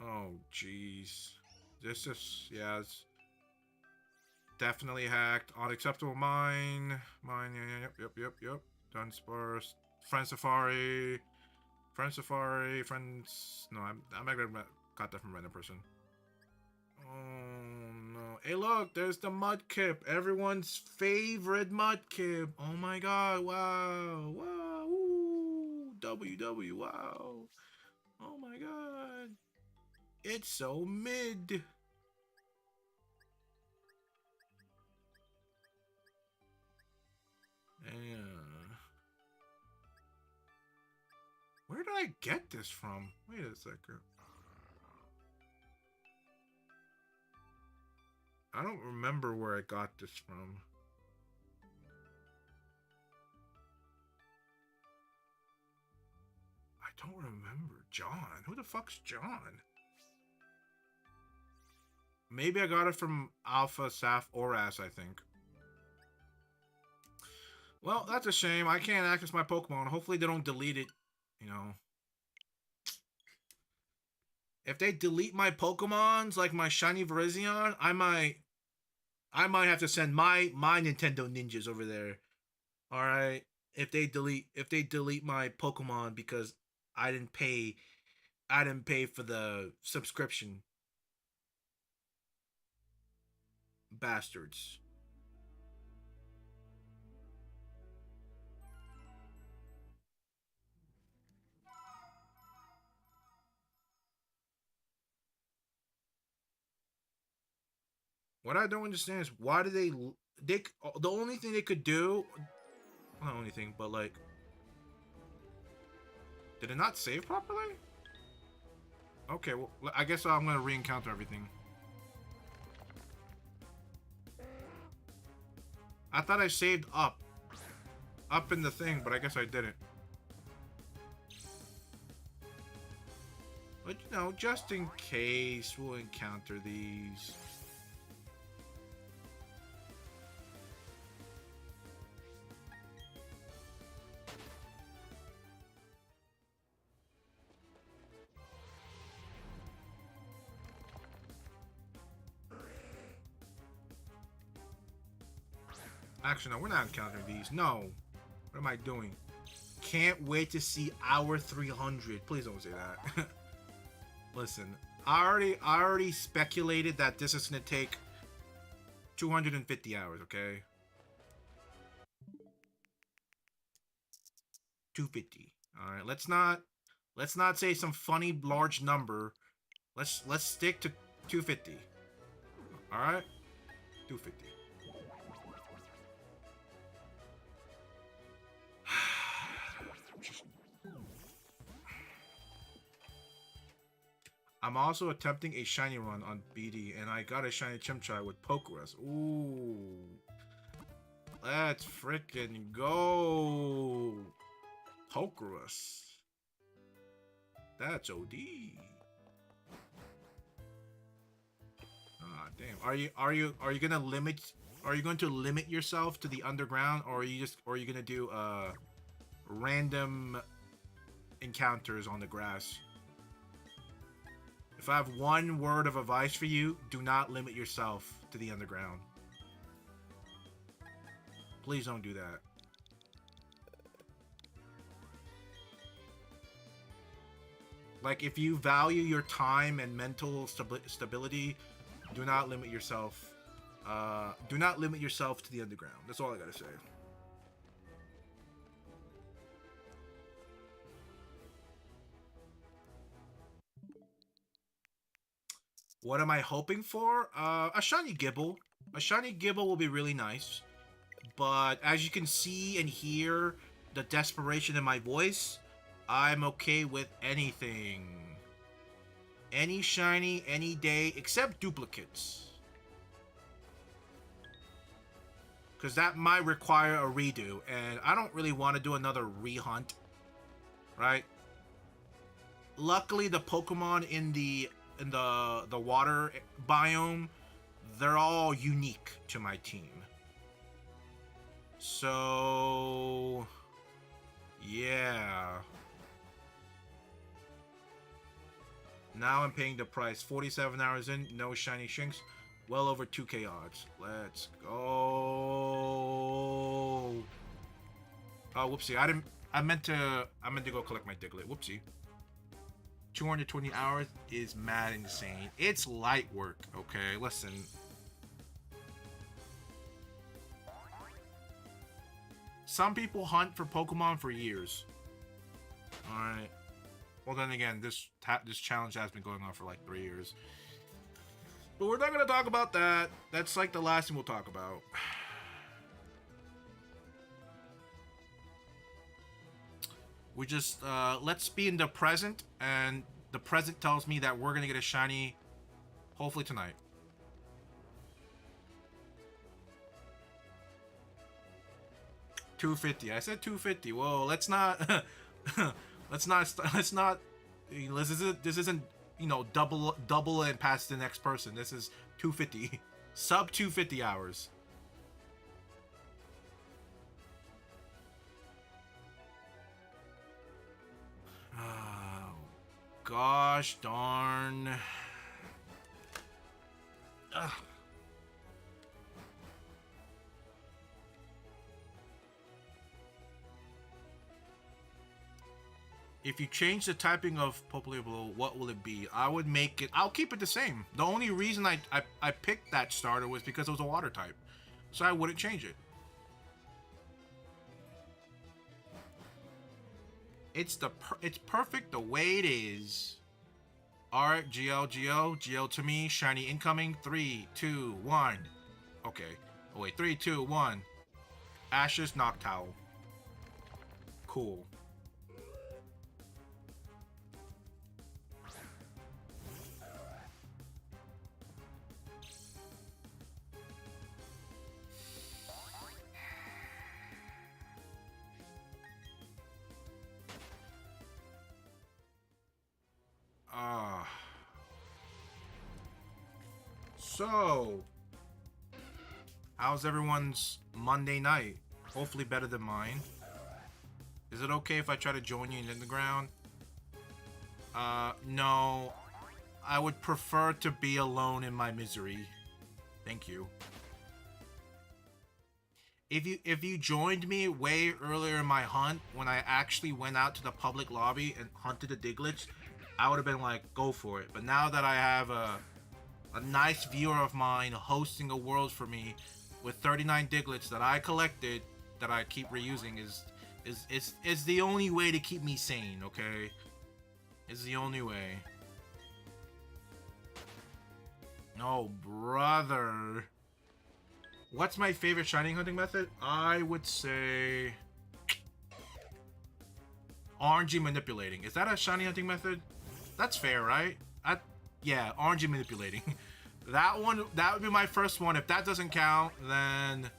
Oh, jeez. This is, yeah, it's definitely hacked. Unacceptable mine. Mine, yep. Dunsparce. Friend Safari. Friends. No, I might have got that from a random person. Oh no. Hey look, there's the Mudkip. Everyone's favorite Mudkip. Oh my god, wow. Ooh, WW, wow. Oh my god. It's so mid. Yeah. Where did I get this from? Wait a second. I don't remember where I got this from. I don't remember. John? Who the fuck's John? Maybe I got it from Alpha Saf Oras, I think. Well, that's a shame. I can't access my Pokemon. Hopefully they don't delete it, you know. If they delete my Pokemons, like my shiny Virizion, I might have to send my Nintendo ninjas over there. All right. If they delete my Pokemon because I didn't pay for the subscription. Bastards. What I don't understand is why do they the only thing they could do, not the only thing, but like, did it not save properly? Okay, well, I guess I'm gonna re-encounter everything. I thought I saved up in the thing, but I guess I didn't. But you know, just in case we'll encounter these. Actually, no, we're not encountering these. No. What am I doing? can't wait to see our 300. Please don't say that. Listen, I already speculated that this is gonna take 250 hours, okay? 250. Alright, let's not say some funny large number. Let's stick to 250. Alright? 250. I'm also attempting a shiny run on BD, and I got a shiny Chimchar with Pokerus. Ooh. Let's frickin' go. Pokerus. That's OD. Ah, damn. Are you going to limit yourself to the underground, or are you gonna do random encounters on the grass? If I have one word of advice for you, do not limit yourself to the underground. Please don't do that. Like, if you value your time and mental stability, do not limit yourself. Do not limit yourself to the underground. That's all I gotta say. What am I hoping for? A shiny Gible. A shiny Gible will be really nice. But as you can see and hear the desperation in my voice, I'm okay with anything. Any shiny, any day, except duplicates. Because that might require a redo, and I don't really want to do another rehunt. Right? Luckily, the Pokemon in the water biome, they're all unique to my team. So, yeah. Now I'm paying the price. 47 hours in, no shiny Shinx. Well over 2k odds. Let's go. Oh, whoopsie. I meant to go collect my Diglett. Whoopsie. 220 hours is mad insane. It's light work, okay? Listen. Some people hunt for Pokemon for years. Alright. Well, then again, this challenge has been going on for like 3 years. But we're not going to talk about that. That's like the last thing we'll talk about. We just, let's be in the present, and the present tells me that we're going to get a shiny, hopefully tonight. $250. I said $250. Whoa, let's not, let's not, this isn't, you know, double and pass to the next person. This is $250. Sub 250 hours. Oh, gosh darn. Ugh. If you change the typing of Popplio, what will it be? I would make it... I'll keep it the same. The only reason I picked that starter was because it was a water type. So I wouldn't change it. It's perfect the way it is. Alright, GL to me. Shiny incoming. 3, 2, 1. Okay. Oh wait, 3, 2, 1. Ashes Noctowl. Cool. So, how's everyone's Monday night? Hopefully better than mine. Is it okay if I try to join you in the ground? No. I would prefer to be alone in my misery. Thank you. if you joined me way earlier in my hunt when I actually went out to the public lobby and hunted the Diglets, I would have been like, go for it. But now that I have a nice viewer of mine hosting a world for me with 39 Diglets that I collected that I keep reusing is the only way to keep me sane, okay? Is the only way. Oh, brother. What's my favorite shiny hunting method? I would say RNG manipulating. Is that a shiny hunting method? That's fair, right? Yeah, RNG manipulating. That would be my first one. If that doesn't count, then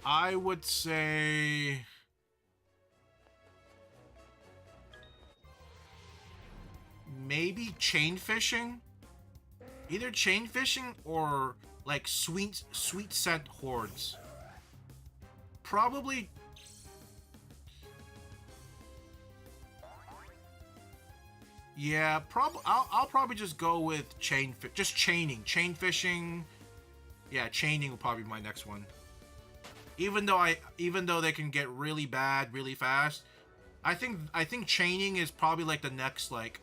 I would say maybe chain fishing. Either chain fishing or like sweet scent hordes. Probably. Yeah, I'll probably just go with just chaining, chain fishing. Yeah, chaining will probably be my next one. Even though they can get really bad really fast, I think chaining is probably like the next like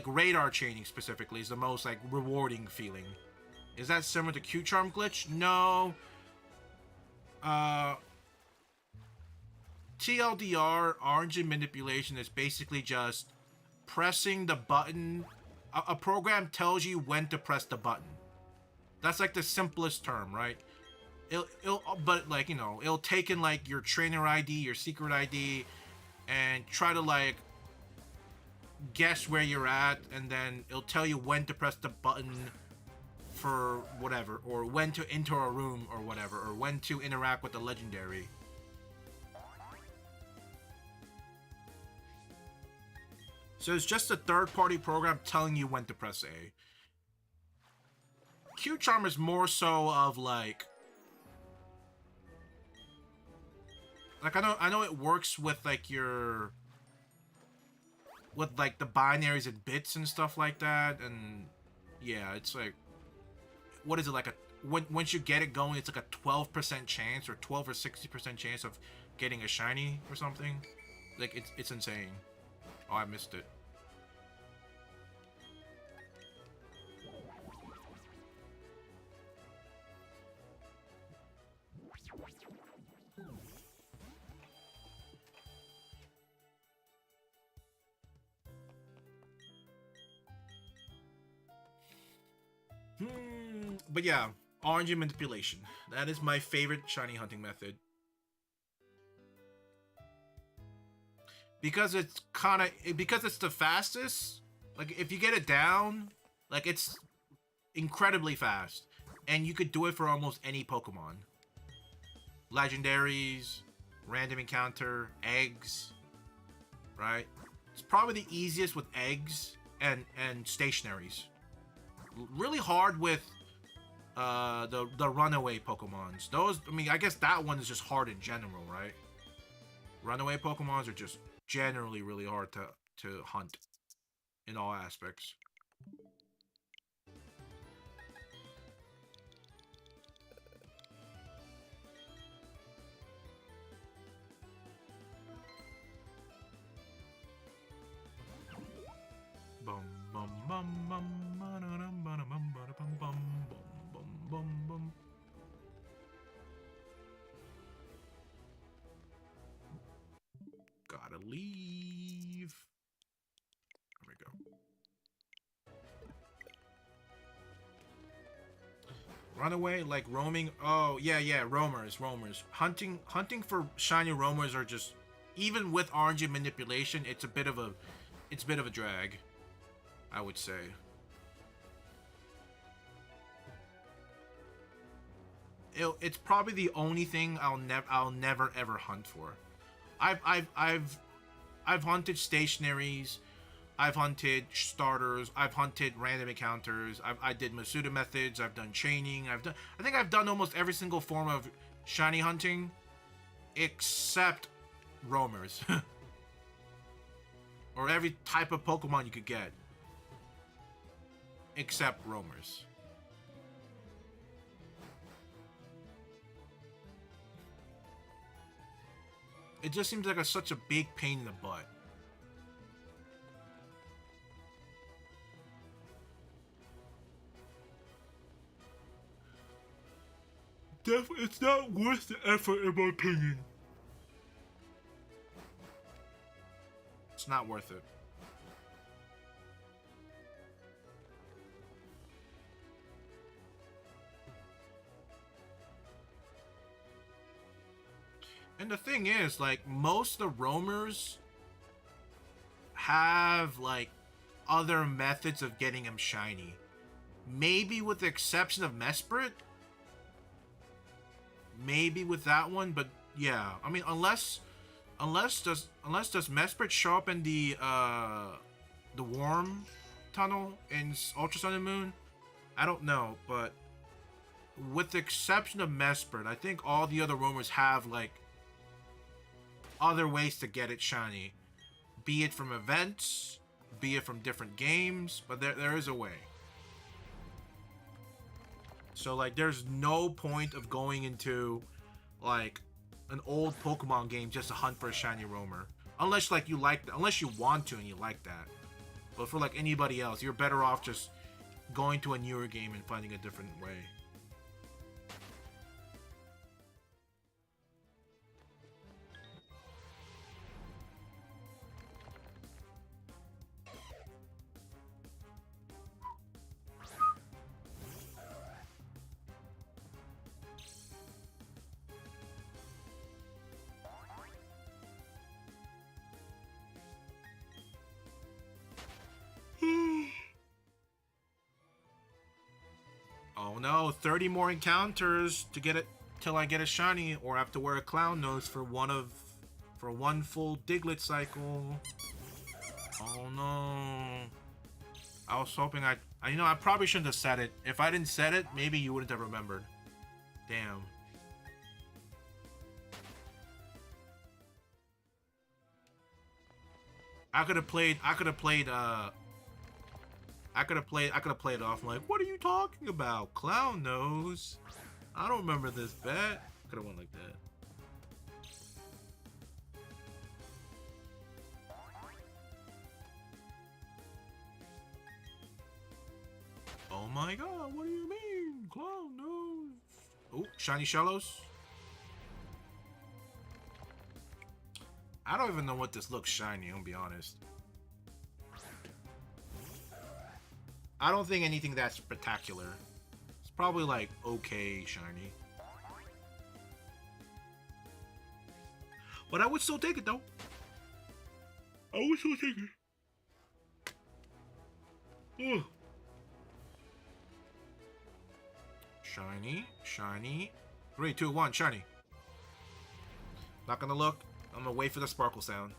radar chaining specifically is the most like rewarding feeling. Is that similar to Q Charm glitch? No. TLDR, RNG manipulation is basically just pressing the button. A program tells you when to press the button. That's like the simplest term, right? But like, you know, it'll take in like your trainer ID, your secret ID, and try to like guess where you're at, and then it'll tell you when to press the button for whatever, or when to enter a room or whatever, or when to interact with the legendary. So it's just a third-party program telling you when to press A. Q Charm is more so of like I know it works with like your with like the binaries and bits and stuff like that, and yeah, it's like, what is it, like once you get it going, it's like a 12% chance or 12 or 60% chance of getting a shiny or something. Like it's insane. Oh, I missed it. But yeah, RNG manipulation. That is my favorite shiny hunting method. Because it's because it's the fastest. Like if you get it down, like it's incredibly fast. And you could do it for almost any Pokemon. Legendaries, random encounter, eggs, right? It's probably the easiest with eggs and stationaries. Really hard with the runaway Pokemons. Those, I mean, I guess that one is just hard in general, right? Runaway Pokemons are just generally really hard to hunt in all aspects. Bum bum bum bum bum bum bum bum bum bum. Gotta leave. There we go. Runaway, like roaming. Oh yeah, roamers. Hunting for shiny roamers are just, even with RNG manipulation, it's a bit of a drag, I would say. it's probably the only thing I'll never ever hunt for. I've hunted stationaries, I've hunted starters, I've hunted random encounters, I did Masuda methods, I've done chaining, I think I've done almost every single form of shiny hunting except roamers. Or every type of Pokemon you could get except roamers. It just seems like such a big pain in the butt. It's not worth the effort, in my opinion. It's not worth it. And the thing is, like, most of the roamers have, like, other methods of getting him shiny. Maybe with the exception of Mesprit. Maybe with that one, but yeah. I mean, unless does Mesprit show up in the Worm Tunnel in Ultra Sun and Moon? I don't know, but with the exception of Mesprit, I think all the other roamers have, like, other ways to get it shiny. Be it from events, be it from different games, but there is a way. So, like, there's no point of going into, like, an old Pokemon game just to hunt for a shiny roamer. Unless, like, unless you want to and you like that. But for, like, anybody else, you're better off just going to a newer game and finding a different way. Oh no, 30 more encounters to get it till I get a shiny, or I have to wear a clown nose for one full Diglett cycle. Oh no. I was hoping I probably shouldn't have said it. If I didn't said it, maybe you wouldn't have remembered. Damn. I could have played it off. I'm like, what are you talking about? Clown nose? I don't remember this bet. Could have went like that. Oh my god, what do you mean? Clown nose. Oh, shiny Shellos. I don't even know what this looks shiny, I'll be honest. I don't think anything that's spectacular. It's probably like okay shiny. But I would still take it though. I would still take it. Ugh. Shiny, shiny. 3, 2, 1, shiny. Not gonna look. I'm gonna wait for the sparkle sound.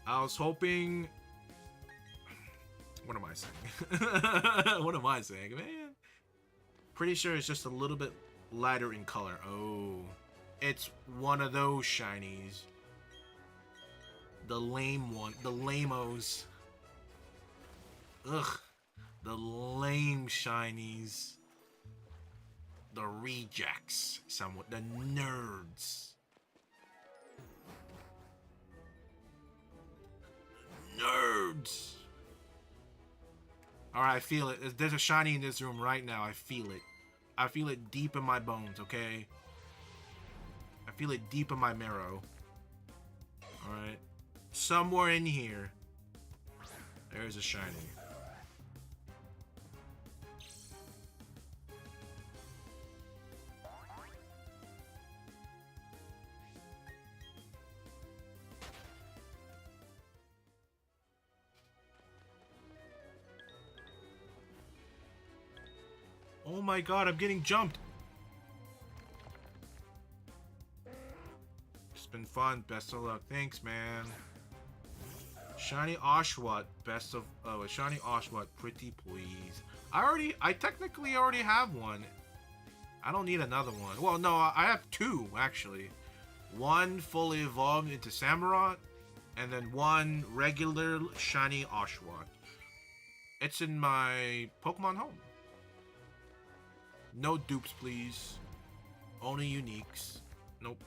I was hoping... What am I saying? What am I saying, man? Pretty sure it's just a little bit lighter in color. Oh. It's one of those shinies. The lame one. The lame-os. Ugh. The lame shinies. The rejects. Somewhat. The nerds. Nerds! Alright, I feel it. There's a shiny in this room right now. I feel it. I feel it deep in my bones, okay? I feel it deep in my marrow. Alright. Somewhere in here, there's a shiny. Oh my god, I'm getting jumped. It's been fun. Best of luck. Thanks, man. Shiny Oshawott. Best of... Oh, a Shiny Oshawott. Pretty please. I technically already have one. I don't need another one. Well, no, I have two, actually. One fully evolved into Samurott, and then one regular Shiny Oshawott. It's in my Pokemon home. No dupes, please. Only uniques. Nope.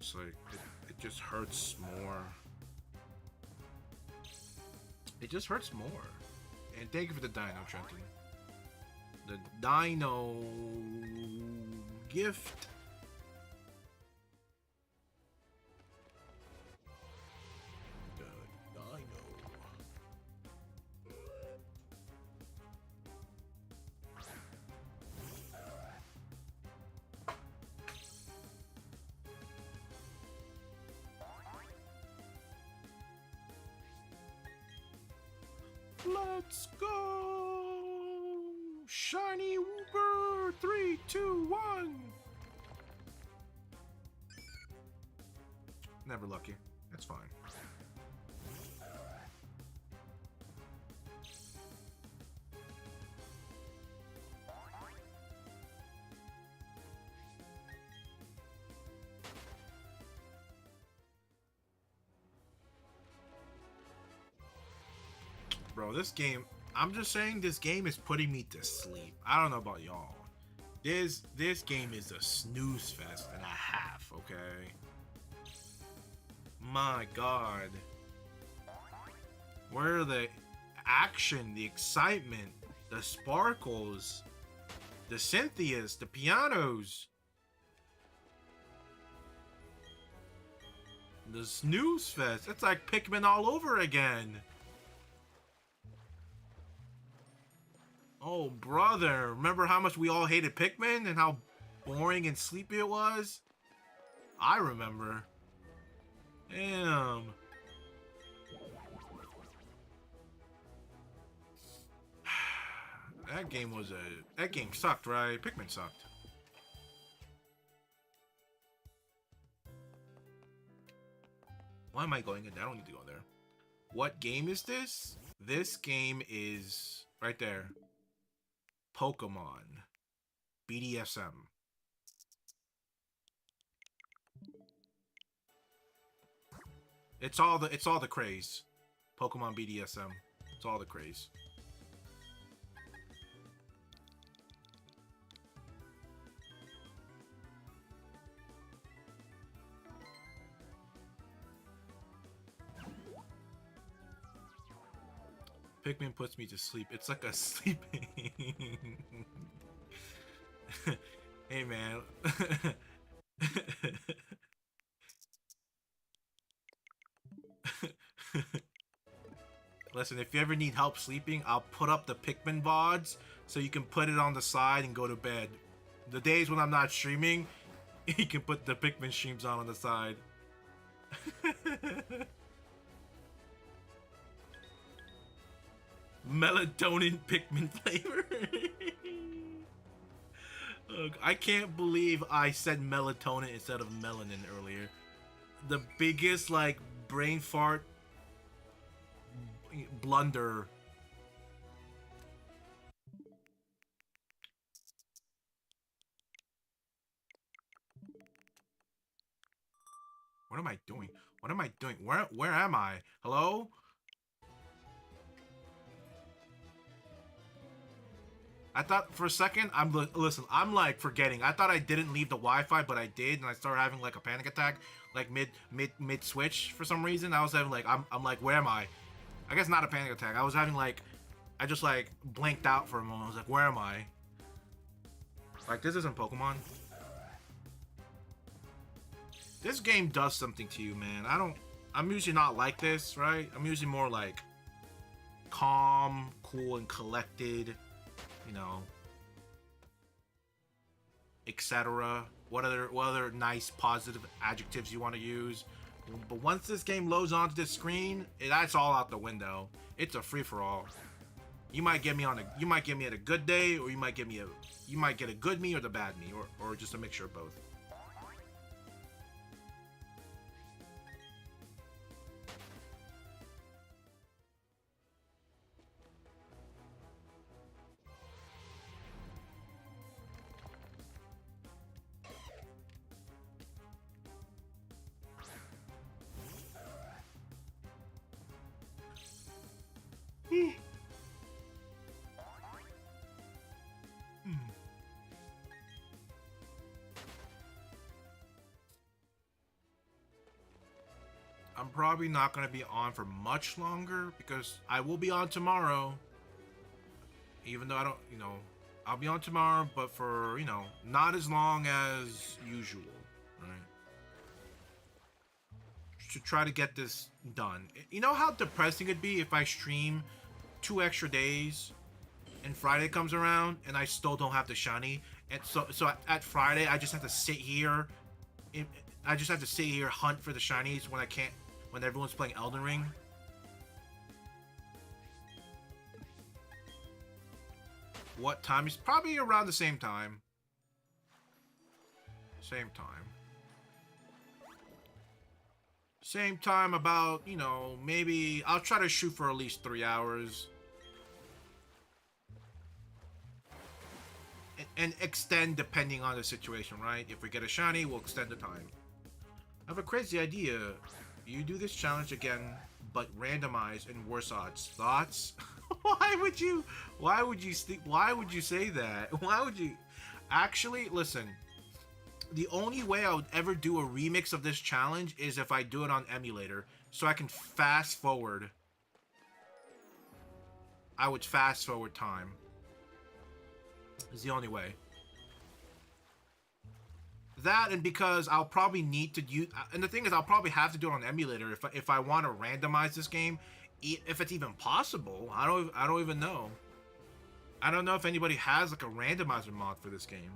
It's like, it just hurts more. It just hurts more. And thank you for the Dino, Trenton. The Dino gift. The Dino. Let's go! Shiny Wooper! 3, 2, 1! Never lucky. That's fine. Bro, this game, I'm just saying this game is putting me to sleep. I don't know about y'all. This game is a snooze fest and a half, okay? My god. Where are the action, the excitement, the sparkles, the Cynthias, the pianos, the snooze fest? It's like Pikmin all over again. Oh, brother. Remember how much we all hated Pikmin and how boring and sleepy it was? I remember. Damn. That game sucked, right? Pikmin sucked. Why am I going in there? I don't need to go there. What game is this? This game is right there. Pokemon BDSM. It's all the craze. Pokemon BDSM. It's all the craze. Pikmin puts me to sleep. It's like a sleeping. Hey, man. Listen, if you ever need help sleeping, I'll put up the Pikmin VODs so you can put it on the side and go to bed. The days when I'm not streaming, you can put the Pikmin streams on the side. Melatonin Pikmin flavor. Look, I can't believe I said melatonin instead of melanin earlier. The biggest, like, brain fart blunder. What am I doing? What am I doing? Where am I? Hello? I thought for a second, listen, I'm like forgetting. I thought I didn't leave the Wi-Fi, but I did, and I started having like a panic attack, like mid switch for some reason. I was having like, I'm like, where am I? I guess not a panic attack. I was having like, I just like blanked out for a moment. I was like, where am I? Like, this isn't Pokemon. This game does something to you, man. I'm usually not like this, right? I'm usually more like calm, cool, and collected. You know, etc. What other nice positive adjectives you want to use? But once this game loads onto the screen, that's all out the window. It's a free-for-all. You might get me on a you might get me at a good day, or you might get a good me or the bad me, or just a mixture of both. I'm probably not going to be on for much longer because I will be on tomorrow. Even though I don't, I'll be on tomorrow, but for, not as long as usual, right? To try to get this done. You know how depressing it'd be if I stream 2 extra days and Friday comes around and I still don't have the shiny, and so at Friday I just have to sit here. I just have to sit here hunt for the shinies when everyone's playing Elden Ring. What time is probably around the same time. Same time. Same time about, maybe I'll try to shoot for at least 3 hours. And extend depending on the situation, right? If we get a shiny, we'll extend the time. I have a crazy idea. You do this challenge again, but randomized and worse odds. Thoughts? Why would you say that? Why would you? Actually, listen. The only way I would ever do a remix of this challenge is if I do it on emulator, so I can fast forward. I would fast forward time. Is the only way. That, and because I'll probably need to use, and the thing is, I'll probably have to do it on emulator if I want to randomize this game, if it's even possible. I don't even know. I don't know if anybody has like a randomizer mod for this game.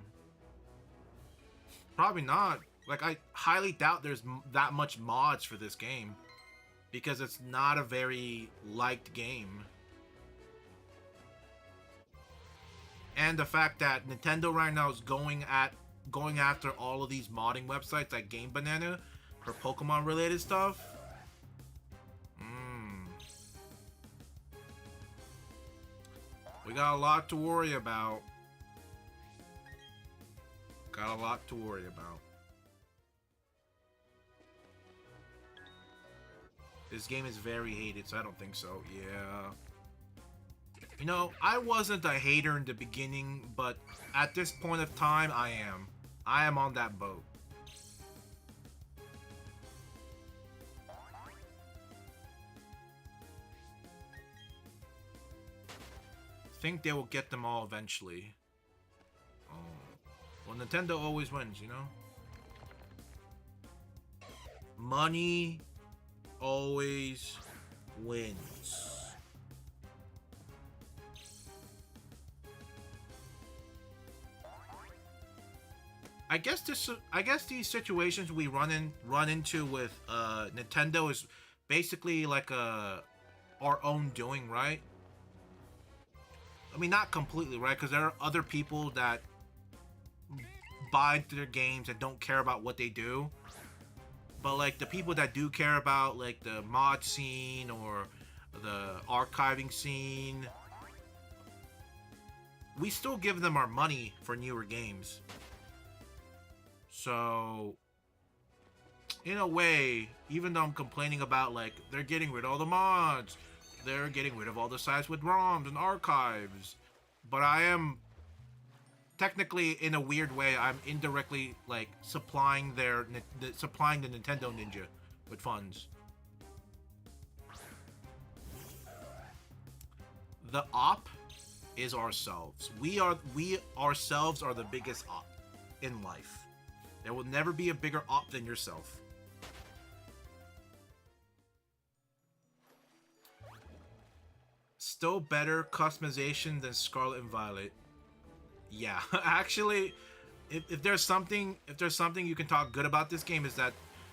Probably not. Like, I highly doubt there's that much mods for this game, because it's not a very liked game. And the fact that Nintendo right now is going after all of these modding websites like Game Banana for Pokemon related stuff. We got a lot to worry about. Got a lot to worry about. This game is very hated, so I don't think so. Yeah. I wasn't a hater in the beginning, but at this point of time, I am. I am on that boat. Think they will get them all eventually. Oh. Well, Nintendo always wins, Money always wins. I guess these situations we run into with Nintendo is basically like our own doing, right? I mean, not completely, right? Because there are other people that buy their games and don't care about what they do. But like the people that do care about like the mod scene or the archiving scene, we still give them our money for newer games. So, in a way, even though I'm complaining about, like, they're getting rid of all the mods, they're getting rid of all the sites with ROMs and archives, but I am, technically, in a weird way, I'm indirectly, like, supplying the Nintendo Ninja with funds. The op is ourselves. We ourselves are the biggest op in life. There will never be a bigger op than yourself. Still better customization than Scarlet and Violet. Yeah, actually, if there's something you can talk good about this game, is that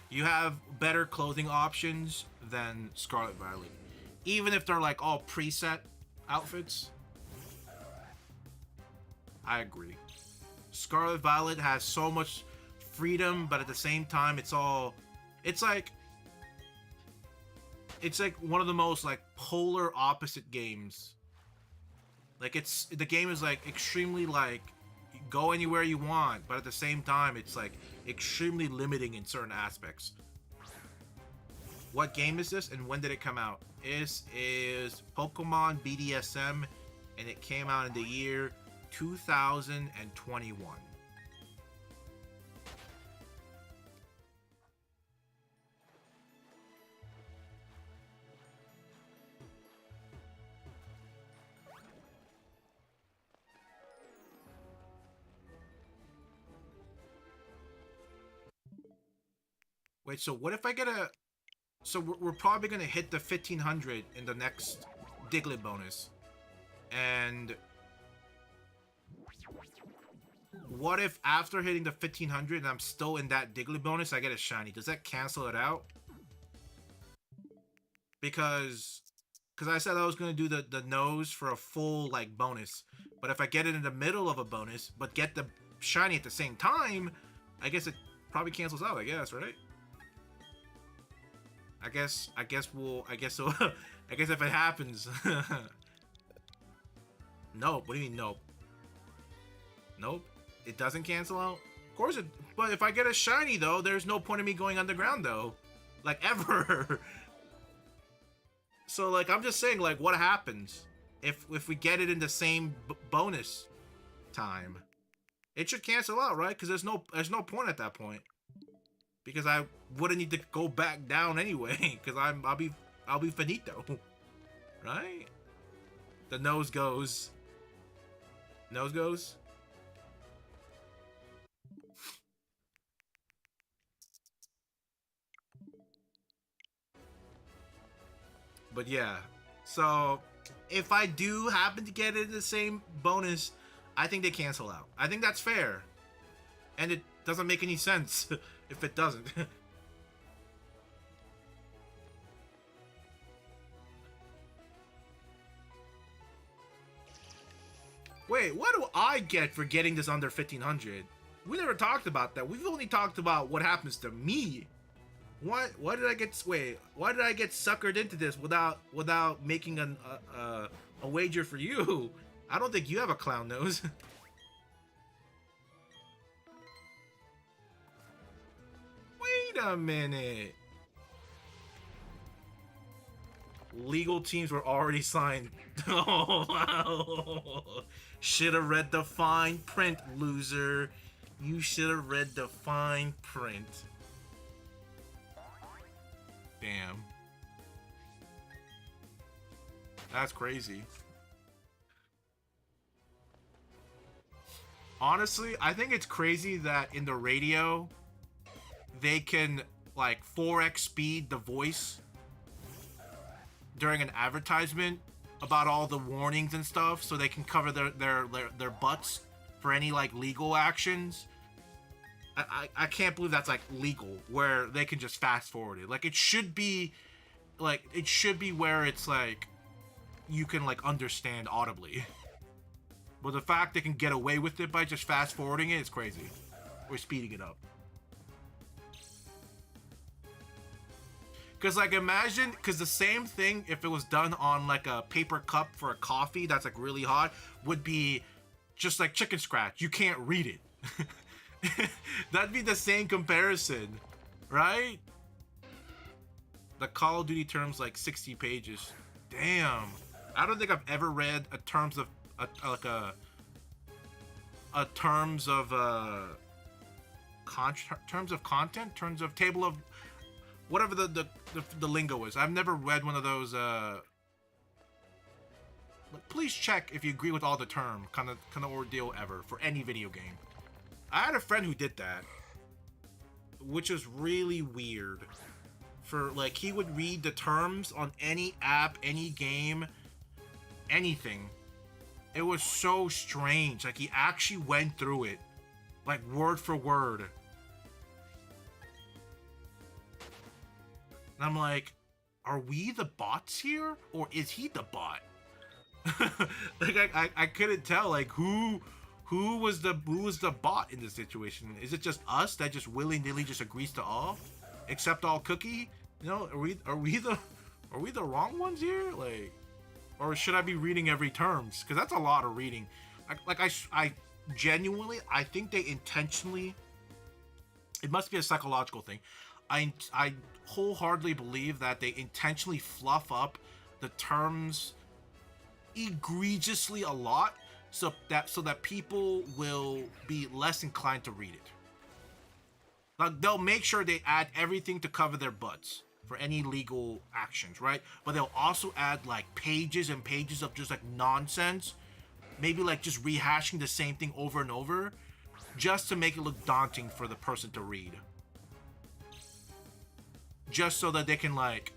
you have better clothing options than Scarlet Violet. Even if they're like all preset outfits, I agree. Scarlet Violet has so much freedom, but at the same time, it's like it's like one of the most like polar opposite games. Like the game is like extremely like go anywhere you want, but at the same time, it's like extremely limiting in certain aspects. What game is this, and when did it come out? This is Pokemon BDSM, and it came out in the year 2021. Wait, so what if I get a... So we're probably going to hit the 1500 in the next Diglett bonus. And... what if after hitting the 1500 and I'm still in that Diglett bonus, I get a shiny? Does that cancel it out? Because I said I was going to do the nose for a full, like, bonus. But if I get it in the middle of a bonus, but get the shiny at the same time, I guess it probably cancels out, I guess, right? I guess so. I guess if it happens. No, what do you mean nope? Nope. It doesn't cancel out? Of course it, but if I get a shiny though, there's no point in me going underground though. Like ever. So like I'm just saying like what happens if we get it in the same bonus time? It should cancel out, right? Because there's no point at that point. Because I wouldn't need to go back down anyway, because I'll be finito, right? The nose goes. Nose goes. But yeah, so if I do happen to get it in the same bonus, I think they cancel out. I think that's fair, and it doesn't make any sense if it doesn't. Wait, what do I get for getting this under 1500? We never talked about that. We've only talked about what happens to me. Why did I get why did I get suckered into this without making a wager for you? I don't think you have a clown nose. Wait a minute. Legal teams were already signed. Oh, wow. Should have read the fine print, loser. You should have read the fine print. Damn. That's crazy. Honestly, I think it's crazy that in the radio, they can, like, 4x speed the voice during an advertisement about all the warnings and stuff, so they can cover their butts for any, like, legal actions. I can't believe that's, like, legal, where they can just fast forward it. Like, it should be where it's, like, you can, like, understand audibly. But the fact they can get away with it by just fast forwarding it is crazy. Or speeding it up. Because, like, imagine, because the same thing, if it was done on, like, a paper cup for a coffee that's, like, really hot, would be just like chicken scratch. You can't read it. That'd be the same comparison, right? The Call of Duty terms, like, 60 pages. Damn. I don't think I've ever read a terms of, terms of content, terms of table of whatever the lingo is. I've never read one of those. Please check if you agree with all the term kind of ordeal ever for any video game. I had a friend who did that, which is really weird. For, like, he would read the terms on any app, any game, anything. It was so strange. Like, he actually went through it, like, word for word. And I'm like, are we the bots here? Or is he the bot? Like, I couldn't tell, like, who was the bot in this situation? Is it just us that just willy nilly just agrees to all, accept all cookie? You know, are we the wrong ones here? Like, or should I be reading every terms? Because that's a lot of reading. I genuinely, I think they intentionally. It must be a psychological thing. I wholeheartedly believe that they intentionally fluff up the terms egregiously a lot, so that people will be less inclined to read it. Like, they'll make sure they add everything to cover their butts for any legal actions, right? But they'll also add like pages and pages of just like nonsense, maybe like just rehashing the same thing over and over, just to make it look daunting for the person to read. Just so that they can like,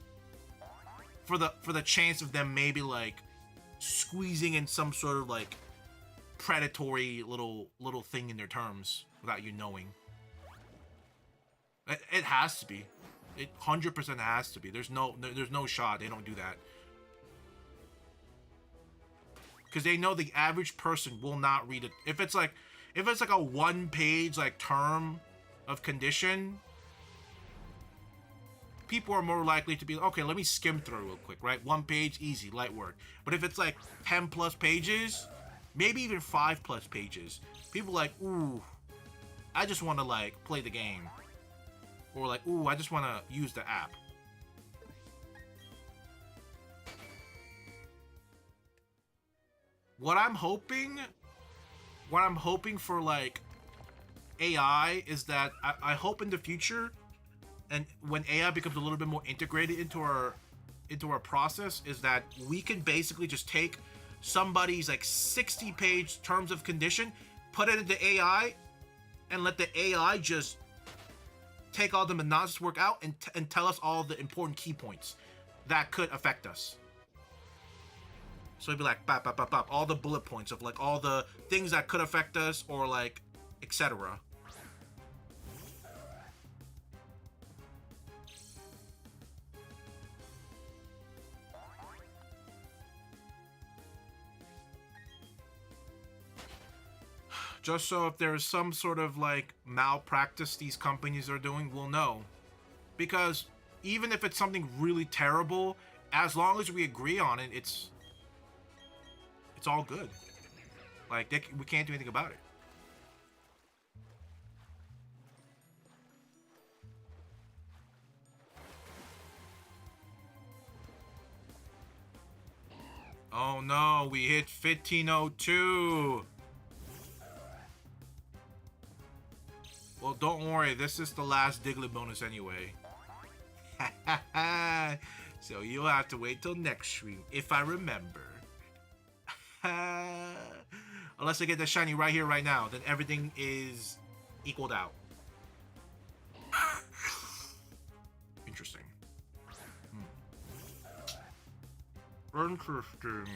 for the chance of them maybe like squeezing in some sort of like predatory little thing in their terms without you knowing. It has to be. It 100% has to be. There's no shot they don't do that. Because they know the average person will not read it. If it's like a one-page like term of condition, people are more likely to be, okay, let me skim through real quick, right? One page, easy, light work. But if it's like 10 plus pages, maybe even 5 plus pages, people are like, ooh, I just want to like play the game. Or like, ooh, I just want to use the app. What I'm hoping for like AI is that I hope in the future, and when AI becomes a little bit more integrated into our process, is that we can basically just take somebody's like 60-page terms of condition, put it into AI, and let the AI just take all the monotonous work out and tell us all the important key points that could affect us. So it'd be like bop, bop, bop, bop, all the bullet points of like all the things that could affect us, or like etc. Just so if there's some sort of like malpractice these companies are doing, we'll know. Because even if it's something really terrible, as long as we agree on it, it's all good. Like, we can't do anything about it. Oh no, we hit 1502. Well, don't worry, this is the last Diglett bonus anyway. So you'll have to wait till next stream, if I remember. Unless I get the shiny right here, right now, then everything is equaled out. Interesting. Interesting.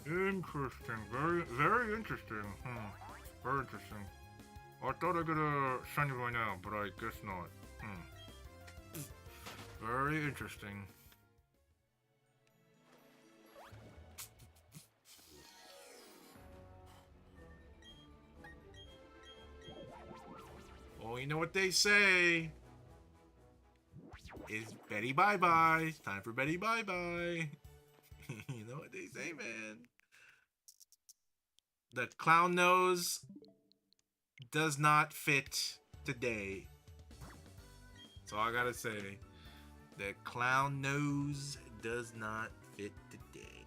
Interesting. Very, very interesting. Very interesting. I thought I'd get a shiny by now, but I guess not. Very interesting. Oh, you know what they say. It's Betty bye-bye. It's time for Betty bye-bye. You know what they say, man. The clown nose does not fit today. That's all I gotta say. The clown nose does not fit today.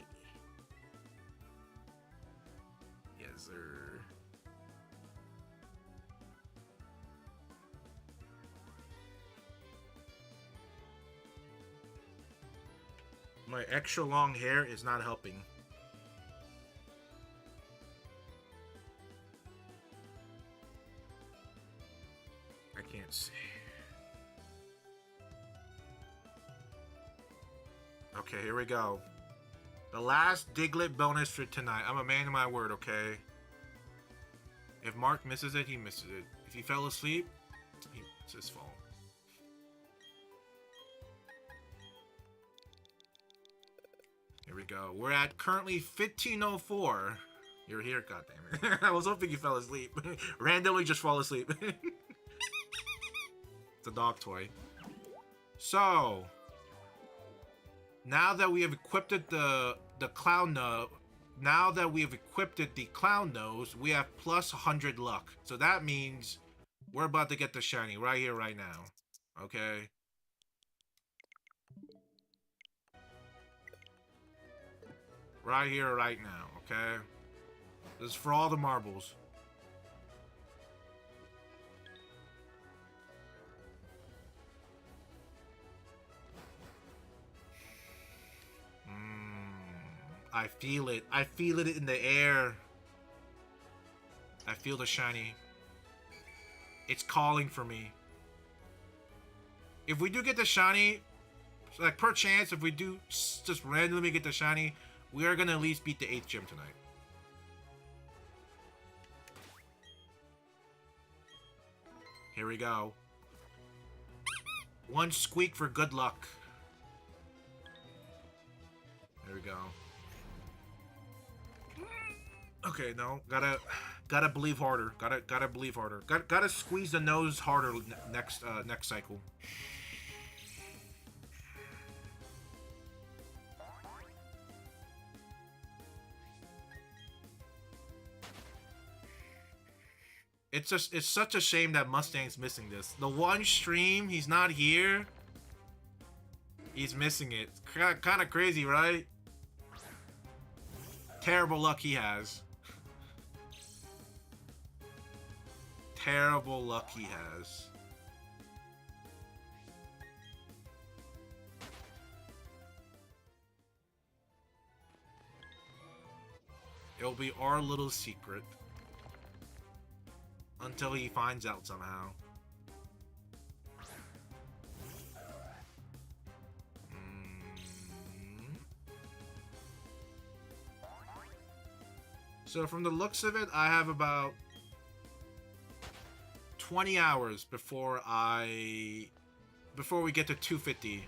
Yes, sir. My extra long hair is not helping. I can't see. Okay, here we go. The last Diglett bonus for tonight. I'm a man of my word, okay? If Mark misses it, he misses it. If he fell asleep, it's his fault. Here we go. We're at currently 1504. You're here, goddammit. I was hoping you fell asleep. Randomly just fall asleep. It's a dog toy. So, now that we have equipped the clown nose, now that we have equipped the clown nose, we have plus 100 luck. So that means we're about to get the shiny right here, right now. Okay. Right here, right now. Okay. This is for all the marbles. I feel it. I feel it in the air. I feel the shiny. It's calling for me. If we do get the shiny, like per chance, if we do just randomly get the shiny, we are gonna at least beat the 8th gym tonight. Here we go. One squeak for good luck. There we go. Okay, no, gotta believe harder. Gotta believe harder. Gotta squeeze the nose harder next cycle. It's such a shame that Mustang's missing this. The one stream he's not here, he's missing it. It's kind of crazy, right? Terrible luck he has. Terrible luck he has. It'll be our little secret. Until he finds out somehow. So from the looks of it, I have about 20 hours before we get to 250.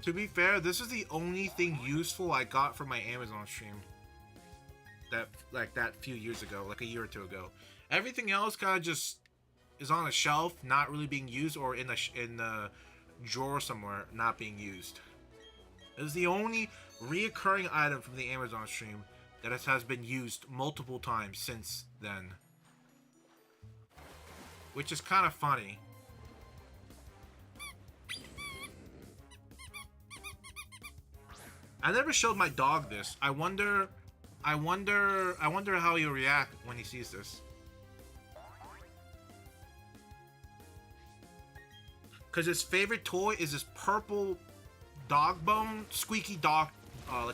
To be fair, this is the only thing useful I got from my Amazon stream. That few years ago, like a year or two ago. Everything else kind of just is on a shelf, not really being used, or in the drawer somewhere, not being used. This is the only reoccurring item from the Amazon stream that has been used multiple times since then. Which is kind of funny. I never showed my dog this. I wonder how he'll react when he sees this. Cause his favorite toy is this purple dog bone, squeaky dog,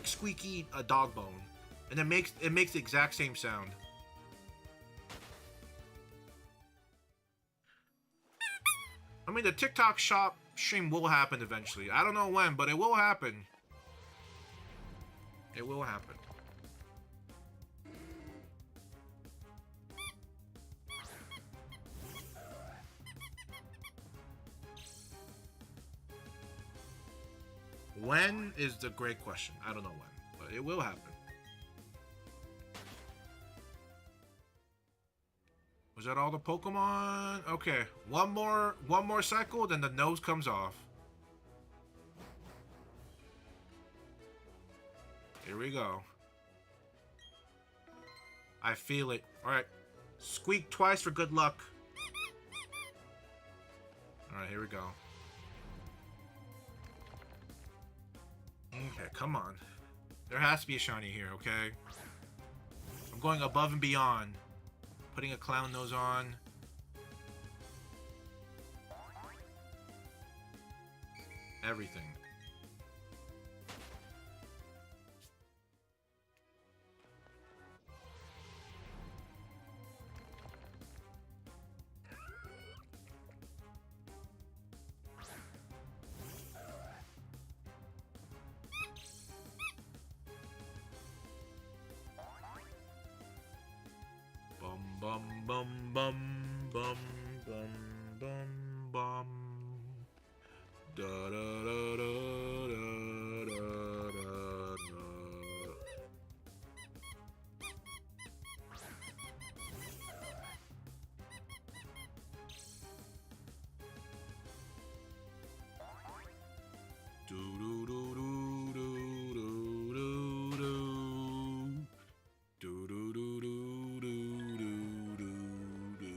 squeaky dog bone, and it makes the exact same sound. I mean, the TikTok shop stream will happen eventually. I don't know when, but it will happen. It will happen. When is the great question. I don't know when, but it will happen. Was that all the Pokemon? Okay, one more cycle, then the nose comes off. Here we go. I feel it. Alright. Squeak twice for good luck. Alright, here we go. Okay, come on. There has to be a shiny here, okay? I'm going above and beyond. Putting a clown nose on. Everything. bum bum bum bum bum bum bum. Da da da da da da da. Do do do do do do do do. Do do do do do do do do.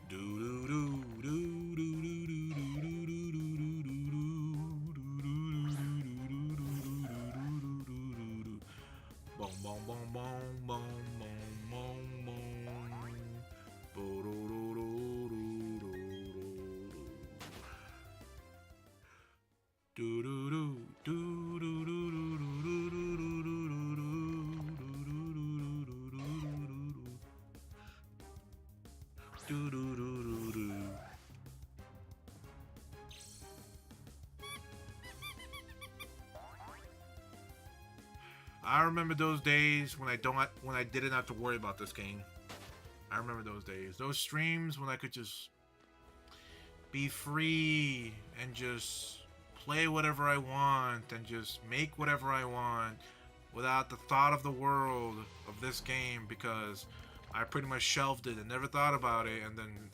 Do do do do do do bong bong bong bong bong bong bong bong. Bo do do do do do do. Do do do do do do do do do do do do do do. I remember those days when I didn't have to worry about this game. I remember those days. Those streams when I could just be free and just play whatever I want and just make whatever I want without the thought of the world of this game, because I pretty much shelved it and never thought about it. And then,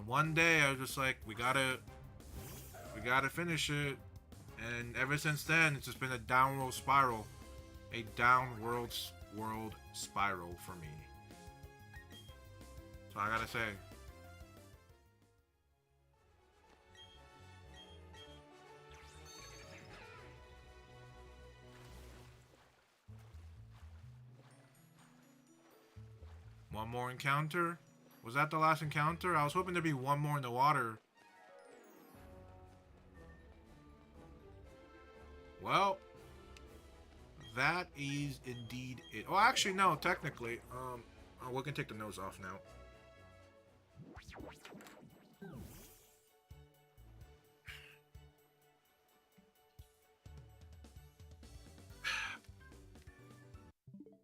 one day I was just like, we gotta finish it. And ever since then, it's just been a downward spiral. A downward world spiral for me. So I gotta say. One more encounter? Was that the last encounter? I was hoping there'd be one more in the water. Well, that is indeed it. Oh, actually, no, technically. We can take the nose off now.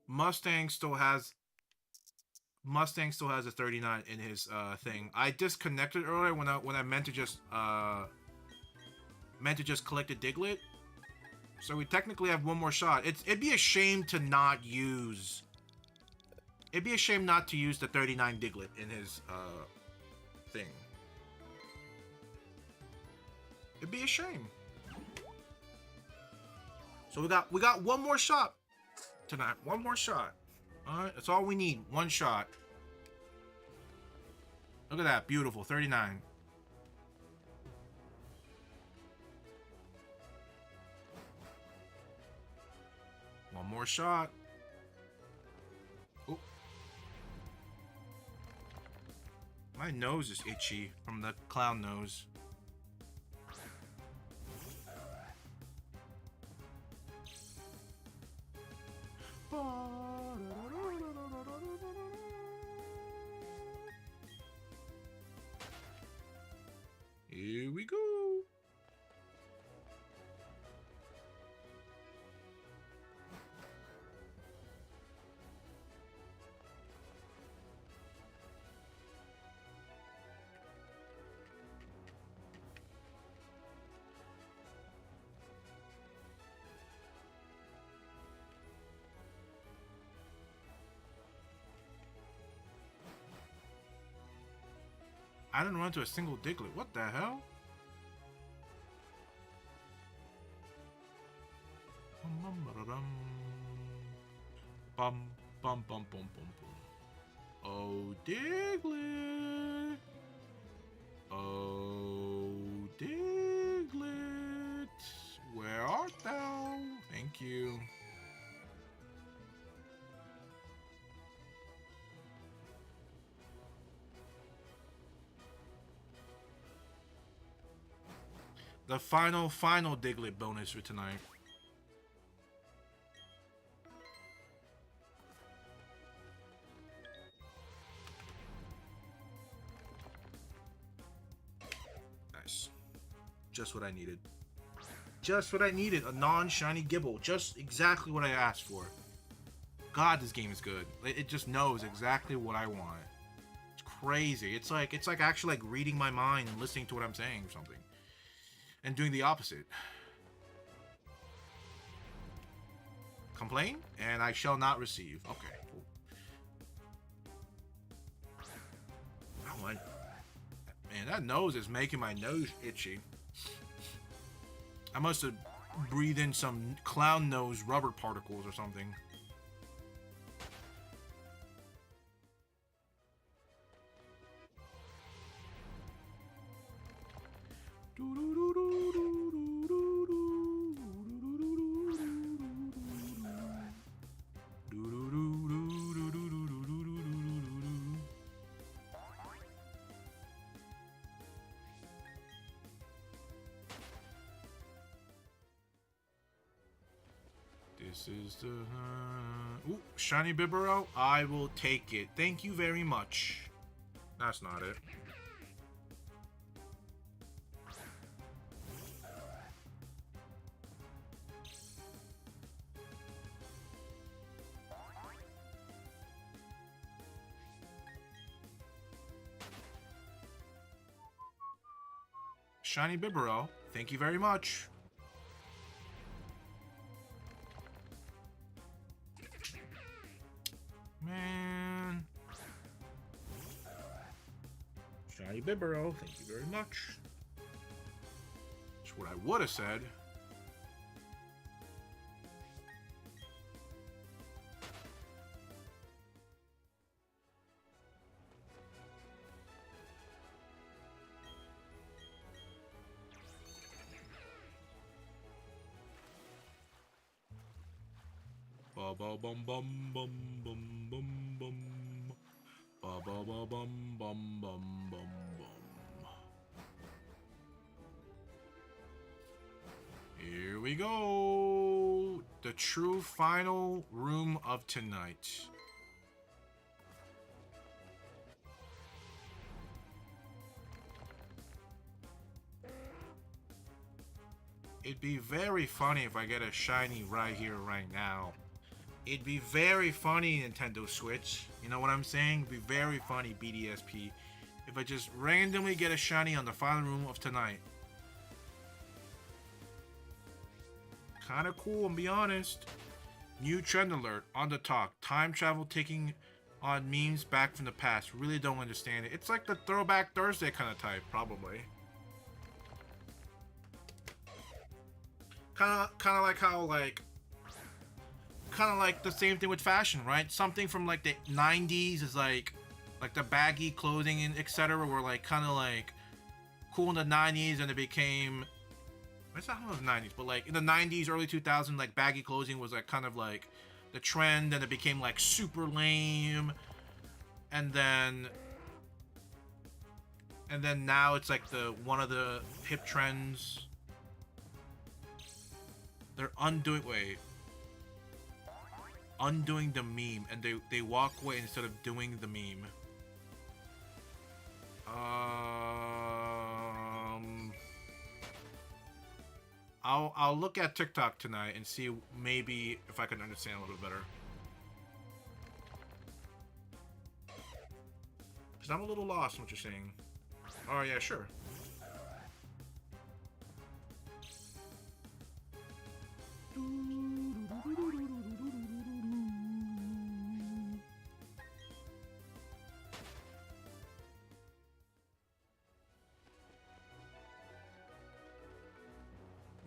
Mustang still has a 39 in his thing. I disconnected earlier when I meant to just collect a Diglett. So we technically have one more shot. It'd be a shame to not use. It'd be a shame not to use the 39 Diglett in his thing. It'd be a shame. So we got one more shot tonight. One more shot. Alright, that's all we need. One shot. Look at that. Beautiful. 39. One more shot. Oh. My nose is itchy from the clown nose. Here we go. I didn't run into a single Diglett. What the hell? Bum bum bum bum bum bum. Oh Diglett. Oh Diglett. Where art thou? Thank you. The final Diglett bonus for tonight. Nice. Just what I needed. Just what I needed. A non-shiny Gible. Just exactly what I asked for. God, this game is good. It just knows exactly what I want. It's crazy. It's like actually like reading my mind and listening to what I'm saying or something. And doing the opposite. Complain, and I shall not receive. Okay, cool. Oh, man, that nose is making my nose itchy. I must have breathed in some clown nose rubber particles or something. This is the... Ooh, shiny Bibarel. I will take it. Thank you very much. That's not it. Shiny Bibarel. Thank you very much. Man. Shiny Bibarel, thank you very much. That's what I would have said. Ba ba bum bum bum bum bum bum. Ba ba ba bum bum bum bum bum. Here we go. The true final room of tonight. It'd be very funny if I get a shiny right here, right now. It'd be very funny, Nintendo Switch. You know what I'm saying? It'd be very funny, BDSP, if I just randomly get a shiny on the final room of tonight. Kinda cool, I'll be honest. New trend alert on the talk. Time travel taking on memes back from the past. Really don't understand it. It's like the Throwback Thursday kind of type, probably. Kind of like how kind of like the same thing with fashion, right? Something from like the 90s is like the baggy clothing and etc. were like kind of like cool in the 90s, and it became, it's not in the 90s, but like in the 90s, early 2000s, like baggy clothing was like kind of like the trend, and it became like super lame, and then now it's like the one of the hip trends. They're undoing the meme, and they walk away instead of doing the meme. I'll look at TikTok tonight and see maybe if I can understand a little bit better. Cause I'm a little lost in what you're saying. Oh yeah, sure.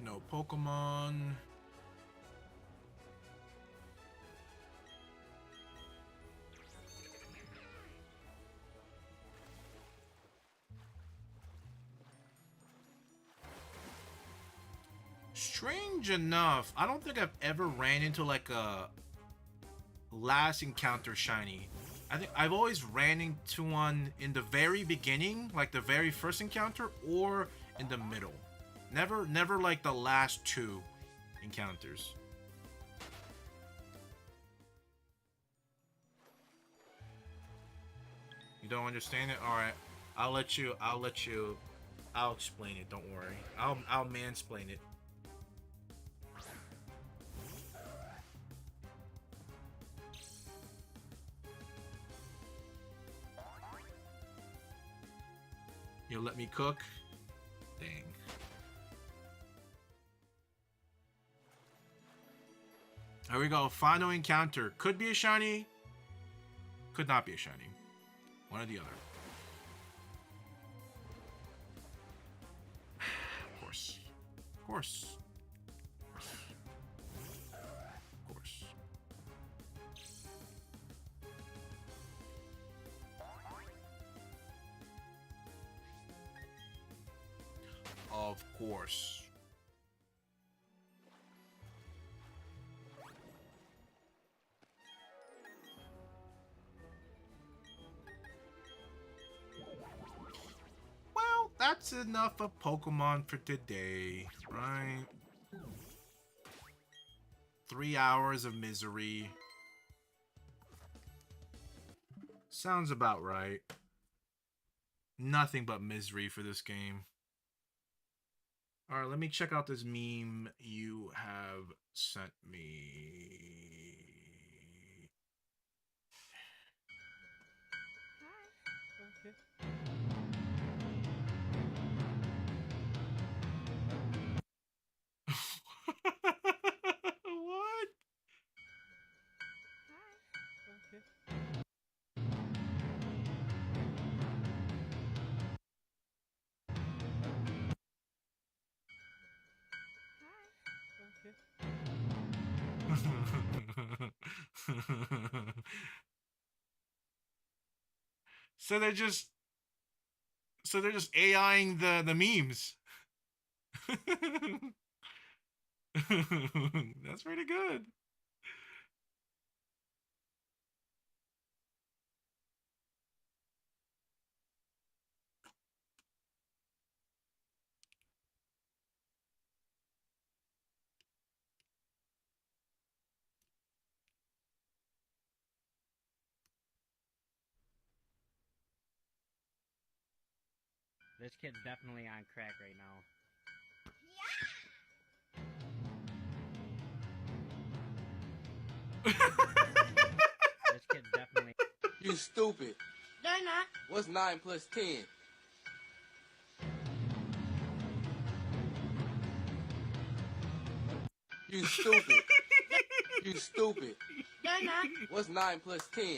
No Pokemon. Strange enough, I don't think I've ever ran into like a last encounter shiny. I think I've always ran into one in the very beginning, like the very first encounter, or in the middle. Never like the last two encounters. You don't understand it? All right, I'll explain it. Don't worry. I'll mansplain it. You'll let me cook? Dang. Here we go. Final encounter. Could be a shiny. Could not be a shiny. One or the other. Of course. Of course. Of course. Of course. Well, that's enough of Pokemon for today, right? 3 hours of misery. Sounds about right. Nothing but misery for this game. Alright, let me check out this meme you have sent me. What? So they're just AIing the memes. That's pretty good. This kid's definitely on crack right now. This kid's definitely... You stupid. They're not. What's 9 plus 10? You stupid. You stupid. They're not. What's 9 plus 10?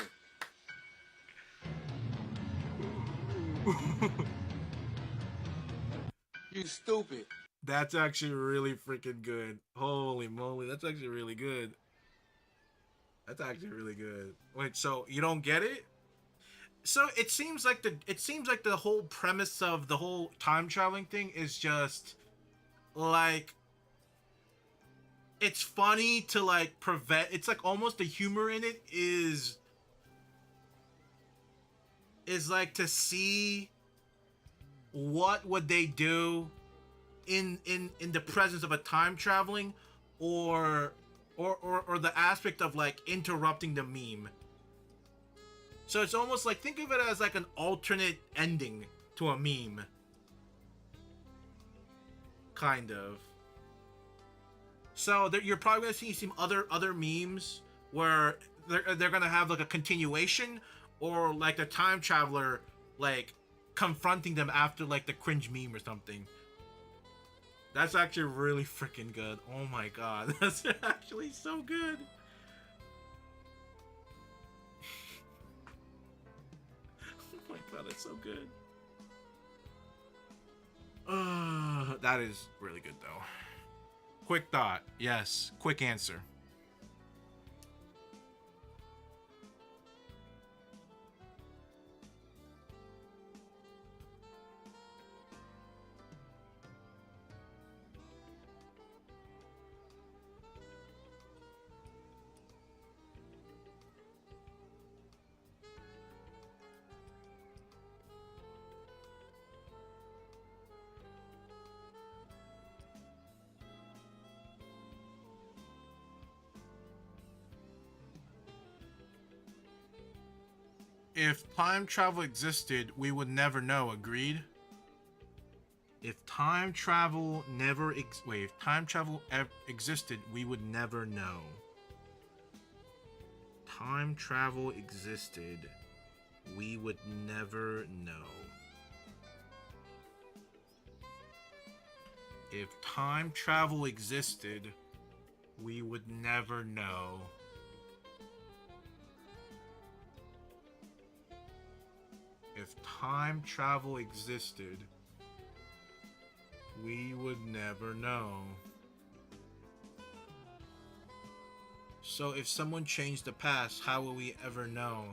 You stupid. That's actually really freaking good. Holy moly, that's actually really good. That's actually really good. Wait, so you don't get it? So it seems like the whole premise of the whole time traveling thing is just like it's funny to like prevent. It's like almost the humor in it is like to see what would they do in the presence of a time traveling or the aspect of like interrupting the meme. So it's almost like, think of it as like an alternate ending to a meme. Kind of. So you're probably gonna see some other memes where they're gonna have like a continuation, or like the time traveler like confronting them after like the cringe meme or something. That's actually really freaking good. Oh my god, that's actually so good. Oh my god, that's so good. That is really good though. Quick thought. Yes, quick answer. If time travel existed, we would never know. Agreed? If time travel never if time travel existed, we would never know. Time travel existed, we would never know. If time travel existed, we would never know. If time travel existed, we would never know. So if someone changed the past, how will we ever know?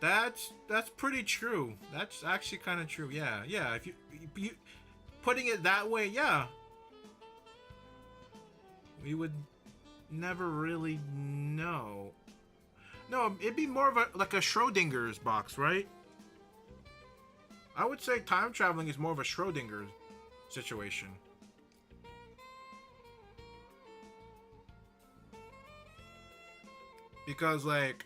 That's pretty true. That's actually kind of true. Yeah, yeah. If you putting it that way, yeah. We would never really know. No, it'd be more of a like a Schrodinger's box, right? I would say time traveling is more of a Schrodinger situation. Because like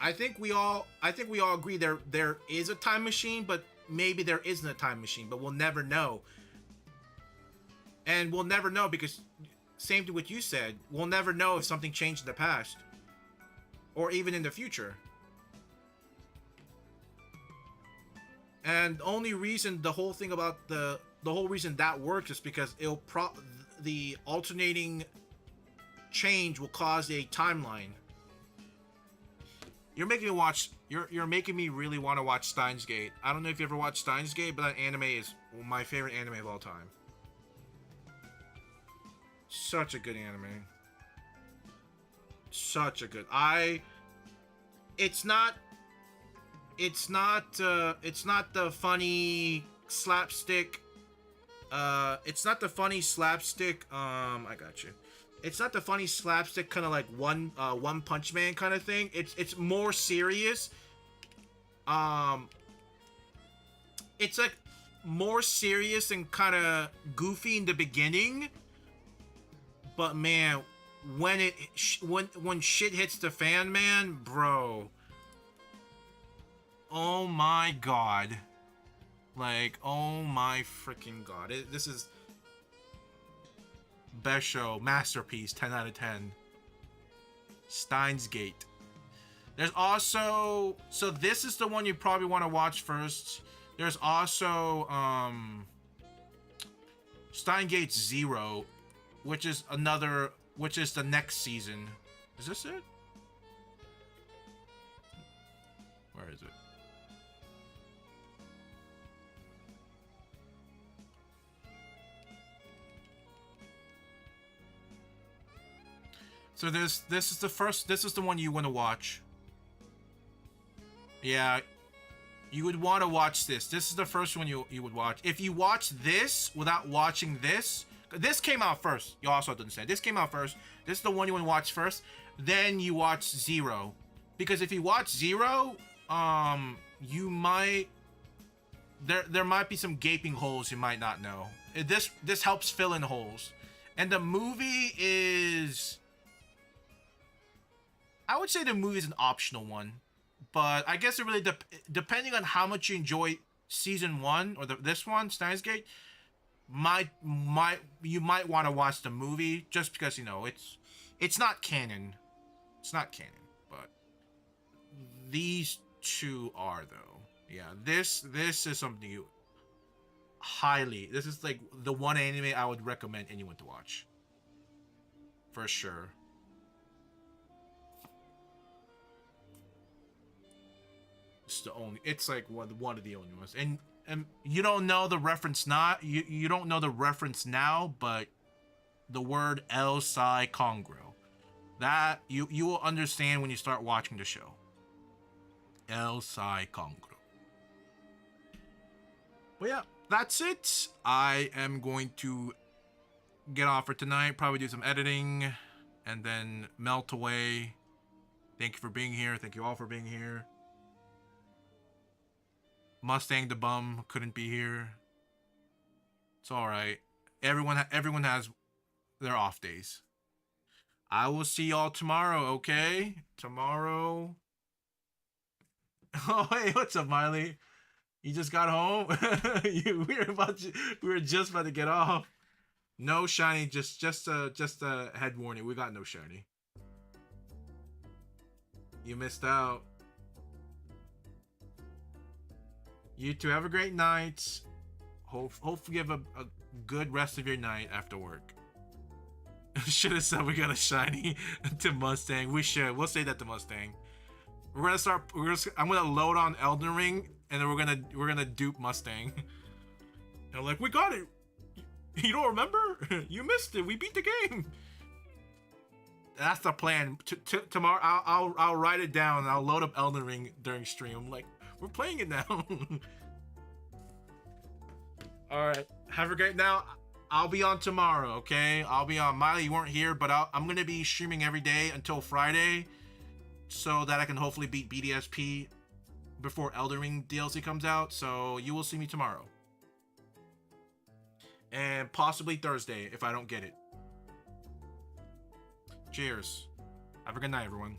I think we all agree there is a time machine, but maybe there isn't a time machine, but we'll never know. And we'll never know because same to what you said, we'll never know if something changed in the past or even in the future. And the only reason the whole thing about the whole reason that works is because the alternating change will cause a timeline. You're making me watch. You're making me really want to watch Steins Gate. I don't know if you ever watched Steins Gate, but that anime is my favorite anime of all time. Such a good anime. Such a good. It's not the funny slapstick. It's not the funny slapstick. I got you. It's not the funny slapstick kind of like One Punch Man kind of thing. It's more serious. It's like more serious and kind of goofy in the beginning. But man, when shit hits the fan, man, bro. Oh my god. Like, oh my freaking god. This is best show, masterpiece, 10 out of 10. Steins Gate. There's also, so this is the one you probably want to watch first. There's also Steins Gate Zero, which is the next season. Is this it? Where is it? So this is the one you want to watch. Yeah, you would want to watch this. This is the first one you would watch. If you watch this without watching this came out first. You also have to understand. This came out first. This is the one you want to watch first. Then you watch Zero. Because if you watch Zero, you might there might be some gaping holes you might not know. This helps fill in holes. And the movie is, I would say the movie is an optional one, but I guess it really depending on how much you enjoy season 1 or this one, Steins Gate, you might want to watch the movie just because, you know, it's not canon. It's not canon, but these two are though. Yeah, this is something you highly. This is like the one anime I would recommend anyone to watch. For sure. It's like one of the only ones, and you don't know the reference you don't know the reference now, but the word El Sai Congro, that you will understand when you start watching the show. El Sai Congro. But yeah, that's it. I am going to get off for tonight, probably do some editing, and then melt away. Thank you for being here. Thank you all for being here. Mustang the bum couldn't be here. It's all right. Everyone has their off days. I will see y'all tomorrow, okay? Tomorrow. Oh, hey, what's up, Miley? You just got home? we were just about to get off. No shiny, just a head warning. We got no shiny. You missed out. You two have a great night. Hopefully you have a good rest of your night after work. Should have said we got a shiny to Mustang. We should. We'll say that to Mustang. We're gonna start. I'm gonna load on Elden Ring, and then we're gonna dupe Mustang. And like, we got it. You don't remember? You missed it. We beat the game. That's the plan. Tomorrow, I'll write it down and I'll load up Elden Ring during stream. I'm like, we're playing it now. All right. Have a great now. I'll be on tomorrow. Okay. I'll be on. Miley, you weren't here, but I'm gonna be streaming every day until Friday, so that I can hopefully beat BDSP before Elden Ring DLC comes out. So you will see me tomorrow. And possibly Thursday if I don't get it. Cheers. Have a good night, everyone.